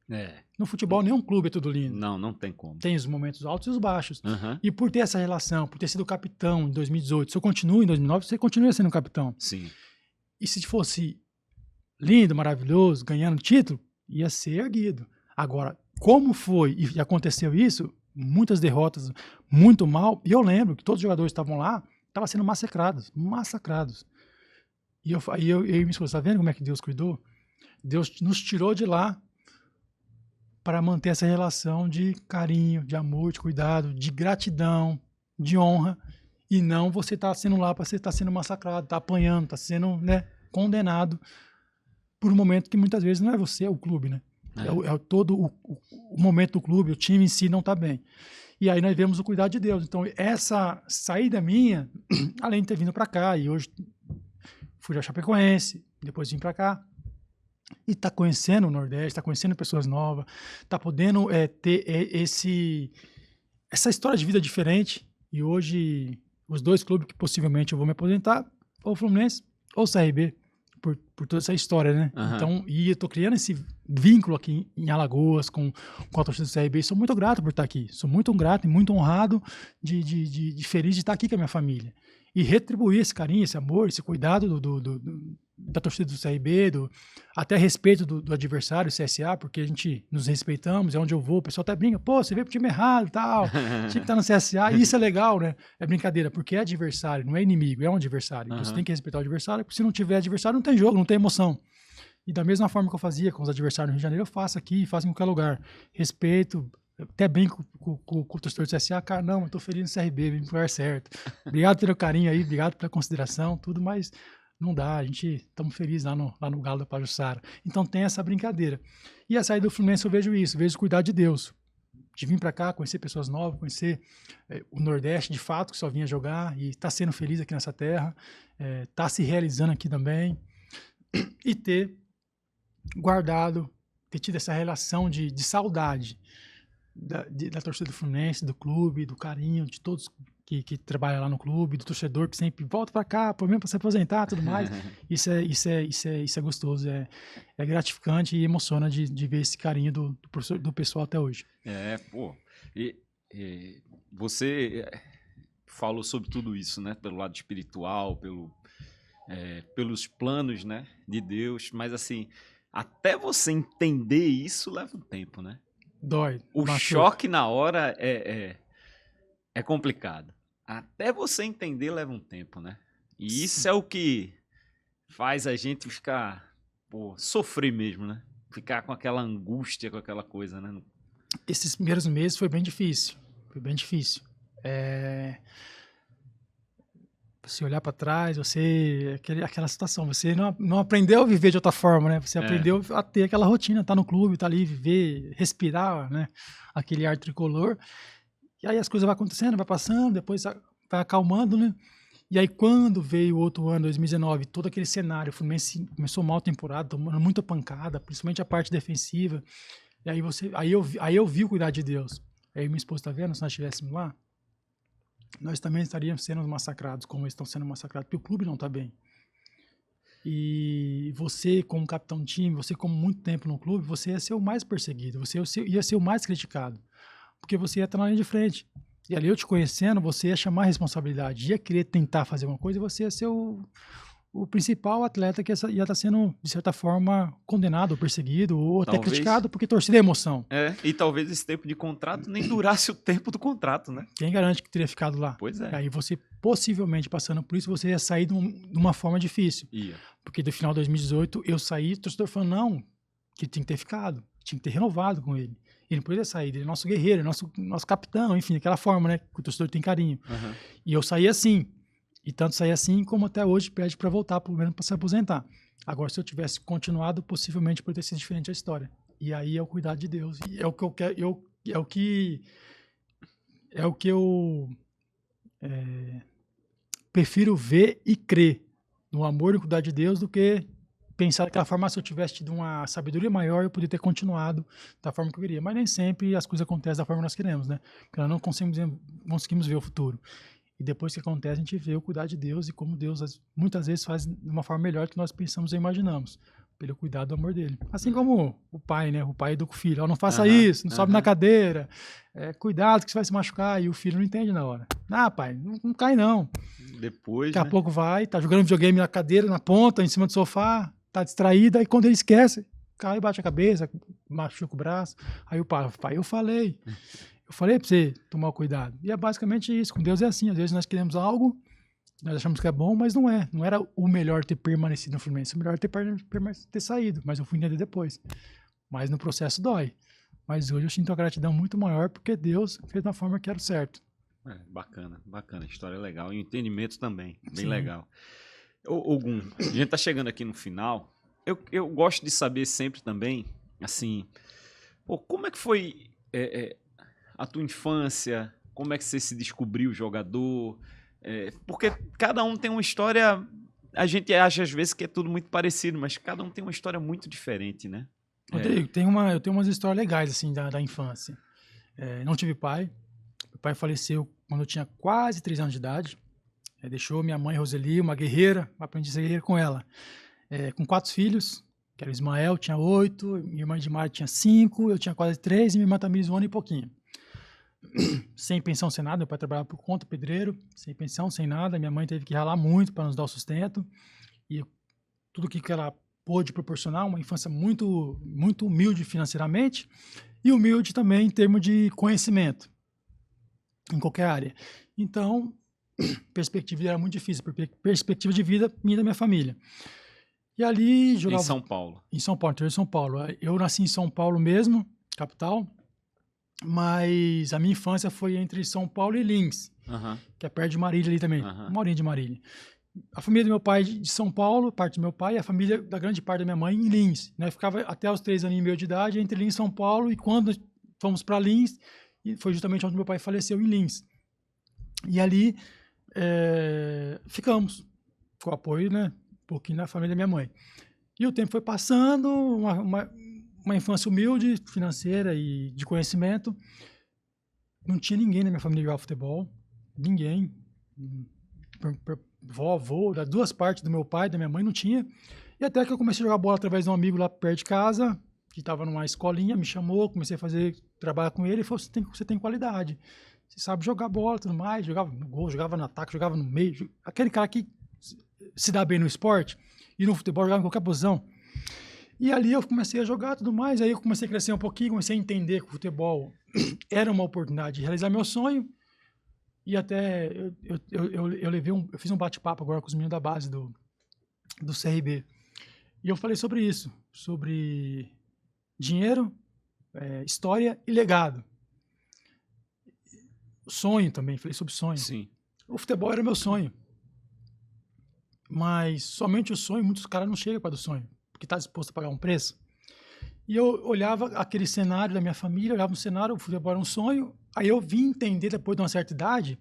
No futebol, nenhum clube é tudo lindo. Não tem como. Tem os momentos altos e os baixos. E por ter essa relação, por ter sido capitão em 2018, se eu continuo em 2009, você continua sendo capitão. Sim. E se fosse lindo, maravilhoso, ganhando título, ia ser erguido. Agora, como foi e aconteceu isso, muitas derrotas, muito mal, e eu lembro que todos os jogadores estavam lá, estavam sendo massacrados. E eu e minha esposa, tá vendo como é que Deus cuidou? Deus nos tirou de lá para manter essa relação de carinho, de amor, de cuidado, de gratidão, de honra, e não você tá sendo lá para você estar sendo massacrado, tá apanhando, tá sendo, né, condenado por um momento que muitas vezes não é você, é o clube, né? É todo o momento do clube, o time em si não tá bem. E aí nós vemos o cuidado de Deus. Então, essa saída minha, além de ter vindo para cá, e hoje fui a Chapecoense, depois vim para cá, e tá conhecendo o Nordeste, tá conhecendo pessoas novas, tá podendo ter essa história de vida diferente. E hoje, os 2 clubes que possivelmente eu vou me aposentar, ou o Fluminense ou o CRB, por toda essa história, né? Então, e eu tô criando esse vínculo aqui em Alagoas com a torcida do CRB, e sou muito grato por estar aqui, sou muito grato e muito honrado de feliz de estar aqui com a minha família. E retribuir esse carinho, esse amor, esse cuidado da torcida do CRB, até respeito do adversário, CSA, porque a gente nos respeitamos, é onde eu vou, o pessoal até brinca, você veio pro time errado e tal, o time tá no CSA, e isso é legal, né? É brincadeira, porque é adversário, não é inimigo, é um adversário. Então você tem que respeitar o adversário, porque se não tiver adversário, não tem jogo, não tem emoção. E da mesma forma que eu fazia com os adversários no Rio de Janeiro, eu faço aqui, faço em qualquer lugar. Respeito, até bem com o torcedor do CSA, cara, não, eu tô feliz no CRB, vim pro lugar certo. Obrigado pelo carinho aí, obrigado pela consideração, tudo, mas não dá, a gente estamos felizes lá no Galo da Pajuçara. Então tem essa brincadeira. E a saída do Fluminense eu vejo isso, vejo o cuidado de Deus. De vir para cá, conhecer pessoas novas, conhecer o Nordeste de fato, que só vinha jogar, e tá sendo feliz aqui nessa terra, tá se realizando aqui também, e ter guardado ter tido essa relação de saudade da torcida do Fluminense, do clube, do carinho de todos que trabalham lá no clube, do torcedor que sempre volta para cá, por mesmo para se aposentar, tudo mais. Isso é gostoso, é gratificante e emociona de ver esse carinho do pessoal até hoje. Pô. E você falou sobre tudo isso, né? Pelo lado espiritual, pelos planos, né, de Deus, mas assim, até você entender isso leva um tempo, né? Dói. O choque na hora é complicado. Até você entender leva um tempo, né? E isso é o que faz a gente ficar, sofrer mesmo, né? Ficar com aquela angústia, com aquela coisa, né? Esses primeiros meses foi bem difícil. Você olhar para trás, aquela situação, você não aprendeu a viver de outra forma, né? Você aprendeu a ter aquela rotina, tá no clube, tá ali, viver, respirar, né? Aquele ar tricolor. E aí as coisas vão acontecendo, vai passando, depois vai acalmando, né? E aí quando veio o outro ano, 2019, todo aquele cenário, o Fluminense começou mal a temporada, tomando muita pancada, principalmente a parte defensiva. E aí eu vi o cuidado de Deus. Aí minha esposa, tá vendo? Se nós estivéssemos lá, nós também estaríamos sendo massacrados, como eles estão sendo massacrados, porque o clube não está bem. E você, como capitão de time, você como muito tempo no clube, você ia ser o mais perseguido, você ia ser o mais criticado, porque você ia estar na linha de frente. E ali eu te conhecendo, você ia chamar a responsabilidade, ia querer tentar fazer uma coisa e você ia ser o principal atleta que ia estar sendo, de certa forma, condenado, ou perseguido, ou até criticado, porque torcida é emoção. E talvez esse tempo de contrato nem durasse o tempo do contrato, né? Quem garante que teria ficado lá? Pois é. E aí você, possivelmente, passando por isso, você ia sair de uma forma difícil. Porque do final de 2018, eu saí, o torcedor falando, não, que tinha que ter ficado, tinha que ter renovado com ele. Ele não poderia sair, ele é nosso guerreiro, nosso capitão, enfim, aquela forma, né, que o torcedor tem carinho. E eu saí assim. E tanto saí assim, como até hoje pede para voltar, pelo menos para se aposentar. Agora, se eu tivesse continuado, possivelmente poderia ter sido diferente a história. E aí é o cuidado de Deus. E é o que eu quero, é o que eu prefiro ver e crer no amor e no cuidado de Deus do que pensar daquela forma, se eu tivesse tido uma sabedoria maior, eu poderia ter continuado da forma que eu queria. Mas nem sempre as coisas acontecem da forma que nós queremos, né? Porque nós não conseguimos ver o futuro. E depois que acontece, a gente vê o cuidado de Deus e como Deus muitas vezes faz de uma forma melhor do que nós pensamos e imaginamos, pelo cuidado do amor dele. Assim como o pai, né? O pai educa o filho. Não faça isso, não sobe na cadeira. Cuidado que você vai se machucar. E o filho não entende na hora. Ah, pai, não cai não. Depois, daqui a pouco vai, tá jogando videogame na cadeira, na ponta, em cima do sofá, tá distraída, e quando ele esquece, cai, bate a cabeça, machuca o braço. Aí o pai, eu falei pra você tomar cuidado. E é basicamente isso. Com Deus é assim. Às vezes nós queremos algo, nós achamos que é bom, mas não é. Não era o melhor ter permanecido no Fluminense. O melhor ter saído. Mas eu fui entender depois. Mas no processo dói. Mas hoje eu sinto a gratidão muito maior porque Deus fez da forma que era certo. Bacana. História legal. E o entendimento também. Bem legal. Ô Gum, a gente tá chegando aqui no final. Eu gosto de saber sempre também, assim, como é que foi... a tua infância, como é que você se descobriu jogador? Porque cada um tem uma história, a gente acha às vezes que é tudo muito parecido, mas cada um tem uma história muito diferente, né? Rodrigo, eu tenho umas histórias legais assim da infância. Não tive pai. Meu pai faleceu quando eu tinha quase 3 anos de idade. Deixou minha mãe, Roseli, uma guerreira, aprendi a ser guerreira com ela. Com 4 filhos, que era o Ismael, tinha 8, minha irmã Edmar tinha 5, eu tinha quase 3 e minha irmã Tamires 1 ano e pouquinho. Sem pensão, sem nada, meu pai trabalhava por conta, pedreiro, sem pensão, sem nada, minha mãe teve que ralar muito para nos dar o sustento, e tudo que ela pôde proporcionar, uma infância muito, muito humilde financeiramente, e humilde também em termos de conhecimento, em qualquer área. Então, perspectiva era muito difícil, porque perspectiva de vida minha e da minha família. E ali jogava... Em São Paulo. Em São Paulo, interior de São Paulo. Eu nasci em São Paulo mesmo, capital, mas a minha infância foi entre São Paulo e Lins, que é perto de Marília ali também, uma horinha de Marília. A família do meu pai de São Paulo, parte do meu pai, e a família da grande parte da minha mãe em Lins. Né? Ficava até os 3 anos e meio de idade entre Lins e São Paulo, e quando fomos para Lins, foi justamente onde meu pai faleceu, em Lins. E ali ficamos, com apoio, né, um pouquinho da família da minha mãe. E o tempo foi passando, uma infância humilde, financeira e de conhecimento. Não tinha ninguém na minha família que jogava futebol. Ninguém. Vó, avô, das duas partes do meu pai, da minha mãe, não tinha. E até que eu comecei a jogar bola através de um amigo lá perto de casa, que estava numa escolinha, me chamou, comecei a trabalhar com ele, e falou, você tem qualidade. Você sabe jogar bola e tudo mais, jogava no gol, jogava no ataque, jogava no meio. Aquele cara que se dá bem no esporte e no futebol, jogava em qualquer posição. E ali eu comecei a jogar tudo mais, aí eu comecei a crescer um pouquinho, comecei a entender que o futebol era uma oportunidade de realizar meu sonho. E até eu fiz um bate-papo agora com os meninos da base do CRB. E eu falei sobre isso, sobre dinheiro, história e legado. Sonho também, falei sobre sonho. Sim. O futebol era meu sonho. Mas somente o sonho, muitos caras não chegam para do sonho, porque está disposto a pagar um preço. E eu olhava aquele cenário da minha família, olhava no cenário, o futebol era um sonho. Aí eu vim entender depois de uma certa idade,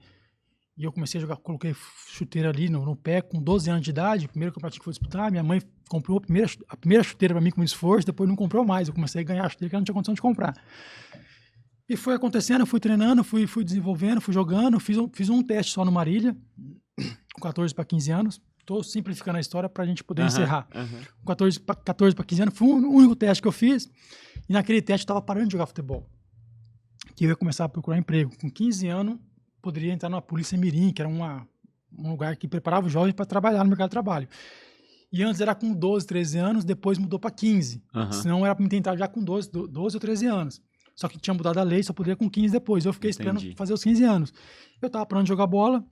e eu comecei a jogar, coloquei chuteira ali no pé com 12 anos de idade, o primeiro campeonato que foi disputar, minha mãe comprou a primeira chuteira para mim com muito esforço, depois não comprou mais, eu comecei a ganhar a chuteira que eu não tinha condição de comprar. E foi acontecendo, eu fui treinando, fui desenvolvendo, fui jogando, fiz um teste só no Marília, com 14 para 15 anos. Estou simplificando a história para a gente poder encerrar. Com 14 para 15 anos, foi o único teste que eu fiz. E naquele teste eu estava parando de jogar futebol. Que eu ia começar a procurar emprego. Com 15 anos, poderia entrar na Polícia Mirim, que era um lugar que preparava os jovens para trabalhar no mercado de trabalho. E antes era com 12, 13 anos, depois mudou para 15. Senão era para me tentar já com 12 ou 13 anos. Só que tinha mudado a lei, só poderia com 15 depois. Eu fiquei esperando fazer os 15 anos. Eu estava parando de jogar bola.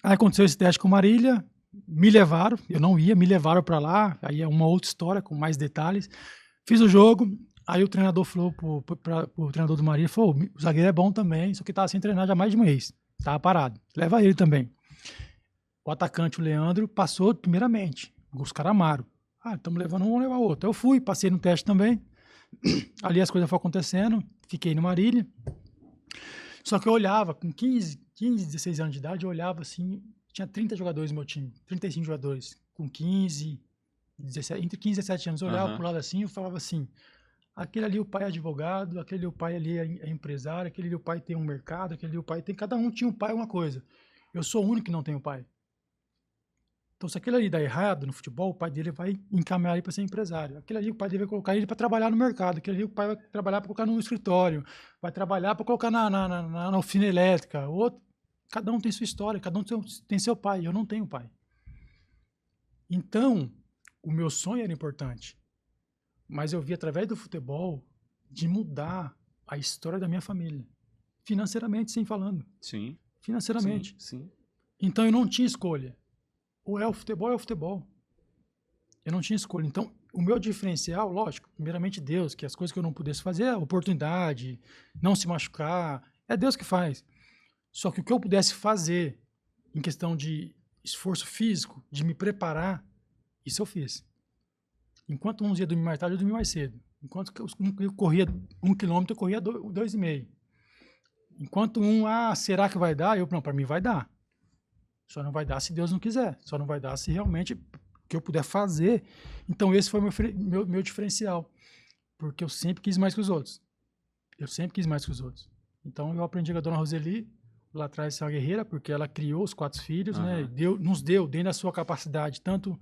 Aí aconteceu esse teste com Marília, me levaram, eu não ia, me levaram para lá, aí é uma outra história com mais detalhes. Fiz o jogo, aí o treinador falou pro treinador do Marília, falou, o zagueiro é bom também, só que estava sem treinar já há mais de um mês, estava parado, leva ele também. O atacante, o Leandro, passou primeiramente, os caras amaram. Estamos levando um, vamos levar outro. Eu fui, passei no teste também, ali as coisas foram acontecendo, fiquei no Marília. Só que eu olhava, com 15, 16 anos de idade, eu olhava assim, tinha 30 jogadores no meu time, 35 jogadores, com 15, 17, entre 15 e 17 anos, eu olhava pro lado assim e falava assim, aquele ali o pai é advogado, aquele ali o pai ali é empresário, aquele ali o pai tem um mercado, aquele ali o pai tem, cada um tinha um pai uma coisa. Eu sou o único que não tenho pai. Então, se aquele ali dá errado no futebol, o pai dele vai encaminhar ele para ser empresário. Aquele ali, o pai dele vai colocar ele para trabalhar no mercado. Aquele ali, o pai vai trabalhar para colocar no escritório. Vai trabalhar para colocar na oficina elétrica. Outro, cada um tem sua história, cada um tem seu pai. Eu não tenho pai. Então, o meu sonho era importante. Mas eu vi, através do futebol, de mudar a história da minha família. Financeiramente, sem falando. Sim. Financeiramente. Sim. Então, eu não tinha escolha. Ou é o futebol, é o futebol. Eu não tinha escolha. Então, o meu diferencial, lógico, primeiramente Deus, que as coisas que eu não pudesse fazer, a oportunidade, não se machucar, é Deus que faz. Só que o que eu pudesse fazer em questão de esforço físico, de me preparar, isso eu fiz. Enquanto uns iam dormir mais tarde, eu dormia mais cedo. Enquanto eu corria 1 quilômetro, eu corria 2,5. Enquanto será que vai dar? Não, para mim vai dar. Só não vai dar se Deus não quiser. Só não vai dar se realmente o que eu puder fazer. Então, esse foi meu diferencial. Porque eu sempre quis mais que os outros. Então, eu aprendi com a dona Roseli, lá atrás, ser uma guerreira, porque ela criou os 4 filhos, né? Nos deu, dentro da sua capacidade, tanto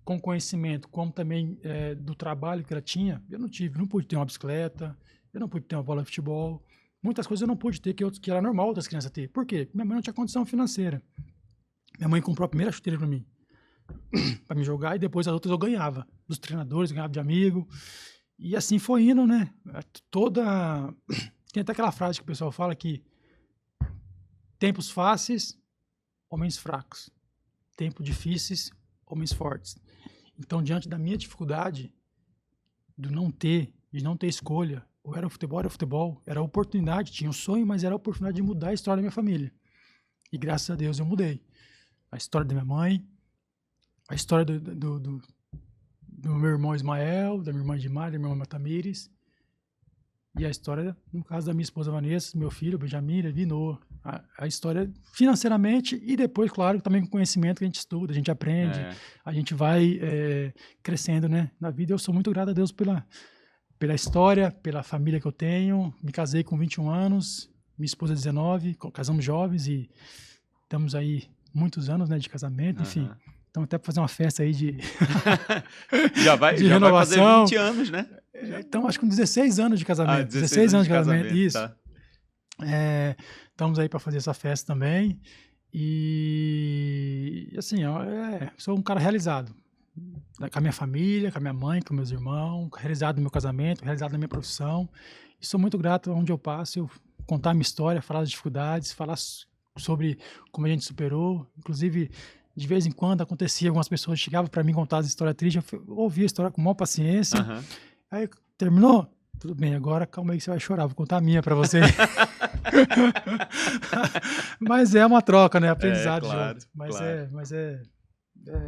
com conhecimento, como também do trabalho que ela tinha. Eu não pude ter uma bicicleta, eu não pude ter uma bola de futebol. Muitas coisas eu não pude ter que era normal outras crianças ter. Por quê? Minha mãe não tinha condição financeira. Minha mãe comprou a primeira chuteira para mim, para me jogar, e depois as outras eu ganhava. Dos treinadores, ganhava de amigo. E assim foi indo, né? Tem até aquela frase que o pessoal fala que tempos fáceis, homens fracos. Tempos difíceis, homens fortes. Então, diante da minha dificuldade, de não ter escolha, ou era futebol, era a oportunidade, tinha um sonho, mas era a oportunidade de mudar a história da minha família. E graças a Deus eu mudei. A história da minha mãe, a história do meu irmão Ismael, da minha irmã Dimar, da minha irmã Tamires, e a história, no caso da minha esposa Vanessa, do meu filho, Benjamin, Levi, Noah. a história financeiramente e depois, claro, também com conhecimento que a gente estuda, a gente aprende, a gente vai crescendo, né, na vida. Eu sou muito grato a Deus pela história, pela família que eu tenho. Me casei com 21 anos, minha esposa 19, casamos jovens e estamos aí muitos anos, né, de casamento, enfim. Então até para fazer uma festa aí de já vai fazer 20 anos, né? Então acho que com 16 anos de casamento. 16 anos de casamento, isso. Tá. Estamos aí para fazer essa festa também. E assim, sou um cara realizado. Com a minha família, com a minha mãe, com meus irmãos, realizado no meu casamento, realizado na minha profissão. E sou muito grato onde eu passo, eu contar a minha história, falar das dificuldades, falar sobre como a gente superou. Inclusive, de vez em quando acontecia, algumas pessoas chegavam para mim contar as histórias tristes, eu ouvia a história com maior paciência. Aí, terminou? Tudo bem, agora calma aí que você vai chorar, vou contar a minha para você. Mas é uma troca, né? Aprendizado claro, junto. Mas, claro. Mas é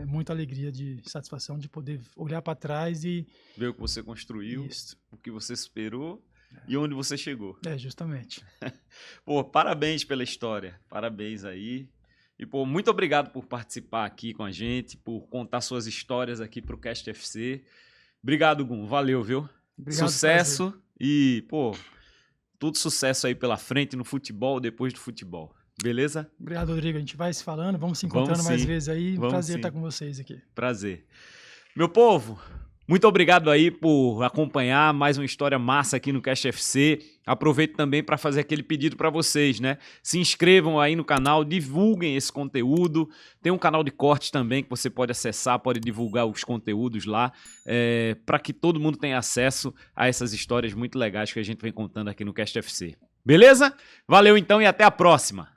muita alegria, de satisfação de poder olhar para trás e ver o que você construiu, isso. O que você superou e onde você chegou. Justamente. Pô, parabéns pela história, parabéns aí. E, pô, muito obrigado por participar aqui com a gente, por contar suas histórias aqui pro Cast FC. Obrigado, Gum, valeu, viu? Obrigado, sucesso e, pô, tudo sucesso aí pela frente no futebol, depois do futebol. Beleza? Obrigado, Rodrigo. A gente vai se falando, vamos se encontrando mais vezes aí. Prazer estar com vocês aqui. Prazer. Meu povo, muito obrigado aí por acompanhar mais uma história massa aqui no Cast FC. Aproveito também para fazer aquele pedido para vocês, né? Se inscrevam aí no canal, divulguem esse conteúdo. Tem um canal de cortes também que você pode acessar, pode divulgar os conteúdos lá, para que todo mundo tenha acesso a essas histórias muito legais que a gente vem contando aqui no Cast FC. Beleza? Valeu então e até a próxima!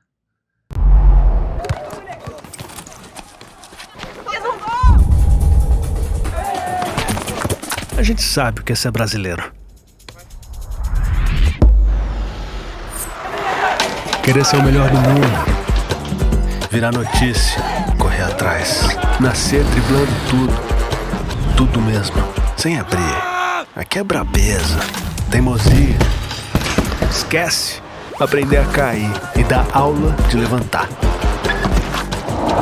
A gente sabe o que é ser brasileiro. Querer ser o melhor do mundo. Virar notícia. Correr atrás. Nascer driblando tudo. Tudo mesmo. Sem abrir. Aqui é brabeza. Teimosia. Esquece. Aprender a cair e dar aula de levantar.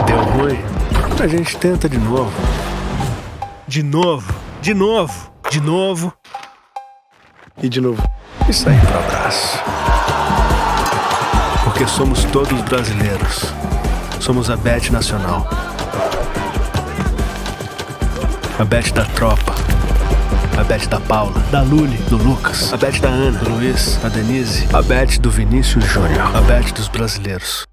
Deu ruim? A gente tenta de novo. De novo. De novo, de novo e de novo. E sair pro abraço. Porque somos todos brasileiros. Somos a Bet Nacional. A Bet da Tropa. A Bet da Paula, da Luli, do Lucas. A Bet da Ana, do Luiz, da Denise. A Bet do Vinícius Júnior. A Bet dos brasileiros.